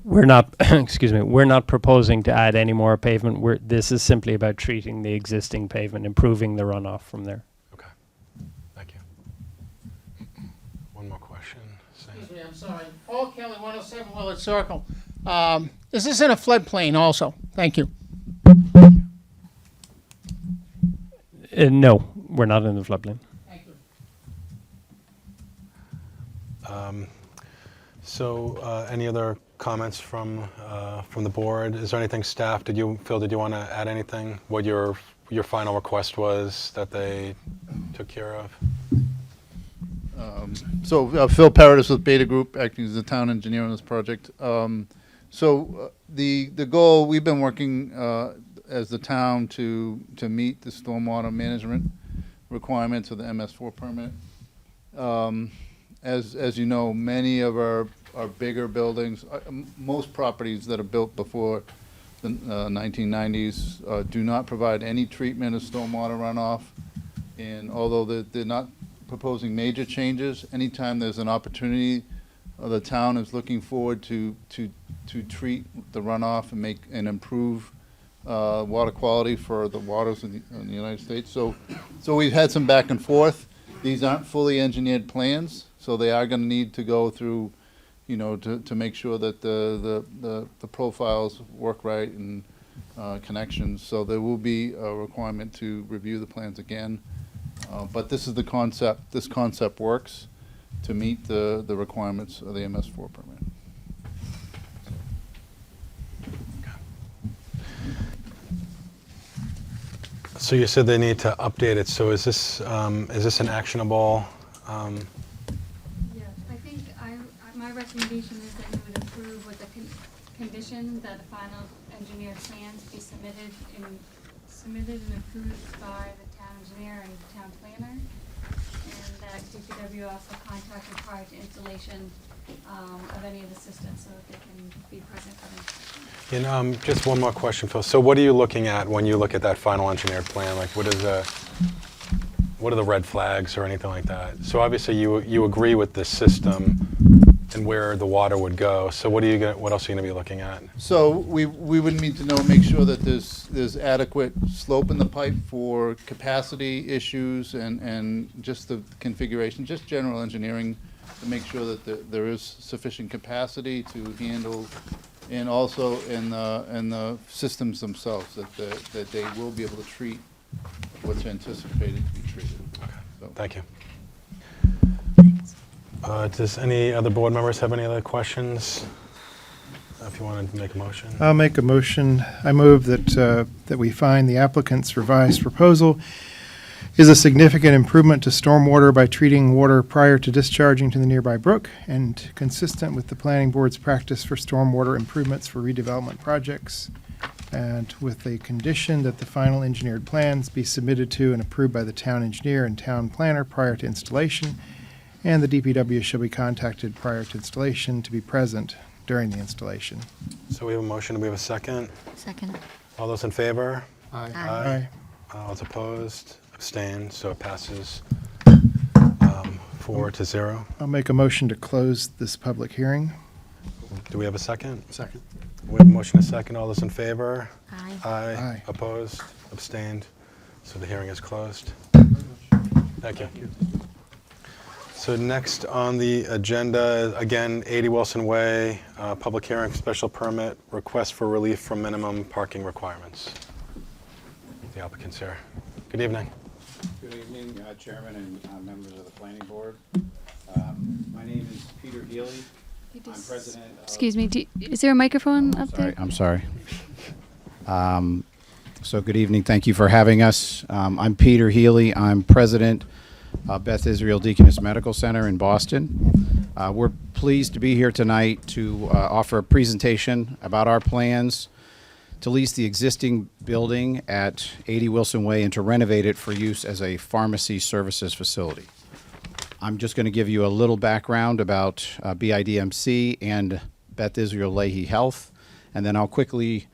We're not, excuse me, we're not proposing to add any more pavement. This is simply about treating the existing pavement, improving the runoff from there. Okay. Thank you. One more question. Excuse me, I'm sorry. Paul Kelly, 107 Willard Circle. Is this in a floodplain also? Thank you. No, we're not in the floodplain. Thank you. Any other comments from the board? Is there anything, staff? Did you want to add anything? What your final request was that they took care of? Phil Paradis with Beta Group, acting as the town engineer on this project. The goal, we've been working as the town to meet the stormwater management requirements of the MS4 permit. As you know, many of our bigger buildings, most properties that are built before the 1990s do not provide any treatment of stormwater runoff. And although they're not proposing major changes, anytime there's an opportunity, the town is looking forward to treat the runoff and improve water quality for the waters in the United States. So we've had some back and forth. These aren't fully engineered plans, so they are going to need to go through, to make sure that the profiles work right and connections. So there will be a requirement to review the plans again. But this is the concept. This concept works to meet the requirements of the MS4 permit. So you said they need to update it, so is this an actionable? Yeah, I think my recommendation is that you would approve with the condition that the final engineered plans be submitted and approved by the town engineer and the town planner, and that DPW also contacted prior to installation of any of the systems so that they can be present for the inspection. Just one more question, Phil. So what are you looking at when you look at that final engineered plan? Like, what are the red flags or anything like that? So obviously you agree with this system and where the water would go. So what else are you going to be looking at? So we would need to make sure that there's adequate slope in the pipe for capacity issues and just the configuration, just general engineering to make sure that there is sufficient capacity to handle, and also in the systems themselves that they will be able to treat what's anticipated to be treated. Okay. So. Thank you. Does any other board members have any other questions? If you want to make a motion. I'll make a motion. I move that we find the applicant's revised proposal is a significant improvement to stormwater by treating water prior to discharging to the nearby brook and consistent with the planning board's practice for stormwater improvements for redevelopment projects, and with a condition that the final engineered plans be submitted to and approved by the town engineer and town planner prior to installation, and the DPW shall be contacted prior to installation to be present during the installation. So we have a motion. Do we have a second? Second. All those in favor? Aye. Aye. All those opposed? Abstained. So it passes 4-0. I'll make a motion to close this public hearing. Do we have a second? Second. We have a motion, a second. All those in favor? Aye. Aye. Aye. Opposed? Abstained? So the hearing is closed. Thank you. So next on the agenda, again, 80 Wilson Way, public hearing, special permit, request for relief from minimum parking requirements. The applicant's here. Good evening. Good evening, Chairman and members of the Planning Board. My name is Peter Healy. I'm president of... Excuse me, is there a microphone up there? I'm sorry. So good evening. Thank you for having us. I'm Peter Healy. I'm president of Beth Israel Deaconess Medical Center in Boston. We're pleased to be here tonight to offer a presentation about our plans to lease the existing building at 80 Wilson Way and to renovate it for use as a pharmacy services facility. I'm just going to give you a little background about BIDMC and Beth Israel Lahey Health, and then I'll quickly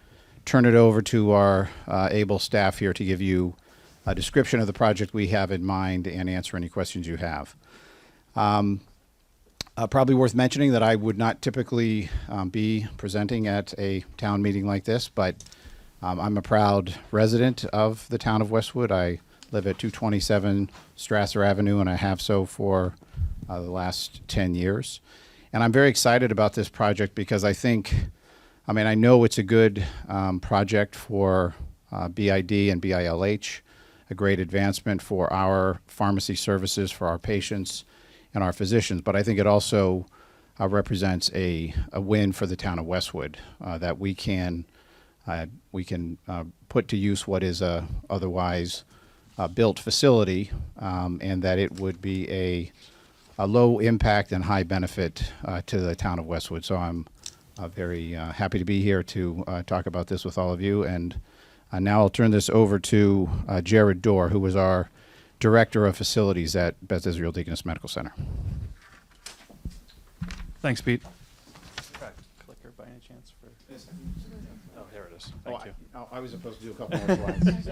turn it over to our able staff here to give you a description of the project we have in mind and answer any questions you have. Probably worth mentioning that I would not typically be presenting at a town meeting like this, but I'm a proud resident of the town of Westwood. I live at 227 Strasser Avenue, and I have so for the last 10 years. And I'm very excited about this project because I know it's a good project for BID and BILH, a great advancement for our pharmacy services for our patients and our physicians, but I think it also represents a win for the town of Westwood, that we can put to use what is a otherwise built facility, and that it would be a low impact and high benefit to the town of Westwood. So I'm very happy to be here to talk about this with all of you. And now I'll turn this over to Jared Dorr, who was our Director of Facilities at Beth Israel Deaconess Medical Center. Thanks, Pete. Clicker by any chance for? Oh, there it is. Thank you. I was supposed to do a couple more slides.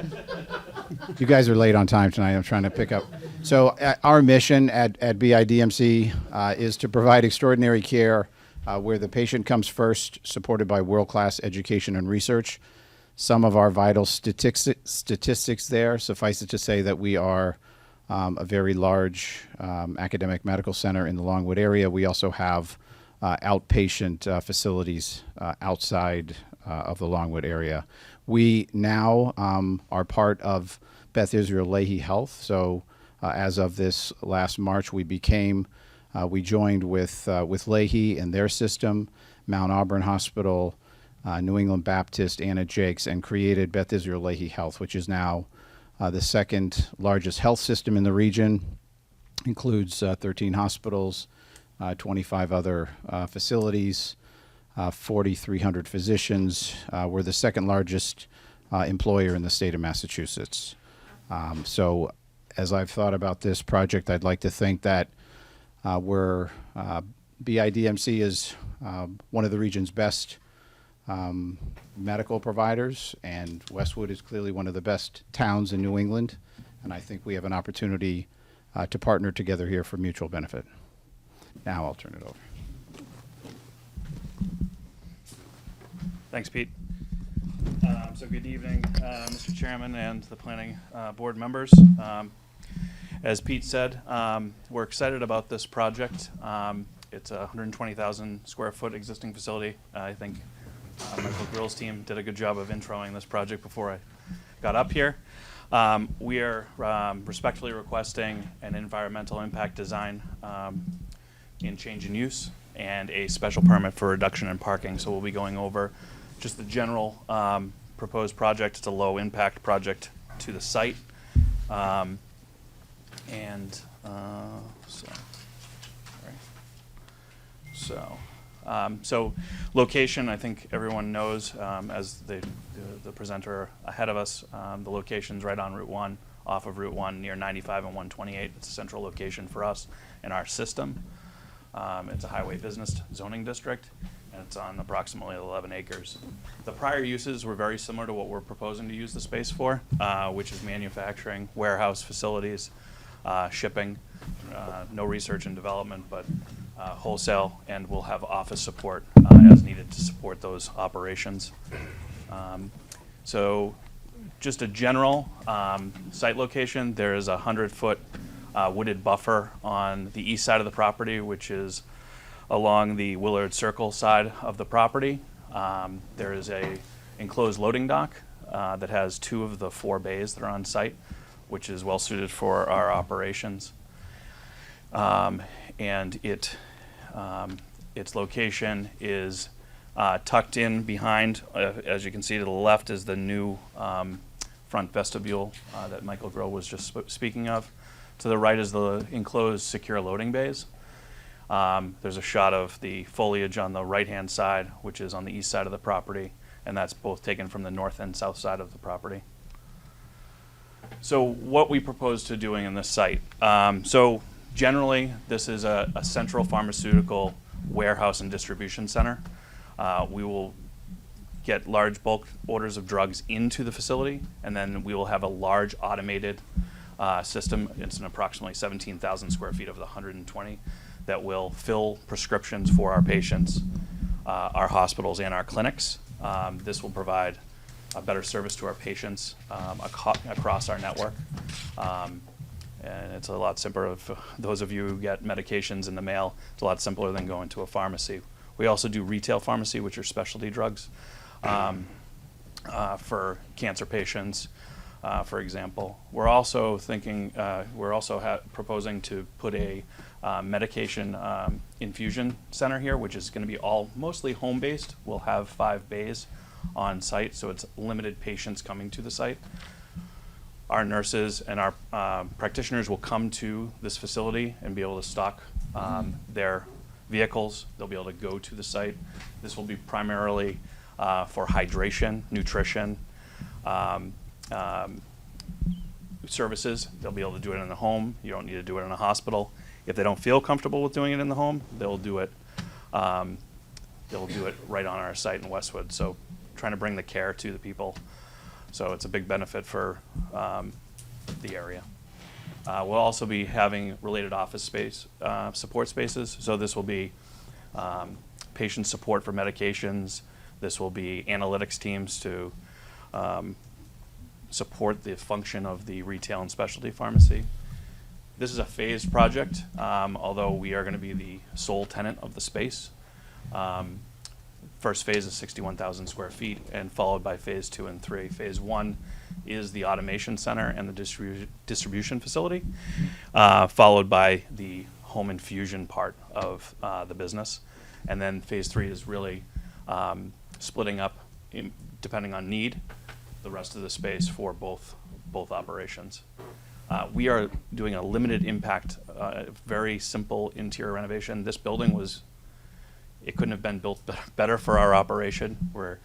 You guys are late on time tonight. I'm trying to pick up. So our mission at BIDMC is to provide extraordinary care where the patient comes first, supported by world-class education and research. some of our vital statistics there. Suffice it to say that we are a very large academic medical center in the Longwood area. We also have outpatient facilities outside of the Longwood area. We now are part of Beth Israel Lahey Health. So as of this last March, we joined with Lahey and their system, Mount Auburn Hospital, New England Baptist, Anna Jakes, and created Beth Israel Lahey Health, which is now the second largest health system in the region. Includes 13 hospitals, 25 other facilities, 4,300 physicians. We're the second largest employer in the state of Massachusetts. So as I've thought about this project, I'd like to think that BIDMC is one of the region's best medical providers, and Westwood is clearly one of the best towns in New England, and I think we have an opportunity to partner together here for mutual benefit. Now I'll turn it over. Thanks, Pete. So good evening, Mr. Chairman and the planning board members. As Pete said, we're excited about this project. It's a 120,000 square foot existing facility. I think Michael Grill's team did a good job of introing this project before I got up here. We are respectfully requesting an environmental impact design in change in use and a special permit for reduction in parking. So we'll be going over just the general proposed project. It's a low impact project to the site. So location, I think everyone knows, as the presenter ahead of us, the location's right on Route 1, off of Route 1 near 95 and 128. It's a central location for us in our system. It's a highway business zoning district, and it's on approximately 11 acres. The prior uses were very similar to what we're proposing to use the space for, which is manufacturing, warehouse facilities, shipping, no research and development, but wholesale, and we'll have office support as needed to support those operations. So just a general site location, there is a 100-foot wooded buffer on the east side of the property, which is along the Willard Circle side of the property. There is a enclosed loading dock that has 2 of the 4 bays that are on site, which is well suited for our operations. And its location is tucked in behind, as you can see to the left, is the new front vestibule that Michael Grill was just speaking of. To the right is the enclosed secure loading bays. There's a shot of the foliage on the right-hand side, which is on the east side of the property, and that's both taken from the north and south side of the property. So what we propose to doing in this site. So generally, this is a central pharmaceutical warehouse and distribution center. We will get large bulk orders of drugs into the facility, and then we will have a large automated system. It's an approximately 17,000 square feet of the 120 that will fill prescriptions for our patients, our hospitals, and our clinics. This will provide a better service to our patients across our network. And it's a lot simpler for those of you who get medications in the mail. It's a lot simpler than going to a pharmacy. We also do retail pharmacy, which are specialty drugs for cancer patients, for example. We're also thinking, proposing to put a medication infusion center here, which is going to be mostly home-based. We'll have 5 bays on site, so it's limited patients coming to the site. Our nurses and our practitioners will come to this facility and be able to stock their vehicles. They'll be able to go to the site. This will be primarily for hydration, nutrition, services. They'll be able to do it in the home. You don't need to do it in a hospital. If they don't feel comfortable with doing it in the home, they'll do it right on our site in Westwood. So trying to bring the care to the people. So it's a big benefit for the area. We'll also be having related office space support spaces. So this will be patient support for medications. This will be analytics teams to support the function of the retail and specialty pharmacy. This is a phased project, although we are going to be the sole tenant of the space. First phase is 61,000 square feet, and followed by phase 2 and 3. Phase 1 is the automation center and the distribution facility, followed by the home infusion part of the business. And then phase 3 is really splitting up, depending on need, the rest of the space for both operations. We are doing a limited impact, very simple interior renovation. This building it couldn't have been built better for our operation. We're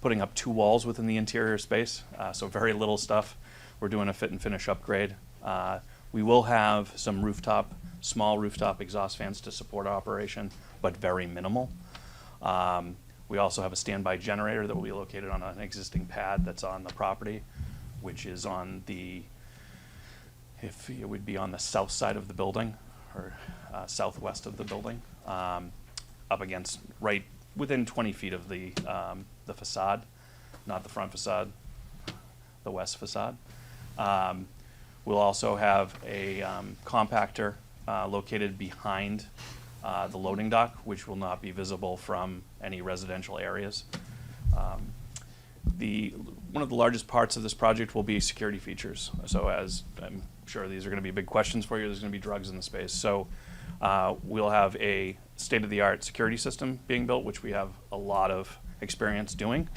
putting up 2 walls within the interior space, so very little stuff. We're doing a fit and finish upgrade. We will have some small rooftop exhaust fans to support our operation, but very minimal. We also have a standby generator that will be located on an existing pad that's on the property, which is it would be on the south side of the building, or southwest of the building, up against, right within 20 feet of the facade, not the front facade, the west facade. We'll also have a compactor located behind the loading dock, which will not be visible from any residential areas. One of the largest parts of this project will be security features. So, as I'm sure these are going to be big questions for you, there's going to be drugs in the space. So we'll have a state-of-the-art security system being built, which we have a lot of experience doing,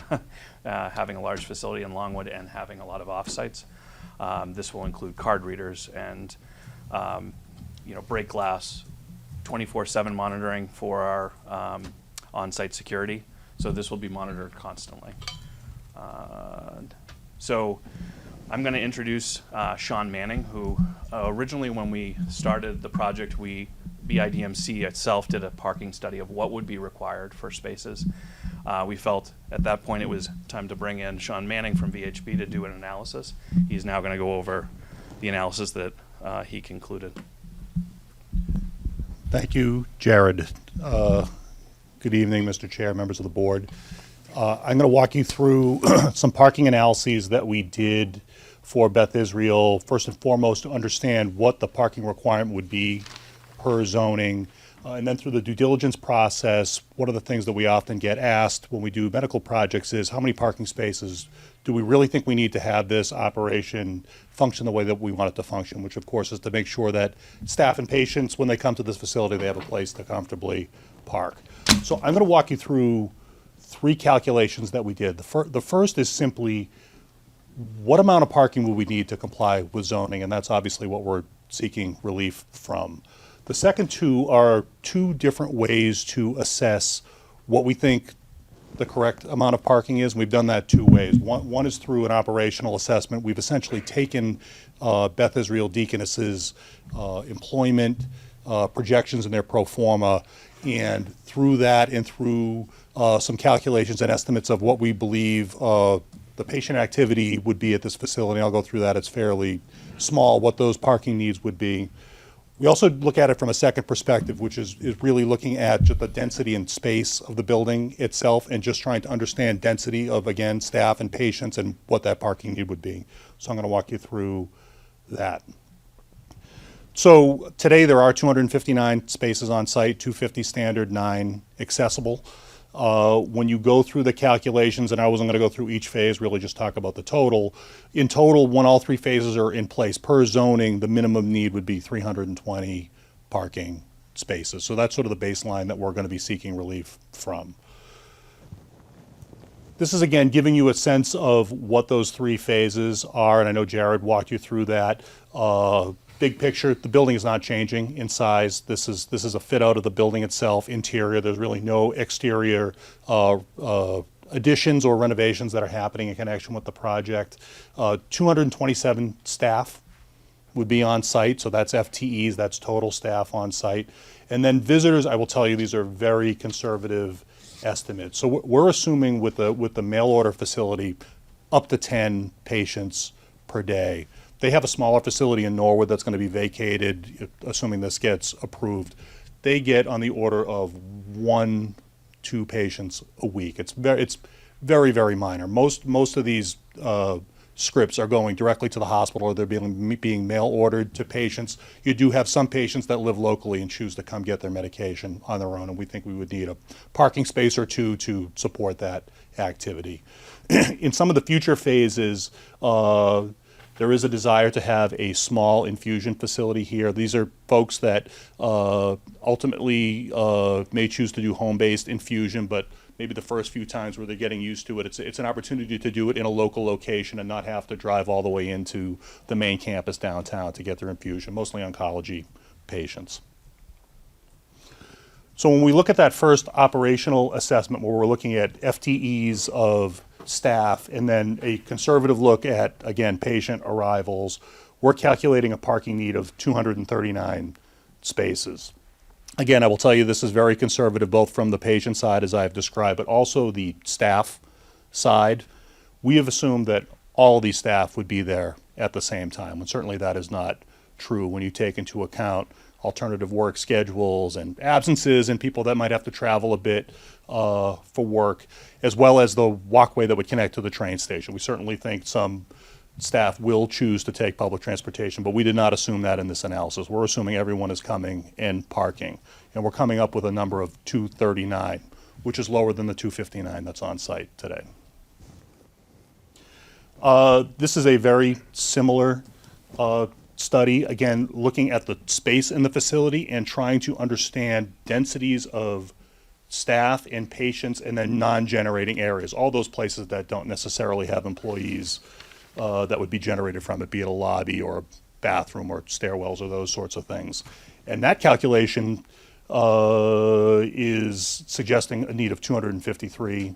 having a large facility in Longwood and having a lot of offsites. This will include card readers and break glass, 24/7 monitoring for our on-site security. So this will be monitored constantly. So I'm going to introduce Sean Manning, who originally, when we started the project, BIDMC itself did a parking study of what would be required for spaces. We felt at that point it was time to bring in Sean Manning from VHB to do an analysis. He's now going to go over the analysis that he concluded. Thank you, Jared. Good evening, Mr. Chair, members of the board. I'm going to walk you through some parking analyses that we did for Beth Israel, first and foremost to understand what the parking requirement would be per zoning, and then through the due diligence process, one of the things that we often get asked when we do medical projects is how many parking spaces do we really think we need to have this operation function the way that we want it to function, which of course is to make sure that staff and patients, when they come to this facility, they have a place to comfortably park. So I'm going to walk you through 3 calculations that we did. The first is simply what amount of parking will we need to comply with zoning, and that's obviously what we're seeking relief from. The second 2 are 2 different ways to assess what we think the correct amount of parking is. We've done that 2 ways. One is through an operational assessment. We've essentially taken Beth Israel Deaconess's employment projections and their pro forma, and through that and through some calculations and estimates of what we believe the patient activity would be at this facility. I'll go through that. It's fairly small, what those parking needs would be. We also look at it from a second perspective, which is really looking at just the density and space of the building itself and just trying to understand density of, again, staff and patients and what that parking need would be. So I'm going to walk you through that. So today there are 259 spaces on site, 250 standard, 9 accessible. When you go through the calculations, and I wasn't going to go through each phase, really just talk about the total. In total, when all 3 phases are in place, per zoning, the minimum need would be 320 parking spaces. So that's sort of the baseline that we're going to be seeking relief from. This is, again, giving you a sense of what those 3 phases are, and I know Jared walked you through that. Big picture, the building is not changing in size. This is a fit out of the building itself, interior. There's really no exterior additions or renovations that are happening in connection with the project. 227 staff would be on site, so that's FTEs, that's total staff on site. And then visitors, I will tell you, these are very conservative estimates. So we're assuming with the mail order facility up to 10 patients per day. They have a smaller facility in Norwood that's going to be vacated, assuming this gets approved. They get on the order of 1-2 patients a week. It's very, very minor. Most of these scripts are going directly to the hospital, or they're being mail ordered to patients. You do have some patients that live locally and choose to come get their medication on their own, and we think we would need a parking space or two to support that activity. In some of the future phases, there is a desire to have a small infusion facility here. These are folks that ultimately may choose to do home-based infusion, but maybe the first few times where they're getting used to it, it's an opportunity to do it in a local location and not have to drive all the way into the main campus downtown to get their infusion, mostly oncology patients. So when we look at that first operational assessment, where we're looking at FTEs of staff and then a conservative look at, again, patient arrivals, we're calculating a parking need of 239 spaces. Again, I will tell you this is very conservative, both from the patient side, as I've described, but also the staff side. We have assumed that all of these staff would be there at the same time, and certainly that is not true when you take into account alternative work schedules and absences and people that might have to travel a bit for work, as well as the walkway that would connect to the train station. We certainly think some staff will choose to take public transportation, but we did not assume that in this analysis. We're assuming everyone is coming and parking, and we're coming up with a number of 239, which is lower than the 259 that's on site today. This is a very similar study, again, looking at the space in the facility and trying to understand densities of staff and patients and then non-generating areas, all those places that don't necessarily have employees that would be generated from it, be it a lobby or a bathroom or stairwells or those sorts of things. And that calculation is suggesting a need of 253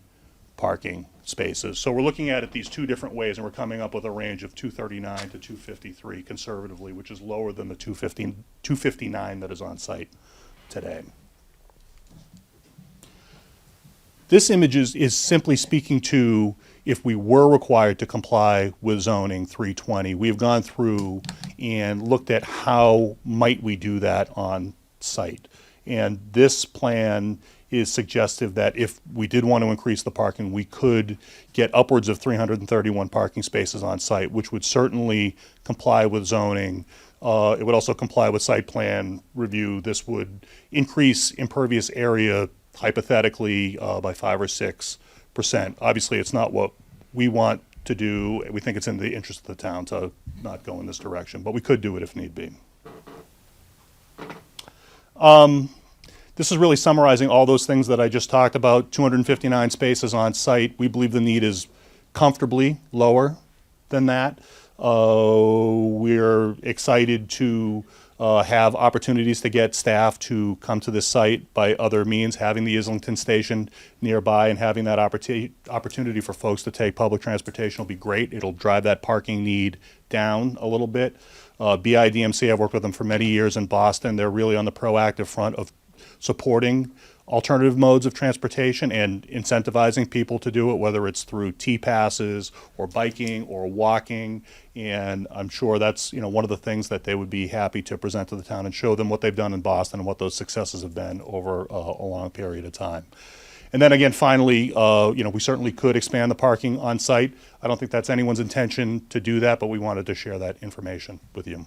parking spaces. So we're looking at it these two different ways, and we're coming up with a range of 239 to 253 conservatively, which is lower than the 259 that is on site today. This image is simply speaking to if we were required to comply with zoning 320. We've gone through and looked at how might we do that on site. And this plan is suggestive that if we did want to increase the parking, we could get upwards of 331 parking spaces on site, which would certainly comply with zoning. It would also comply with site plan review. This would increase impervious area hypothetically by 5 or 6%. Obviously, it's not what we want to do. We think it's in the interest of the town to not go in this direction, but we could do it if need be. This is really summarizing all those things that I just talked about. 259 spaces on site. We believe the need is comfortably lower than that. We're excited to have opportunities to get staff to come to this site by other means, having the Islington station nearby and having that opportunity for folks to take public transportation will be great. It'll drive that parking need down a little bit. BIDMC, I've worked with them for many years in Boston. They're really on the proactive front of supporting alternative modes of transportation and incentivizing people to do it, whether it's through T-passes or biking or walking. And I'm sure that's one of the things that they would be happy to present to the town and show them what they've done in Boston and what those successes have been over a long period of time. And then again, finally, we certainly could expand the parking on site. I don't think that's anyone's intention to do that, but we wanted to share that information with you. And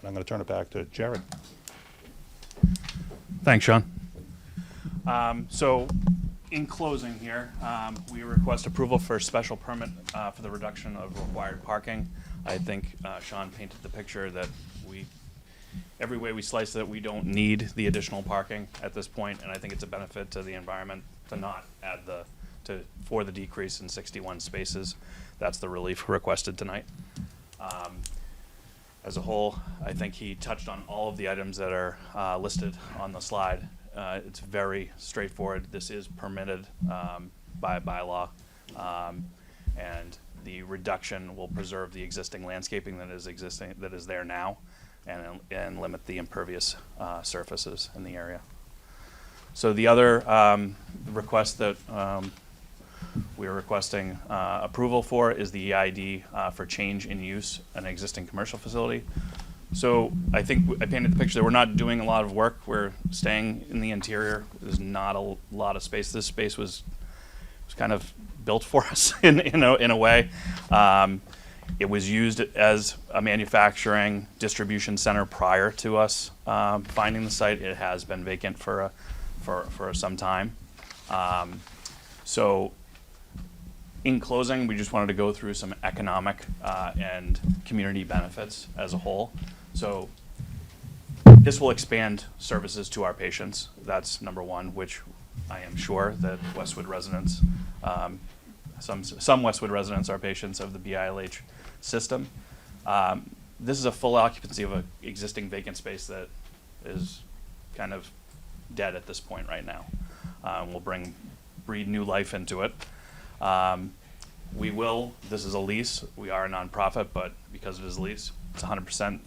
I'm going to turn it back to Jared. Thanks, Sean. So in closing here, we request approval for special permit for the reduction of required parking. I think Sean painted the picture that every way we slice it, we don't need the additional parking at this point, and I think it's a benefit to the environment to not add for the decrease in 61 spaces. That's the relief requested tonight. As a whole, I think he touched on all of the items that are listed on the slide. It's very straightforward. This is permitted by bylaw, and the reduction will preserve the existing landscaping that is there now, and limit the impervious surfaces in the area. So the other request that we are requesting approval for is the EID for change in use in an existing commercial facility. So I think I painted the picture that we're not doing a lot of work. We're staying in the interior. There's not a lot of space. This space was kind of built for us in a way. It was used as a manufacturing distribution center prior to us finding the site. It has been vacant for some time. So in closing, we just wanted to go through some economic and community benefits as a whole. So this will expand services to our patients. That's number one, which I am sure that Westwood residents, some Westwood residents are patients of the BILH system. This is a full occupancy of an existing vacant space that is kind of dead at this point right now. We'll breathe new life into it. This is a lease. We are a nonprofit, but because it is a lease, it's 100%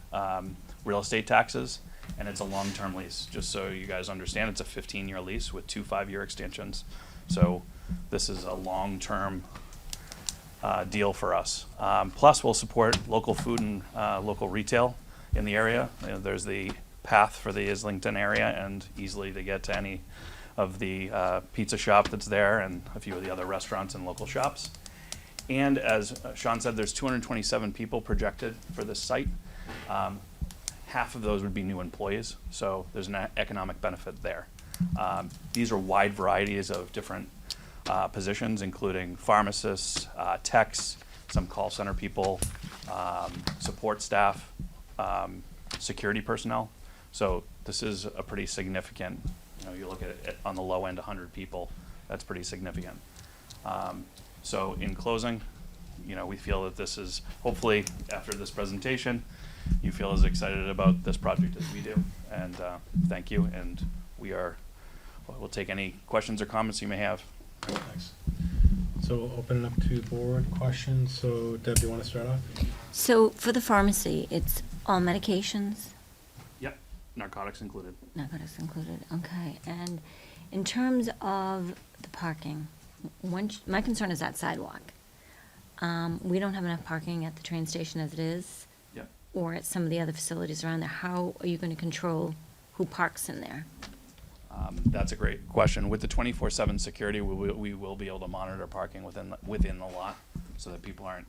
real estate taxes, and it's a long-term lease. Just so you guys understand, it's a 15-year lease with 2 5-year extensions. So this is a long-term deal for us. Plus, we'll support local food and local retail in the area. There's the path for the Islington area, and easily to get to any of the pizza shop that's there and a few of the other restaurants and local shops. And as Sean said, there's 227 people projected for this site. Half of those would be new employees, so there's an economic benefit there. These are wide varieties of different positions, including pharmacists, techs, some call center people, support staff, security personnel. So this is a pretty significant, you look at it on the low end, 100 people, that's pretty significant. So in closing, we feel that this is, hopefully after this presentation, you feel as excited about this project as we do. And thank you, and we'll take any questions or comments you may have. Thanks. So we'll open it up to board questions. So Deb, do you want to start off? So for the pharmacy, it's all medications? Yep, narcotics included. Narcotics included, okay. And in terms of the parking, my concern is that sidewalk. We don't have enough parking at the train station as it is. Yep. Or at some of the other facilities around there. How are you going to control who parks in there? That's a great question. With the 24/7 security, we will be able to monitor parking within the lot, so that people aren't.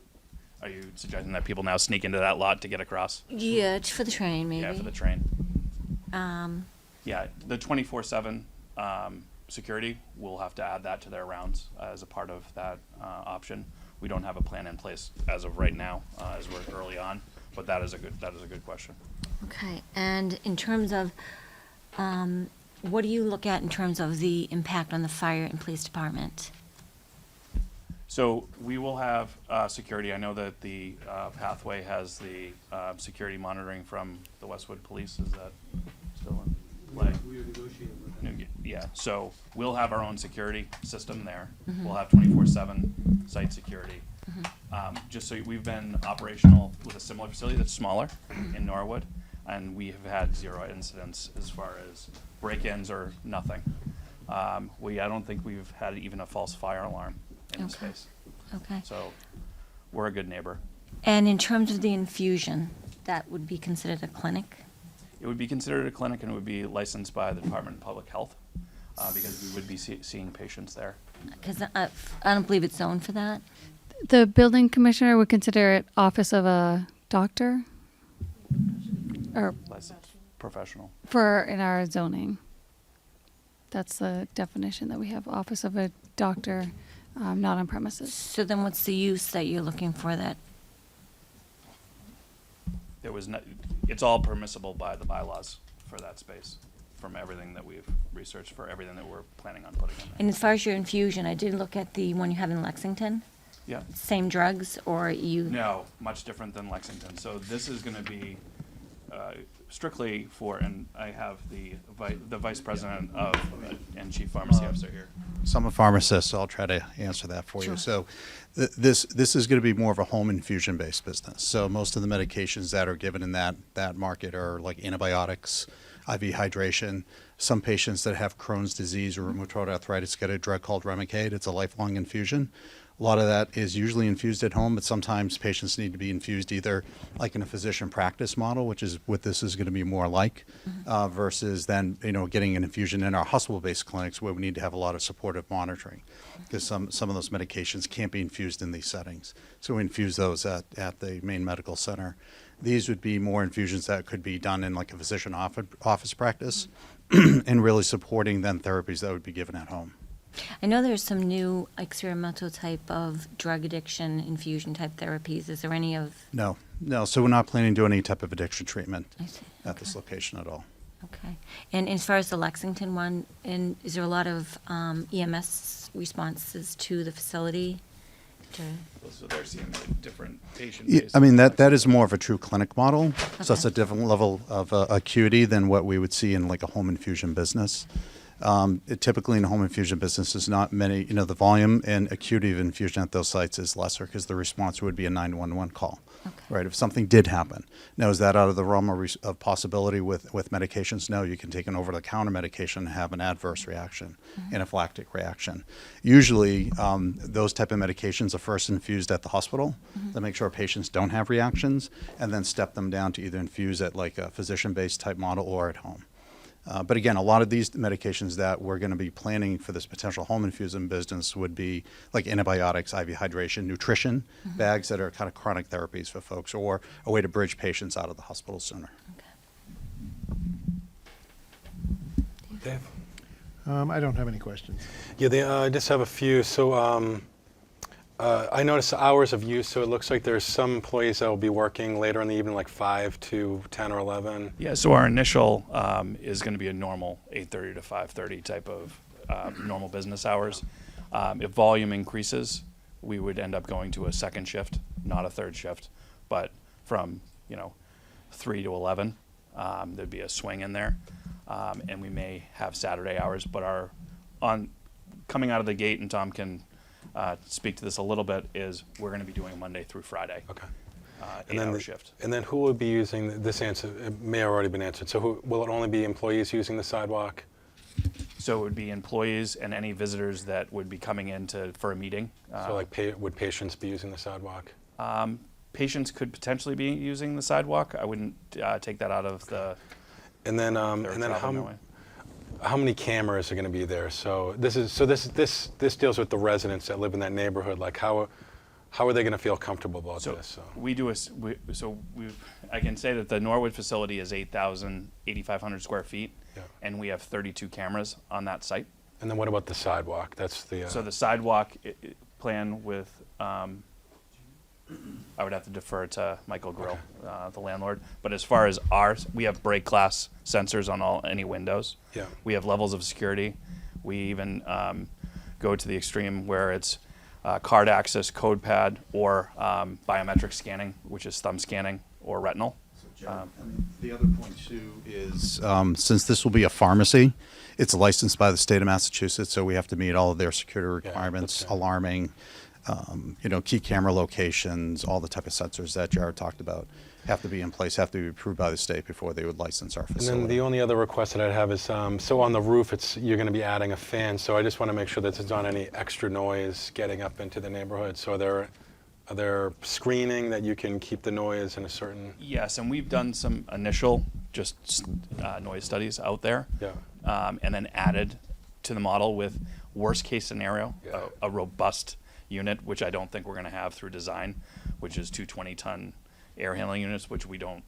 Are you suggesting that people now sneak into that lot to get across? Yeah, for the train, maybe. Yeah, for the train. Um, Yeah, the 24/7 security, we'll have to add that to their rounds as a part of that option. We don't have a plan in place as of right now, as we're early on, but that is a good question. Okay, and in terms of, what do you look at in terms of the impact on the fire and police department? So we will have security. I know that the pathway has the security monitoring from the Westwood Police. Is that still in play? We are negotiating with them. Yeah, so we'll have our own security system there. Mhm. We'll have 24/7 site security. Just so we've been operational with a similar facility that's smaller in Norwood, and we have had 0 incidents as far as break-ins or nothing. I don't think we've had even a false fire alarm in the space. Okay. So we're a good neighbor. And in terms of the infusion, that would be considered a clinic? It would be considered a clinic, and it would be licensed by the Department of Public Health because we would be seeing patients there. Because I don't believe it's zoned for that. The building commissioner would consider it office of a doctor? Or Licensed professional. in our zoning. That's the definition that we have, office of a doctor, not on premises. So then what's the use that you're looking for that? It's all permissible by the bylaws for that space, from everything that we've researched, for everything that we're planning on putting in there. And as far as your infusion, I did look at the one you have in Lexington. Yeah. Same drugs, or you? No, much different than Lexington. So this is going to be strictly for, and I have the vice president of and chief pharmacy officer here. So I'm a pharmacist, so I'll try to answer that for you. So this is going to be more of a home infusion-based business. So most of the medications that are given in that market are like antibiotics, IV hydration. Some patients that have Crohn's disease or rheumatoid arthritis get a drug called Remicade. It's a lifelong infusion. A lot of that is usually infused at home, but sometimes patients need to be infused either like in a physician practice model, which is what this is going to be more like, versus then, getting an infusion in our hospital-based clinics where we need to have a lot of supportive monitoring because some of those medications can't be infused in these settings. So we infuse those at the main medical center. These would be more infusions that could be done in like a physician office practice and really supporting then therapies that would be given at home. I know there's some new experimental type of drug addiction infusion type therapies. Is there any of? No. So we're not planning to do any type of addiction treatment I see. at this location at all. Okay. And as far as the Lexington one, is there a lot of EMS responses to the facility? So they're seeing different patient Yeah, base. I mean, that is more of a true clinic model. So that's a different level of acuity than what we would see in like a home infusion business. Typically in a home infusion business is not many, the volume and acuity of infusion at those sites is lesser because the response would be a 911 call, right? If something did happen. Now, is that out of the realm of possibility with medications? No, you can take an over-the-counter medication and have an adverse reaction, anaphylactic reaction. Usually, those type of medications are first infused at the hospital to make sure patients don't have reactions and then step them down to either infuse at like a physician-based type model or at home. But again, a lot of these medications that we're going to be planning for this potential home infusion business would be like antibiotics, IV hydration, nutrition bags that are kind of chronic therapies for folks or a way to bridge patients out of the hospital sooner. Dave? I don't have any questions. Yeah, I just have a few. So I noticed the hours of use, so it looks like there's some employees that will be working later in the evening, like 5 to 10 or 11. Yeah, so our initial is going to be a normal 8:30 to 5:30 type of normal business hours. If volume increases, we would end up going to a second shift, not a third shift. But from 3 to 11, there'd be a swing in there, and we may have Saturday hours. But coming out of the gate, and Tom can speak to this a little bit, is we're going to be doing Monday through Friday. Okay. 8-hour shift. And then who would be using this answer? It may have already been answered. So will it only be employees using the sidewalk? So it would be employees and any visitors that would be coming in for a meeting. So like would patients be using the sidewalk? Patients could potentially be using the sidewalk. I wouldn't take that out of the. And then how many cameras are going to be there? So this deals with the residents that live in that neighborhood. Like how are they going to feel comfortable about this? So I can say that the Norwood facility is 8,500 square feet, and we have 32 cameras on that site. And then what about the sidewalk? That's the. So the sidewalk plan with. I would have to defer to Michael Grill, the landlord. But as far as we have break glass sensors on any windows. Yeah. We have levels of security. We even go to the extreme where it's card access, code pad, or biometric scanning, which is thumb scanning or retinal. The other point too is since this will be a pharmacy, it's licensed by the state of Massachusetts, so we have to meet all of their security requirements, alarming. Key camera locations, all the type of sensors that Jared talked about have to be in place, have to be approved by the state before they would license our facility. And then the only other request that I'd have is, so on the roof, you're going to be adding a fan, so I just want to make sure that there's not any extra noise getting up into the neighborhood. So are there screening that you can keep the noise in a certain? Yes, and we've done some initial noise studies out there, and then added to the model with worst case scenario, a robust unit, which I don't think we're going to have through design, which is 2 20-ton air handling units, which we don't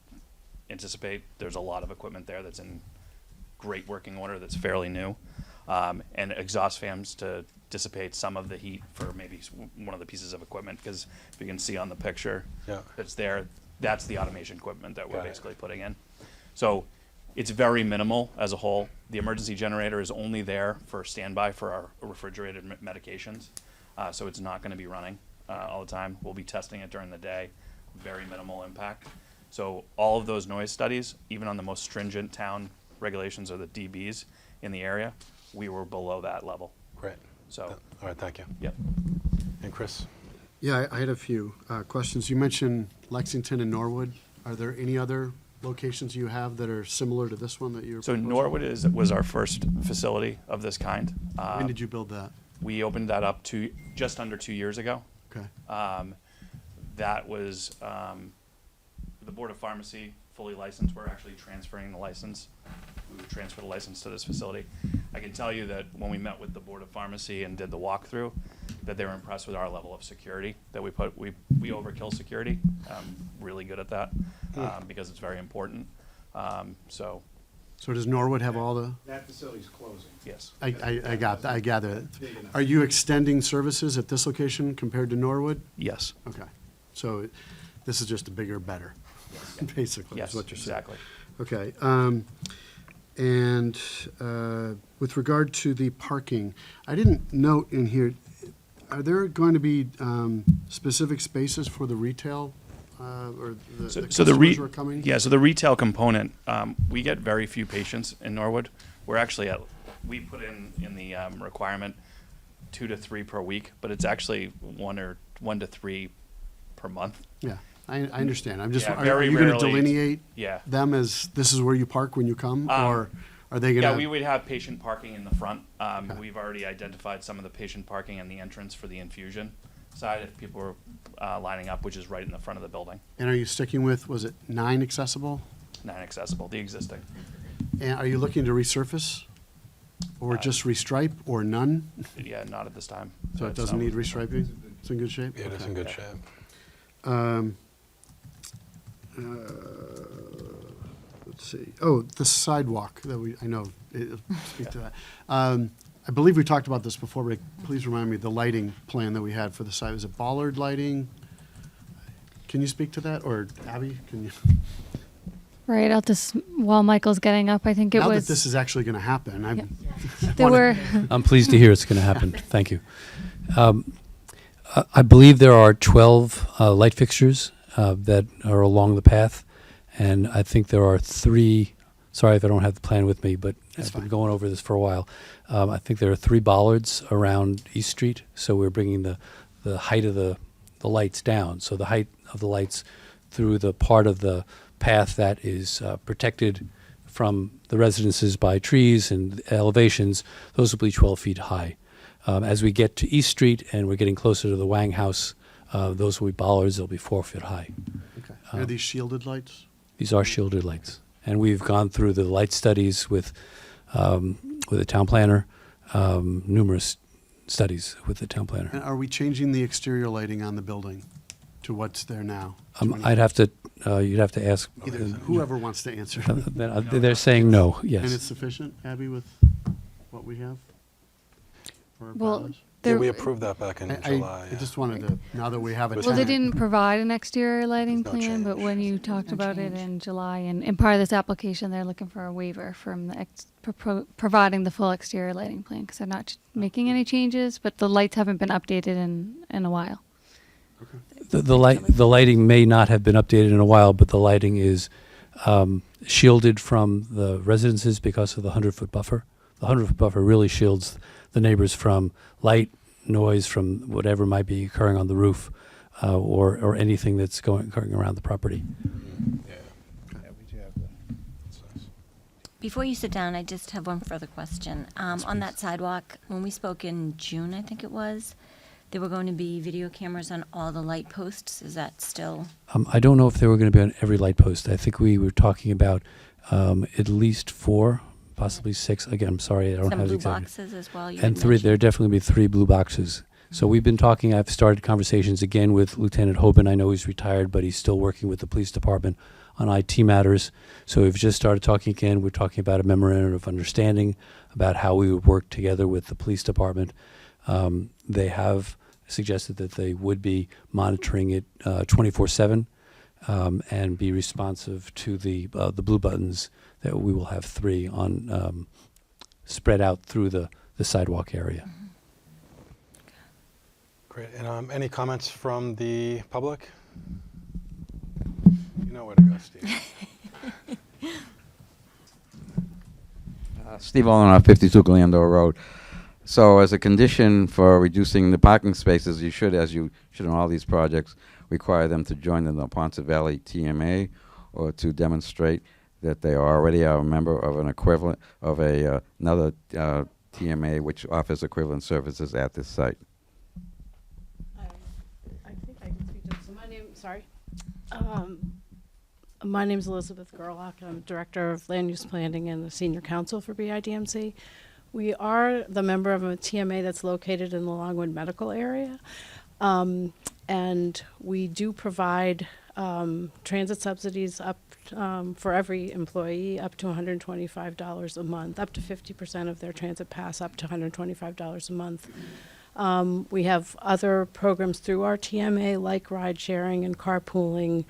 anticipate. There's a lot of equipment there that's in great working order that's fairly new, and exhaust fans to dissipate some of the heat for maybe one of the pieces of equipment, because if you can see on the picture that's there, that's the automation equipment that we're basically putting in. So it's very minimal as a whole. The emergency generator is only there for standby for our refrigerated medications. So it's not going to be running all the time. We'll be testing it during the day. Very minimal impact. So all of those noise studies, even on the most stringent town regulations or the DBs in the area, we were below that level. Great. So. All right, thank you. Yep. And Chris? Yeah, I had a few questions. You mentioned Lexington and Norwood. Are there any other locations you have that are similar to this one that you're So proposing? Norwood was our first facility of this kind. When did you build that? We opened that up just under 2 years ago. Okay. That was the Board of Pharmacy, fully licensed. We're actually transferring the license. We would transfer the license to this facility. I can tell you that when we met with the Board of Pharmacy and did the walkthrough, that they were impressed with our level of security that we overkill security. Really good at that because it's very important. So does Norwood have all the? That facility's closing. yes. I gather it. Are you extending services at this location compared to Norwood? Yes. Okay. So this is just a bigger, better, basically, Yes, is what you're saying. exactly. Okay. And with regard to the parking, I didn't note in here, are there going to be specific spaces for the retail or the customers who are coming? So the retail component, we get very few patients in Norwood. We're actually we put in the requirement 2 to 3 per week, but it's actually 1 to 3 per month. Yeah, I understand. I'm just, Yeah, are very you going to rarely- delineate Yeah. them as this is where you park when you come? Or are they going to? Yeah, we would have patient parking in the front. We've already identified some of the patient parking and the entrance for the infusion side if people are lining up, which is right in the front of the building. And are you sticking with, was it 9 accessible? 9 accessible, the existing. And are you looking to resurface? Or just restripe, or none? Yeah, not at this time. So it It's, doesn't need restriping? It's in good shape? Yeah, it is in good shape. Let's see. Oh, the sidewalk that I know, speak to that. I believe we talked about this before, but please remind me, the lighting plan that we had for the side, was it bollard lighting? Can you speak to that, or Abby, can you? Right out this, while Michael's getting up, I think it Now was. that this is actually going to happen, There were. I'm pleased to hear it's going to happen. Thank you. I believe there are 12 light fixtures that are along the path, and I think there are 3. Sorry if I don't have the plan with me, but I've been going over this for a while. I think there are 3 bollards around East Street, so we're bringing the height of the lights down. So the height of the lights through the part of the path that is protected from the residences by trees and elevations, those will be 12 feet high. As we get to East Street and we're getting closer to the Wang House, those will be bollards. They'll be 4 feet high. Okay. Are these shielded lights? These are shielded lights, and we've gone through the light studies with the town planner, numerous studies with the town planner. And are we changing the exterior lighting on the building to what's there now? I'd have to, you'd have to ask. Either whoever wants to answer. They're saying no. Yes. And it's sufficient, Abby, with what we have? For Well, bylaws? Yeah, we approved that back in July. I just wanted to, now that we have a Well, they tenant. didn't provide an exterior lighting There's no plan, but change. when you talked about it in July, and part of this application, they're looking for a waiver from the providing the full exterior lighting plan, because they're not making any changes, but the lights haven't been updated in a while. The lighting may not have been updated in a while, but the lighting is shielded from the residences because of the 100-foot buffer. The 100-foot buffer really shields the neighbors from light, noise, from whatever might be occurring on the roof, or anything that's occurring around the property. Before you sit down, I just have one further question. On that sidewalk, when we spoke in June, I think it was, there were going to be video cameras on all the light posts. Is that still? I don't know if they were going to be on every light post. I think we were talking about at least 4, possibly 6. Again, I'm sorry, I don't Some have the blue exact. boxes as well, you And had 3. There are definitely be 3 blue boxes. So we've been talking. I've started conversations again with Lieutenant Hoban. I know he's retired, but he's still working with the police department on IT matters. So we've just started talking again. We're talking about a memorandum of understanding about how we would work together with the police department. They have suggested that they would be monitoring it 24/7 and be responsive to the blue buttons that we will have 3 on spread out through the sidewalk area. Great. And any comments from the public? You know where to go, Steve. Steve Olin, 52 Glandor Road. So as a condition for reducing the parking spaces, you should, as you should in all these projects, require them to join the Ponce Valley TMA or to demonstrate that they already are a member of an equivalent of another TMA, which offers equivalent services at this site. I think I can speak to this. So my name is Elizabeth Gerlach. I'm Director of Land Use Planning and the Senior Counsel for BIDMC. We are the member of a TMA that's located in the Longwood Medical Area. And we do provide transit subsidies up for every employee up to $125 a month, up to 50% of their transit pass, up to $125 a month. We have other programs through our TMA like ride sharing and carpooling,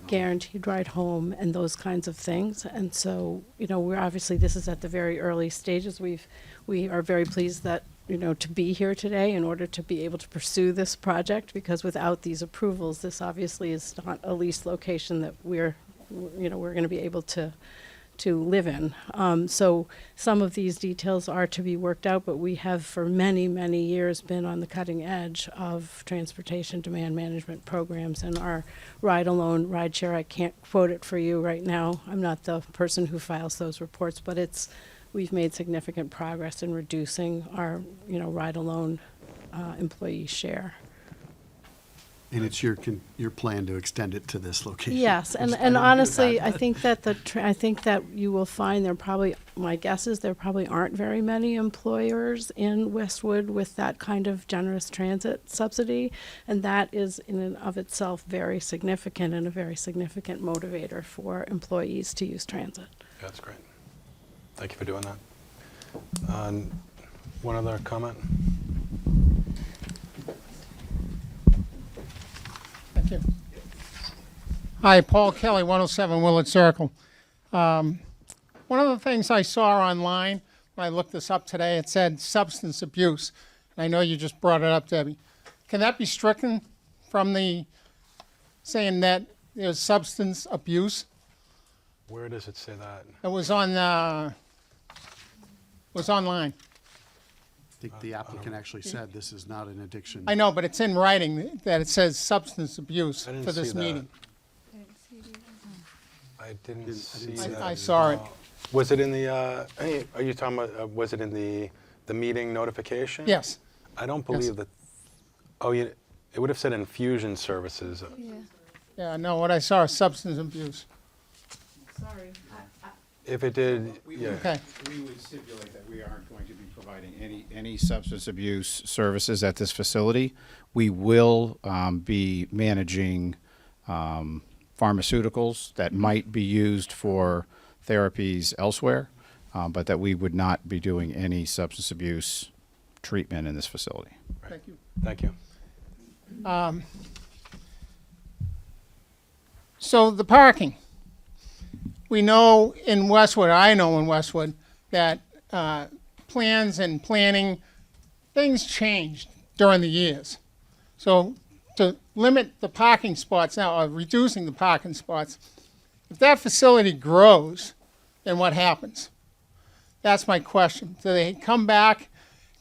guaranteed ride home and those kinds of things. And so, you know, we're obviously, this is at the very early stages. We are very pleased that, you know, to be here today in order to be able to pursue this project, because without these approvals, this obviously is not a leased location that we're going to be able to live in. So some of these details are to be worked out, but we have for many, many years been on the cutting edge of transportation demand management programs, and our ride alone, ride share, I can't quote it for you right now. I'm not the person who files those reports, but we've made significant progress in reducing our, ride alone employee share. And it's your plan to extend it to this location? Yes, and honestly, I think that I think that you will find my guess is there probably aren't very many employers in Westwood with that kind of generous transit subsidy, and that is in and of itself very significant and a very significant motivator for employees to use transit. That's great. Thank you for doing that. One other comment? Thank you. Hi, Paul Kelly, 107 Willard Circle. One of the things I saw online when I looked this up today, it said substance abuse. And I know you just brought it up, Debbie. Can that be stricken from the saying that there's substance abuse? Where does it say that? It was on. Was online. I think the applicant actually said this is not an addiction. I know, but it's in writing that it says substance abuse for this meeting. I didn't see that. I saw it. Was it in the, are you talking about, was it in the meeting notification? Yes. I don't believe that, it would have said infusion services. Yeah, no, what I saw is substance abuse. Sorry. If it did, yeah. Okay. We would stipulate that we aren't going to be providing any substance abuse services at this facility. We will be managing pharmaceuticals that might be used for therapies elsewhere, but that we would not be doing any substance abuse treatment in this facility. Thank you. Thank you. So the parking. We know in Westwood, I know in Westwood, that plans and planning, things changed during the years. So to limit the parking spots now, or reducing the parking spots, if that facility grows, then what happens? That's my question. Do they come back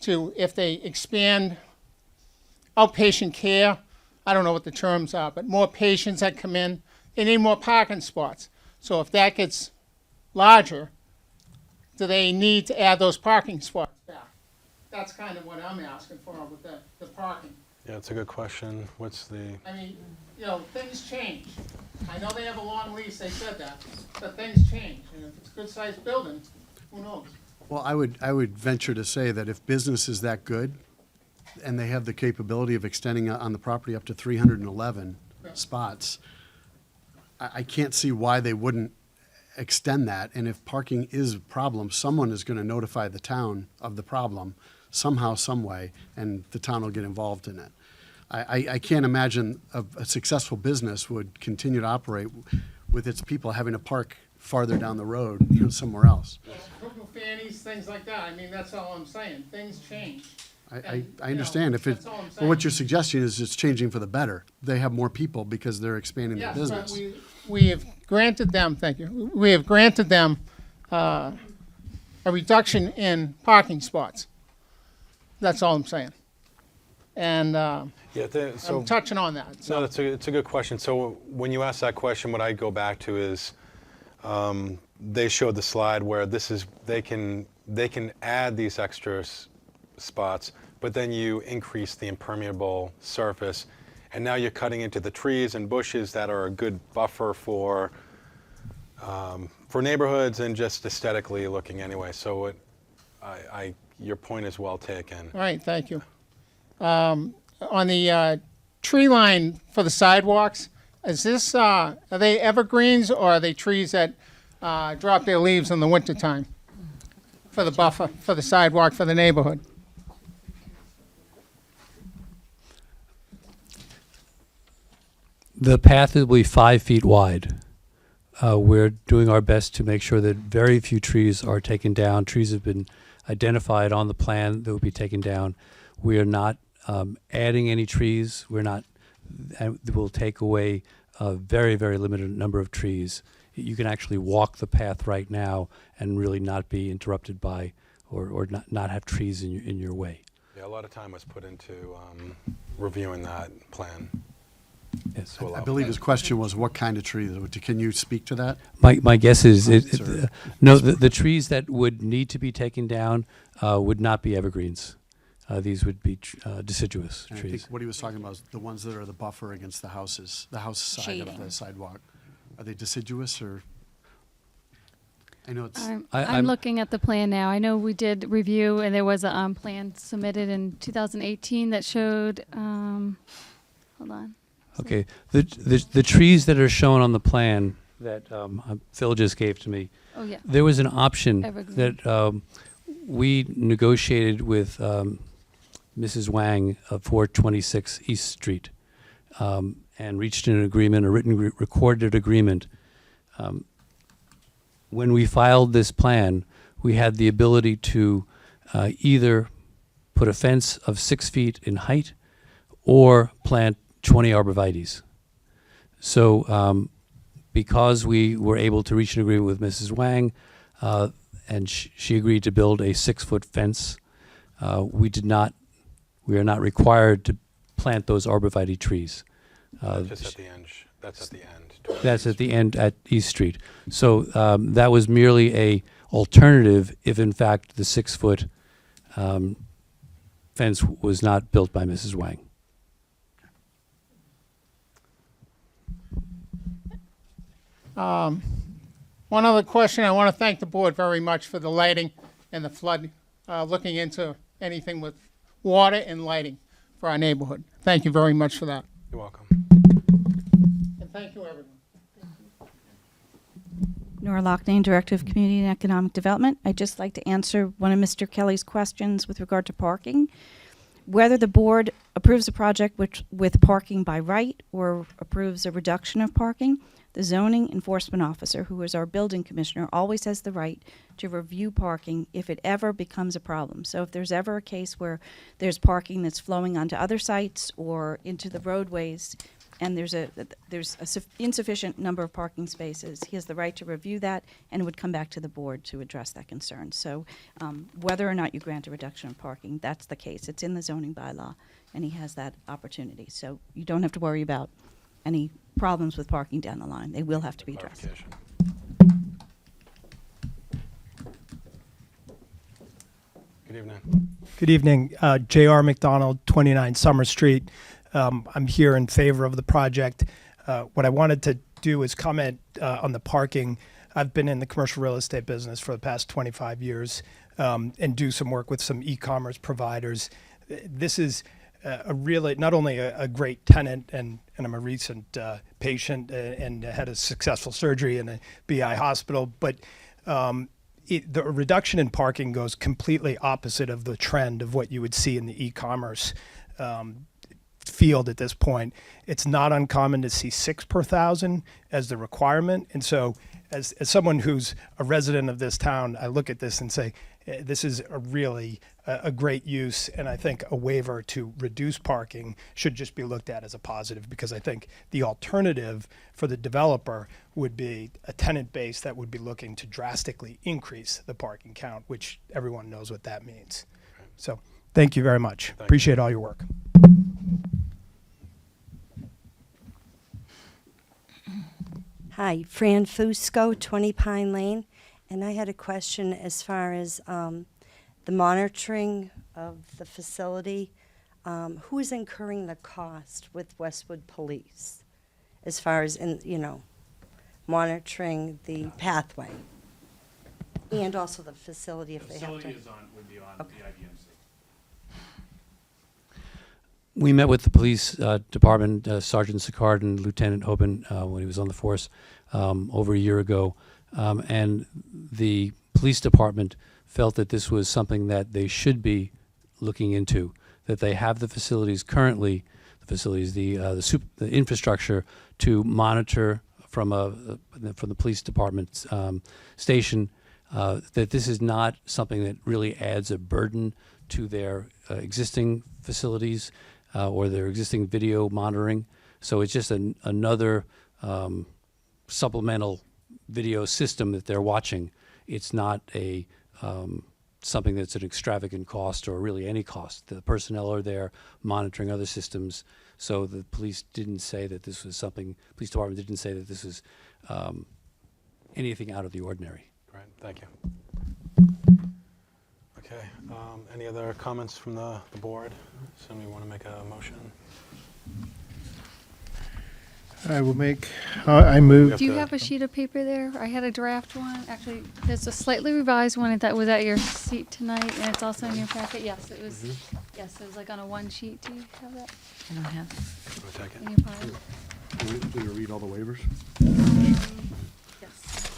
to, if they expand outpatient care, I don't know what the terms are, but more patients that come in, they need more parking spots. So if that gets larger, do they need to add those parking spots back? That's kind of what I'm asking for with the parking. Yeah, it's a good question. What's the? I mean, things change. I know they have a long lease, they said that, but things change. And if it's a good-sized building, who knows? Well, I would venture to say that if business is that good, and they have the capability of extending on the property up to 311 spots, I can't see why they wouldn't extend that. And if parking is a problem, someone is going to notify the town of the problem somehow, some way, and the town will get involved in it. I can't imagine a successful business would continue to operate with its people having to park farther down the road, somewhere else. Cuckoo fannies, things like that. I mean, that's all I'm saying. Things change. I understand. That's all I'm But what you're suggesting is it's changing for the better. They have more people because they're expanding their business. Yes, but we have granted them, thank you, we have granted them a reduction in parking spots. That's all I'm saying. And I'm touching on that. No, it's a good question. So when you ask that question, what I go back to is they showed the slide where they can they can add these extra spots, but then you increase the impermeable surface, and now you're cutting into the trees and bushes that are a good buffer for neighborhoods and just aesthetically looking anyway. So your point is well taken. All right, thank you. On the tree line for the sidewalks, is this, are they evergreens or are they trees that drop their leaves in the wintertime for the buffer, for the sidewalk, for the neighborhood? The path will be 5 feet wide. We're doing our best to make sure that very few trees are taken down. Trees have been identified on the plan that will be taken down. We are not adding any trees. We'll take away a very, very limited number of trees. You can actually walk the path right now and really not be interrupted by or not have trees in your way. Yeah, a lot of time was put into reviewing that plan. Yes. I believe his question was what kind of tree. Can you speak to that? My guess is Sir. no. The trees that would need to be taken down would not be evergreens. These would be deciduous And I trees. think what he was talking about is the ones that are the buffer against the houses, the house side of the sidewalk. Are they deciduous or? I know it's. I'm looking at the plan now. I know we did review, and there was a plan submitted in 2018 that showed. Hold on. Okay, the trees that are shown on the plan that Phil just gave to me. Oh, yeah. There was an option Evergreen. that we negotiated with Mrs. Wang of 426 East Street and reached an agreement, a written recorded agreement. When we filed this plan, we had the ability to either put a fence of 6 feet in height or plant 20 arborvitaes. So because we were able to reach an agreement with Mrs. Wang and she agreed to build a 6-foot fence, we are not required to plant those arborvitae trees. Just at the end. That's at the end. That's at the end at East Street. So that was merely a alternative if in fact the 6-foot fence was not built by Mrs. Wang. One other question. I want to thank the board very much for the lighting and the flood, looking into anything with water and lighting for our neighborhood. Thank you very much for that. You're welcome. And thank you, everyone. Nora Loughnane, Director of Community and Economic Development. I'd just like to answer one of Mr. Kelly's questions with regard to parking. Whether the board approves a project with parking by right or approves a reduction of parking, the zoning enforcement officer, who is our building commissioner, always has the right to review parking if it ever becomes a problem. So if there's ever a case where there's parking that's flowing onto other sites or into the roadways, and there's insufficient number of parking spaces, he has the right to review that and would come back to the board to address that concern. So whether or not you grant a reduction of parking, that's the case. It's in the zoning bylaw, and he has that opportunity. So you don't have to worry about any problems with parking down the line. They will have to be addressed. Good evening. Good evening. J.R. McDonald, 29 Summer Street. I'm here in favor of the project. What I wanted to do is comment on the parking. I've been in the commercial real estate business for the past 25 years and do some work with some e-commerce providers. This is not only a great tenant, and I'm a recent patient and had a successful surgery in a BI hospital, but the reduction in parking goes completely opposite of the trend of what you would see in the e-commerce field at this point. It's not uncommon to see 6 per 1,000 as the requirement. And so as someone who's a resident of this town, I look at this and say, this is a great use, and I think a waiver to reduce parking should just be looked at as a positive, because I think the alternative for the developer would be a tenant base that would be looking to drastically increase the parking count, which everyone knows what that means. So thank you very much. Appreciate all your work. Hi, Fran Fusco, 20 Pine Lane. And I had a question as far as the monitoring of the facility. Who is incurring the cost with Westwood Police as far as, monitoring the pathway? And also the facility if they have to. would be on the IDMC. We met with the police department, Sergeant Sicard and Lieutenant Hoban, when he was on the force over a year ago. And the police department felt that this was something that they should be looking into, that they have the facilities currently, the infrastructure to monitor from the police department's station, that this is not something that really adds a burden to their existing facilities or their existing video monitoring. So it's just another supplemental video system that they're watching. It's not a something that's an extravagant cost or really any cost. The personnel are there monitoring other systems. So the police didn't say that this was something, police department didn't say that this was anything out of the ordinary. Great, thank you. Okay, any other comments from the board? Somebody want to make a motion? I will make, I move. Do you have a sheet of paper there? I had a draft one. Actually, there's a slightly revised one that was at your seat tonight, and it's also in your packet. Yes, it was. Yes, it was like on a one sheet. Do you have that? I don't have. In your file? Do you read all the waivers? Yes.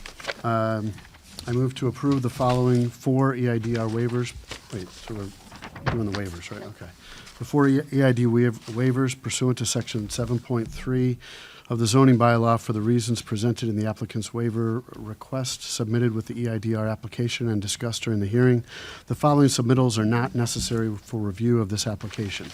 I move to approve the following 4 EIDR waivers. Wait, so we're doing the waivers, right? Okay. The 4 EID waivers pursuant to section 7.3 of the zoning bylaw for the reasons presented in the applicant's waiver request submitted with the EIDR application and discussed during the hearing. The following submittals are not necessary for review of this application.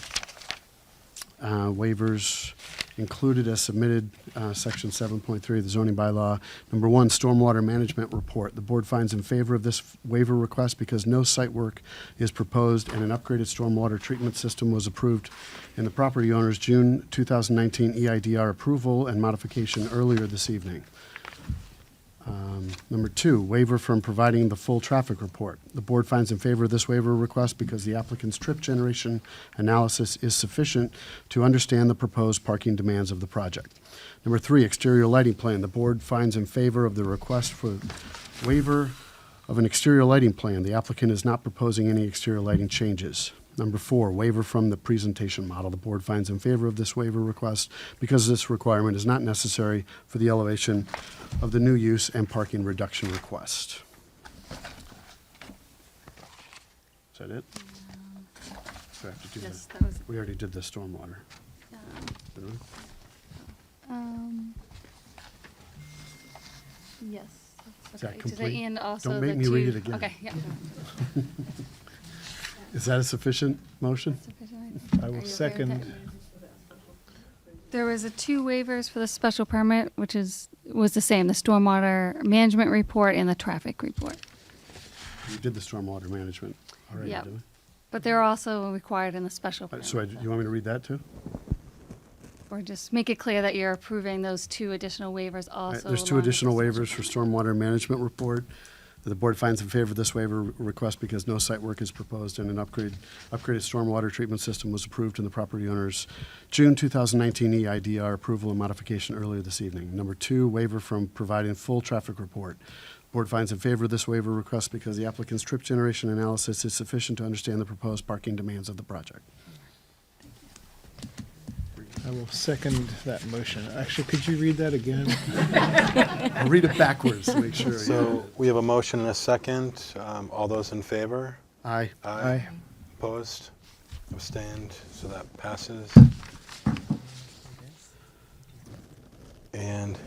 Waivers included as submitted, section 7.3 of the zoning bylaw. Number 1, stormwater management report. The board finds in favor of this waiver request because no site work is proposed and an upgraded stormwater treatment system was approved in the property owner's June 2019 EIDR approval and modification earlier this evening. Number 2, waiver from providing the full traffic report. The board finds in favor of this waiver request because the applicant's trip generation analysis is sufficient to understand the proposed parking demands of the project. Number 3, exterior lighting plan. The board finds in favor of the request for waiver of an exterior lighting plan. The applicant is not proposing any exterior lighting changes. Number 4, waiver from the presentation model. The board finds in favor of this waiver request because this requirement is not necessary for the elevation of the new use and parking reduction request. Is that it? So I have to do Yes, the- that was. We already did the stormwater. Did we? Yes. Is that Okay. complete? And also Don't make the me read 2 it again. Okay. Yeah. Is that a sufficient motion? I will second. There was 2 waivers for the special permit, which was the same, the stormwater management report and the traffic report. We did the stormwater management already, Yep. didn't we? But they're also required in the special permit. So you want me to read that too? Or just make it clear that you're approving those 2 additional waivers also. There's 2 along with the additional special waivers for stormwater management report. The board finds in favor of this waiver request because no site work is proposed and an upgraded stormwater treatment system was approved in the property owner's June 2019 EIDR approval and modification earlier this evening. Number 2, waiver from providing full traffic report. Board finds in favor of this waiver request because the applicant's trip generation analysis is sufficient to understand the proposed parking demands of the project. I will second that motion. Actually, could you read that again? I'll read it backwards to make sure. So we have a motion and a second. All those in favor? Aye. Aye. Opposed? Abstained? So that passes. And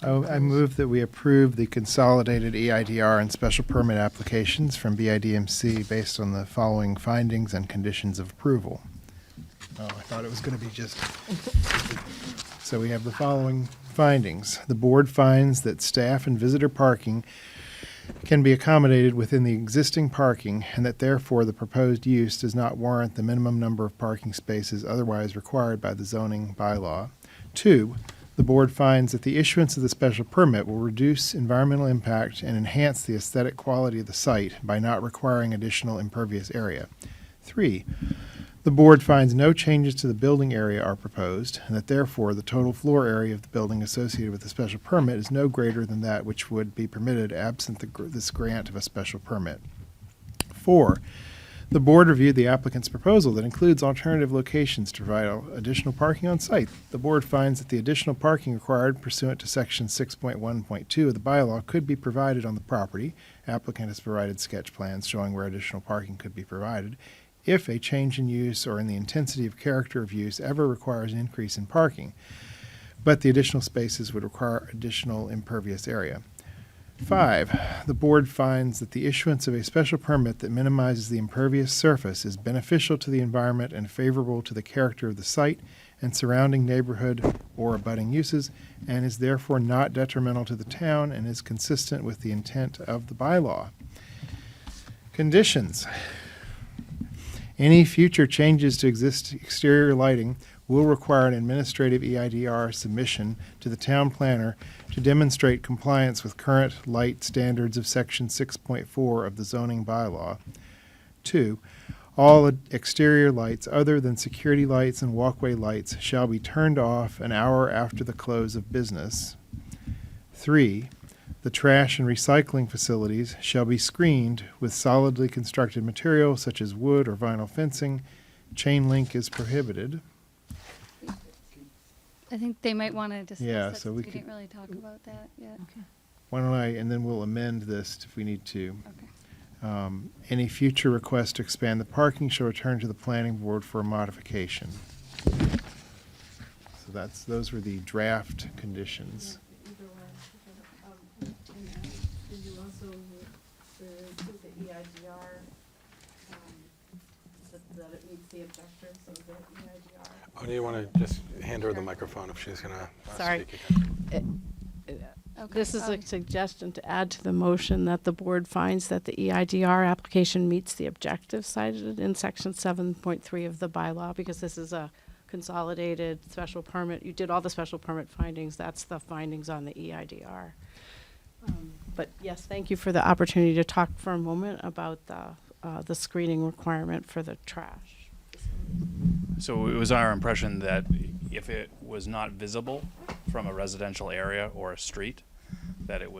I move that we approve the consolidated EIDR and special permit applications from BIDMC based on the following findings and conditions of approval. Oh, I thought it was going to be just. So we have the following findings. The board finds that staff and visitor parking can be accommodated within the existing parking and that therefore the proposed use does not warrant the minimum number of parking spaces otherwise required by the zoning bylaw. 2, the The board finds that the issuance of the special permit will reduce environmental impact and enhance the aesthetic quality of the site by not requiring additional impervious area. 3, the board finds no changes to the building area are proposed, and that therefore the total floor area of the building associated with the special permit is no greater than that which would be permitted absent this grant of a special permit. 4, the board reviewed the applicant's proposal that includes alternative locations to provide additional parking on site. The board finds that the additional parking required pursuant to section 6.1.2 of the bylaw could be provided on the property. Applicant has provided sketch plans showing where additional parking could be provided. If a change in use or in the intensity of character of use ever requires an increase in parking, but the additional spaces would require additional impervious area. 5, the board finds that the issuance of a special permit that minimizes the impervious surface is beneficial to the environment and favorable to the character of the site and surrounding neighborhood or abutting uses, and is therefore not detrimental to the town and is consistent with the intent of the bylaw. Conditions. Any future changes to exterior lighting will require an administrative EIDR submission to the town planner to demonstrate compliance with current light standards of section 6.4 of the zoning bylaw. 2, all exterior lights other than security lights and walkway lights shall be turned off an hour after the close of business. 3, the trash and recycling facilities shall be screened with solidly constructed material such as wood or vinyl fencing. Chain link is prohibited. I think they might want to discuss Yeah, that, so we didn't could- really talk about that yet. Okay. Why don't and then we'll amend this if we need to. Okay. Any future request to expand the parking shall return to the planning board for a modification. So those were the draft conditions. Oh, do you want to just hand her the microphone if she's going to Sorry. speak again? This is a suggestion to add to the motion that the board finds that the EIDR application meets the objectives cited in section 7.3 of the bylaw, because this is a consolidated special permit. You did all the special permit findings. That's the findings on the EIDR. But yes, thank you for the opportunity to talk for a moment about the screening requirement for the trash. So it was our impression that if it was not visible from a residential area or a street, that you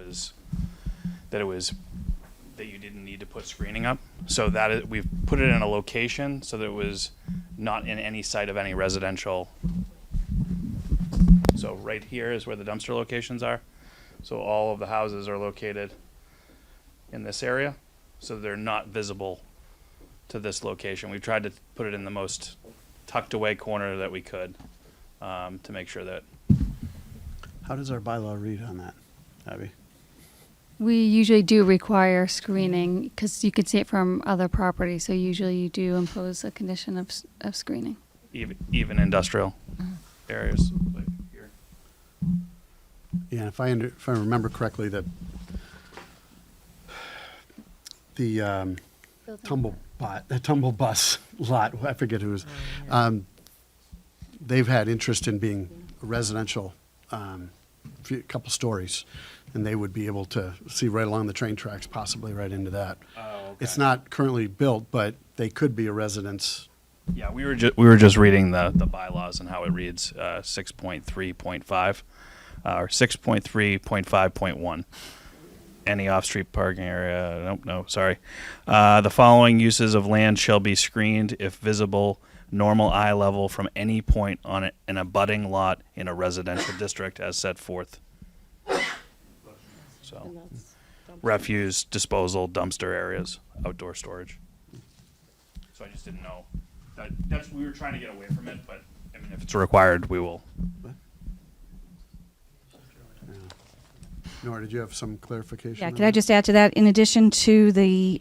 didn't need to put screening up. So we've put it in a location so that it was not in any site of any residential. So right here is where the dumpster locations are. So all of the houses are located in this area, so they're not visible to this location. We've tried to put it in the most tucked away corner that we could, to make sure that. How does our bylaw read on that, Abby? We usually do require screening because you can see it from other properties. So usually you do impose a condition of screening. Even industrial areas like here. Yeah, if I remember correctly, the tumble bus lot, I forget who's, they've had interest in being residential, couple stories, and they would be able to see right along the train tracks, possibly right into that. Oh, okay. It's not currently built, but they could be a residence. Yeah, we were just reading the bylaws and how it reads, 6.3.5 or 6.3.5.1. Any off-street parking area, sorry. The following uses of land shall be screened if visible, normal eye level from any point on an abutting lot in a residential district as set forth. So, refuse, disposal, dumpster areas, outdoor storage. So I just didn't know. We were trying to get away from it, but I mean, if it's required, we will. Nora, did you have some clarification? Yeah, on could I that? just add to that? In addition to the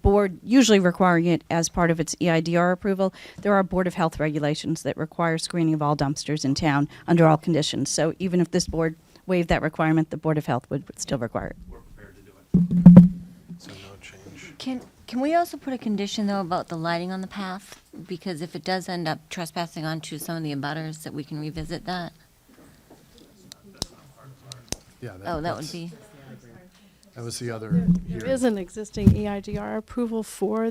board usually requiring it as part of its EIDR approval, there are Board of Health regulations that require screening of all dumpsters in town under all conditions. So even if this board waived that requirement, the Board of Health would still require it. We're prepared to do it. So no change. Can we also put a condition, though, about the lighting on the path? Because if it does end up trespassing onto some of the abutters, that we can revisit that? Yeah. Oh, that would that's- be, That was the other There hearing. is an existing EIDR approval for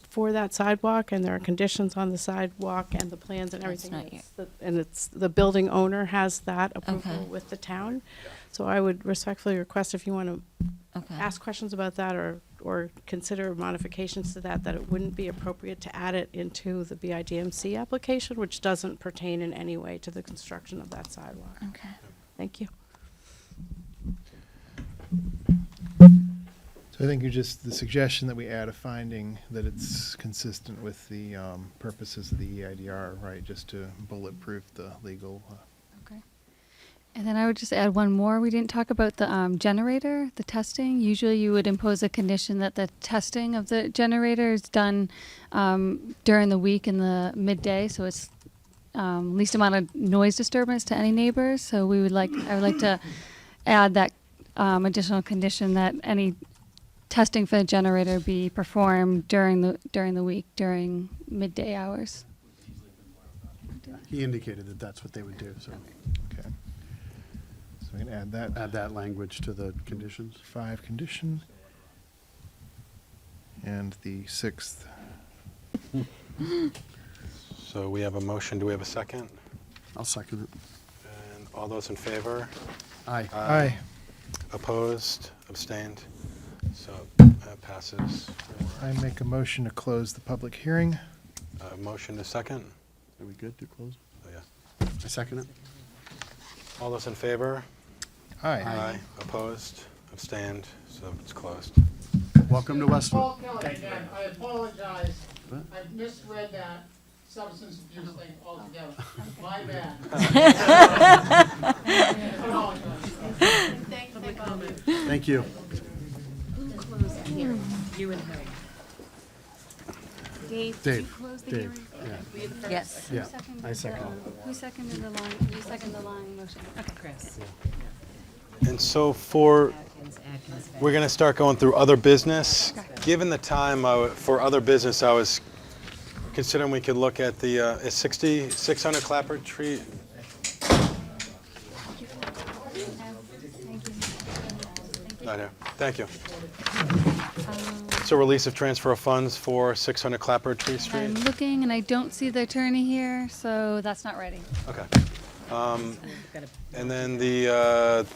for that sidewalk, and there are conditions on the sidewalk and the plans and That's everything. not And it's, the building owner has that approval Okay. with the town. So I would respectfully request, if you want to okay. ask questions about that or consider modifications to that, that it wouldn't be appropriate to add it into the BIDMC application, which doesn't pertain in any way to the construction of that sidewalk. Okay. Thank you. So I think you're just, the suggestion that we add a finding that it's consistent with the purposes of the EIDR, right, just to bulletproof the legal. Okay. And then I would just add one more. We didn't talk about the generator, the testing. Usually you would impose a condition that the testing of the generator is done during the week in the midday, so it's least amount of noise disturbance to any neighbors. So I would like to add that additional condition that any testing for the generator be performed during the week, during midday hours. He indicated that that's what they would do, so Okay. So we can add that. add that language to the conditions. 5 condition. And the 6th. So we have a motion. Do we have a second? I'll second it. And all those in favor? Aye. Aye. Opposed? Abstained? So that passes. I make a motion to close the public hearing. Motion to second? Are we good to close? Oh, yeah. I second it. All those in favor? Aye. Opposed? Abstained? So it's closed. Welcome to Westwood. Paul Kelly again, I apologize. What? I misread that substance abuse thing altogether. My bad. Thank you. You and Harry. Dave, Dave, Dave, yeah. Yes. Yeah, I second it. Who seconded the line? You seconded the line motion. Okay, Chris. And so we're going to start going through other business. Given the time for other business, I was considering we could look at the 600 Clapper Tree. Right here. Thank you. It's a release of transfer of funds for 600 Clapper Tree Street. I'm looking and I don't see the attorney here, so that's not ready. Okay. And then the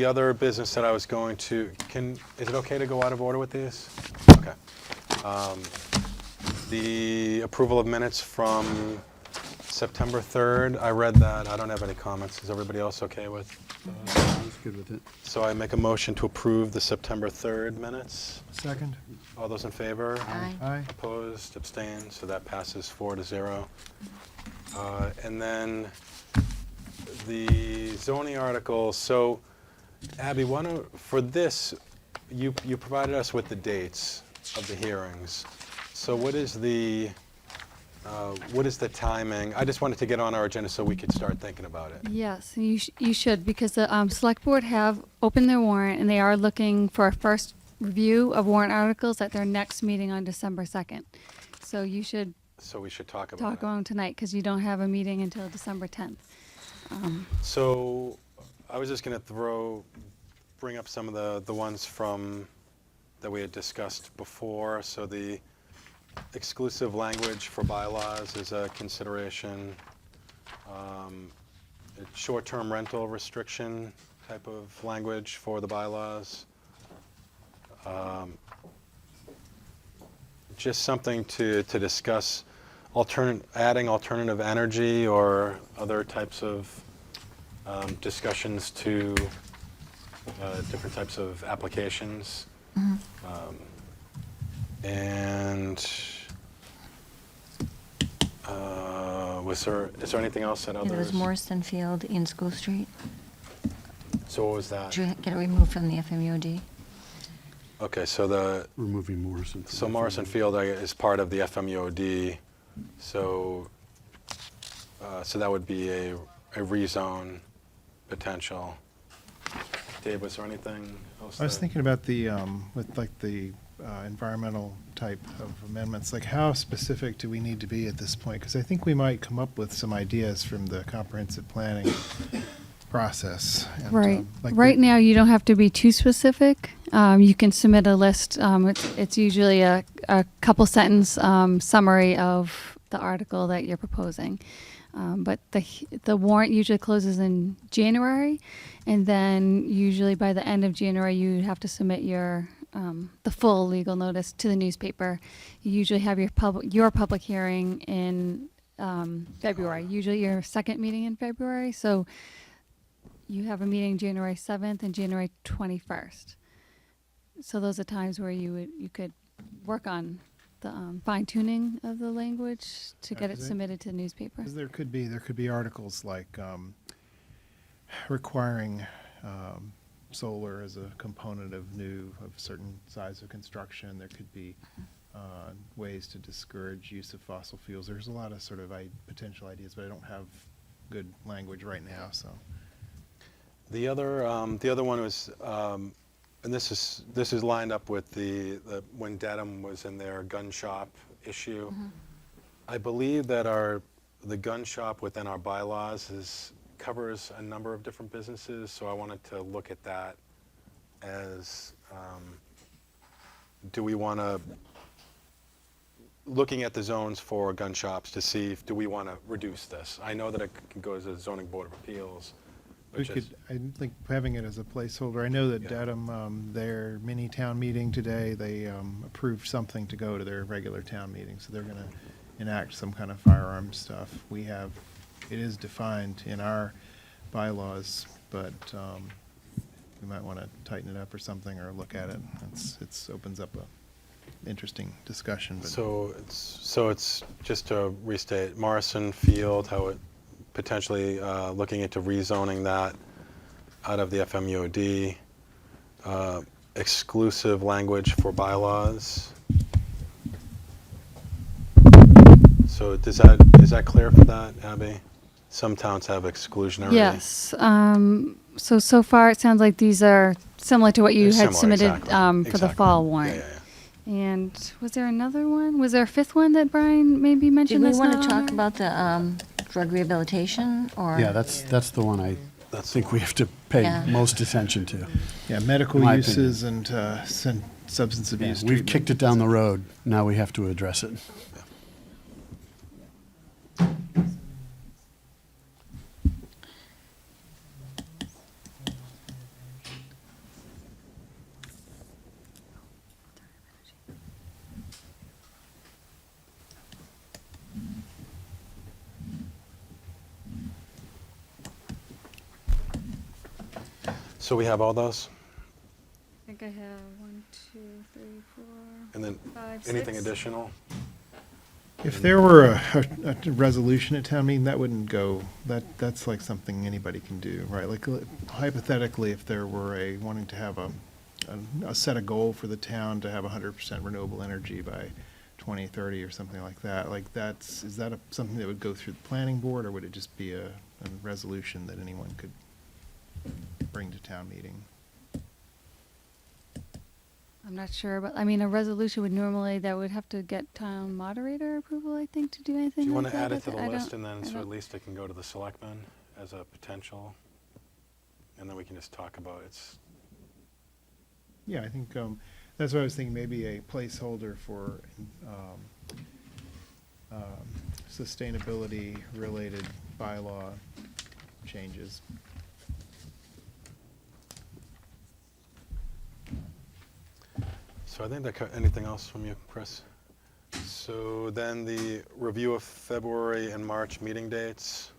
other business that I was going to, is it okay to go out of order with these? Okay. The approval of minutes from September 3rd, I read that. I don't have any comments. Is everybody else okay with? I was good with it. So I make a motion to approve the September 3rd minutes. Second. All those in favor? Aye. Aye. Opposed, abstained, so that passes 4-0. And then the zoning article, so Abby, for this, you provided us with the dates of the hearings. So what is the timing? I just wanted to get on our agenda so we could start thinking about it. Yes, you should, because the select board have opened their warrant and they are looking for a first review of warrant articles at their next meeting on December 2nd. So you should So we should talk about talk it. on tonight because you don't have a meeting until December 10th. So I was just going to bring up some of the ones that we had discussed before. So the exclusive language for bylaws is a consideration. Short-term rental restriction type of language for the bylaws. Just something to discuss, adding alternative energy or other types of discussions to different types of applications. And is there anything else that Yeah, others? there was Morrison Field in School Street. So what was that? Did you get it removed from the FMUOD? Okay, so Removing Morrison. So Morrison Field is part of the FMUOD, so that would be a rezone potential. Dave, was there anything else? I was thinking about the, with like the environmental type of amendments, like how specific do we need to be at this point? Because I think we might come up with some ideas from the comprehensive planning process. And, Right. like Right now, you don't have to be too specific. You can submit a list. It's usually a couple sentence summary of the article that you're proposing. But the warrant usually closes in January, and then usually by the end of January, you have to submit your the full legal notice to the newspaper. You usually have your public hearing in February. Usually your second meeting in February. So you have a meeting January 7th and January 21st. So those are times where you could work on the fine tuning of the language to get it submitted to the newspaper. 'cause there could be articles like requiring solar as a component of certain size of construction. There could be ways to discourage use of fossil fuels. There's a lot of sort of potential ideas, but I don't have good language right now. So The other one was, and this is lined up with the when Dedham was in their gun shop issue. I believe that the gun shop within our bylaws covers a number of different businesses, so I wanted to look at that as, do we want to, looking at the zones for gun shops to see do we want to reduce this? I know that it can go to the zoning board of appeals. we could, I think having it as a placeholder. I know that Dedham, their mini town meeting today, they approved something to go to their regular town meeting, so they're going to enact some kind of firearms stuff. It is defined in our bylaws, but we might want to tighten it up or something, or look at it. It opens up a interesting discussion. But So it's just to restate, Morrison Field, how it potentially looking into rezoning that out of the FMUOD, exclusive language for bylaws. So is that clear for that, Abby? Some towns have exclusionary. Yes. So far, it sounds like these are similar to what you They're had similar, submitted exactly. for the fall warrant. And was there another one? Was there a fifth one that Brian maybe mentioned? Did we that's want not to on talk there? about the drug rehabilitation, or? Yeah, that's the one I think we have to pay Yeah. most attention to. yeah, medical In my uses and substance abuse. We've kicked it down the road. Now we have to address it. So we have all those? I think I have 1, 2, 3, 4. And then 5, anything 6. additional? If there were a resolution at town meeting, that wouldn't go, that's like something anybody can do, right? Like hypothetically, if there were wanting to have a set a goal for the town to have 100% renewable energy by 2030 or something like that, is that something that would go through the planning board, or would it just be a resolution that anyone could bring to town meeting? I'm not sure, but I mean, a resolution would normally, that would have to get town moderator approval, I think, to do anything Do you like want to that. add it to the I list, don't- and then I so don't- at least it can go to the selectmen as a potential? And then we can just talk about it. Yeah, I think that's what I was thinking, maybe a placeholder for sustainability-related bylaw changes. So I think anything else from you, Chris? So then the review of February and March meeting dates.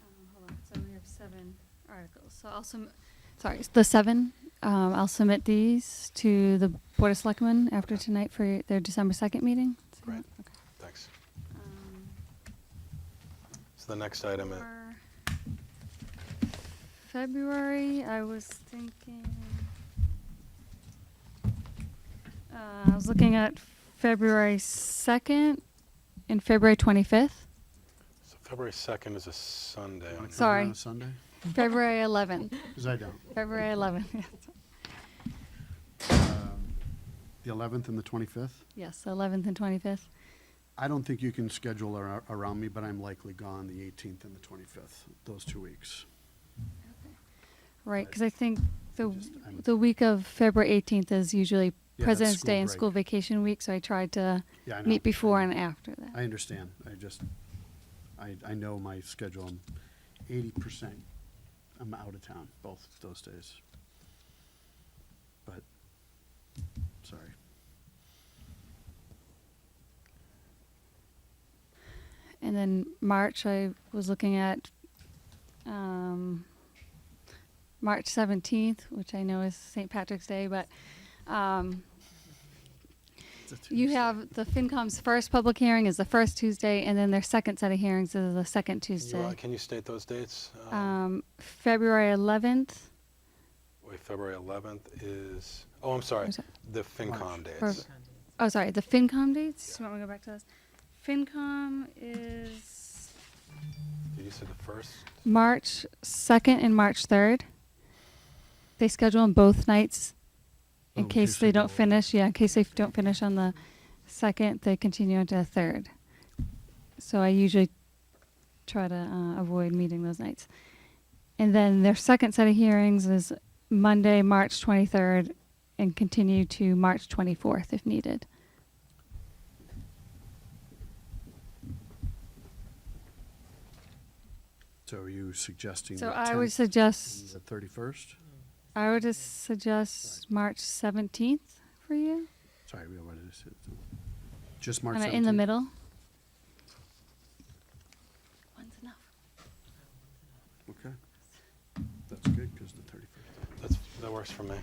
Hold on, so we have 7 articles. So the 7, I'll submit these to the Board of Selectmen after tonight for their December 2nd meeting. Great, thanks. So the next item is. For February, I was thinking, I was looking at February 2nd and February 25th. So February 2nd is a Sunday. Sorry. On a Sunday? February 11th. 'Cause I don't. February 11th. The 11th and the 25th? Yes, 11th and 25th. I don't think you can schedule around me, but I'm likely gone the 18th and the 25th, those 2 weeks. Right, because I think the week of February 18th is usually that's President's school Day and break. school vacation week, so I tried to Yeah, I know. meet before and after that. I understand. I know my schedule. I'm 80%. I'm out of town both those days. But, sorry. And then March, I was looking at March 17th, which I know is St. Patrick's Day, but you have the FinCom's first public hearing is the first Tuesday, and then their second set of hearings is the second Tuesday. Can you state those dates? February 11th. Wait, February 11th is, oh, I'm sorry, the FinCom dates. Oh, sorry, the FinCom dates? You want me to go back to those? FinCom is Did you say the first? March 2nd and March 3rd. They schedule them both nights in case they don't finish. Yeah, in case they don't finish on the 2nd, they continue into the 3rd. So I usually try to avoid meeting those nights. And then their second set of hearings is Monday, March 23rd, and continue to March 24th if needed. So are you suggesting So the I would 10th suggest and the 31st? I would just suggest March 17th for you. Sorry, what did I say? Just March Kinda 17th? in the middle. One's enough. Okay. That's good, because the 31st. That works for me.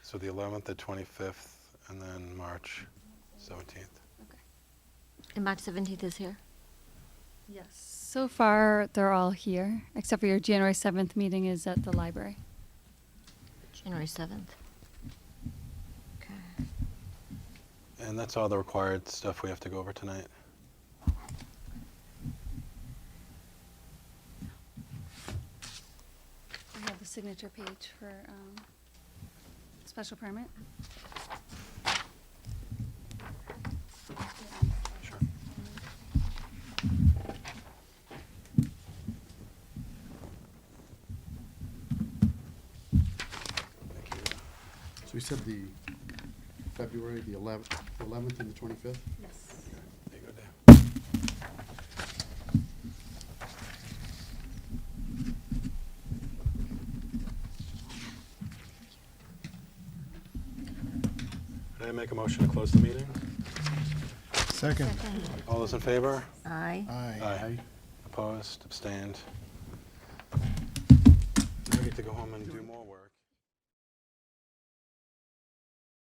So the 11th, the 25th, and then March 17th. And March 17th is here? Yes. So far, they're all here, except for your January 7th meeting is at the library. January 7th. Okay. And that's all the required stuff we have to go over tonight. I have the signature page for special permit. Sure. So we said the February, the 11th and the 25th? Yes. There you go, Dave. Did I make a motion to close the meeting? Second. All those in favor? Aye. Aye. Opposed? Abstained? Now I get to go home and do more work.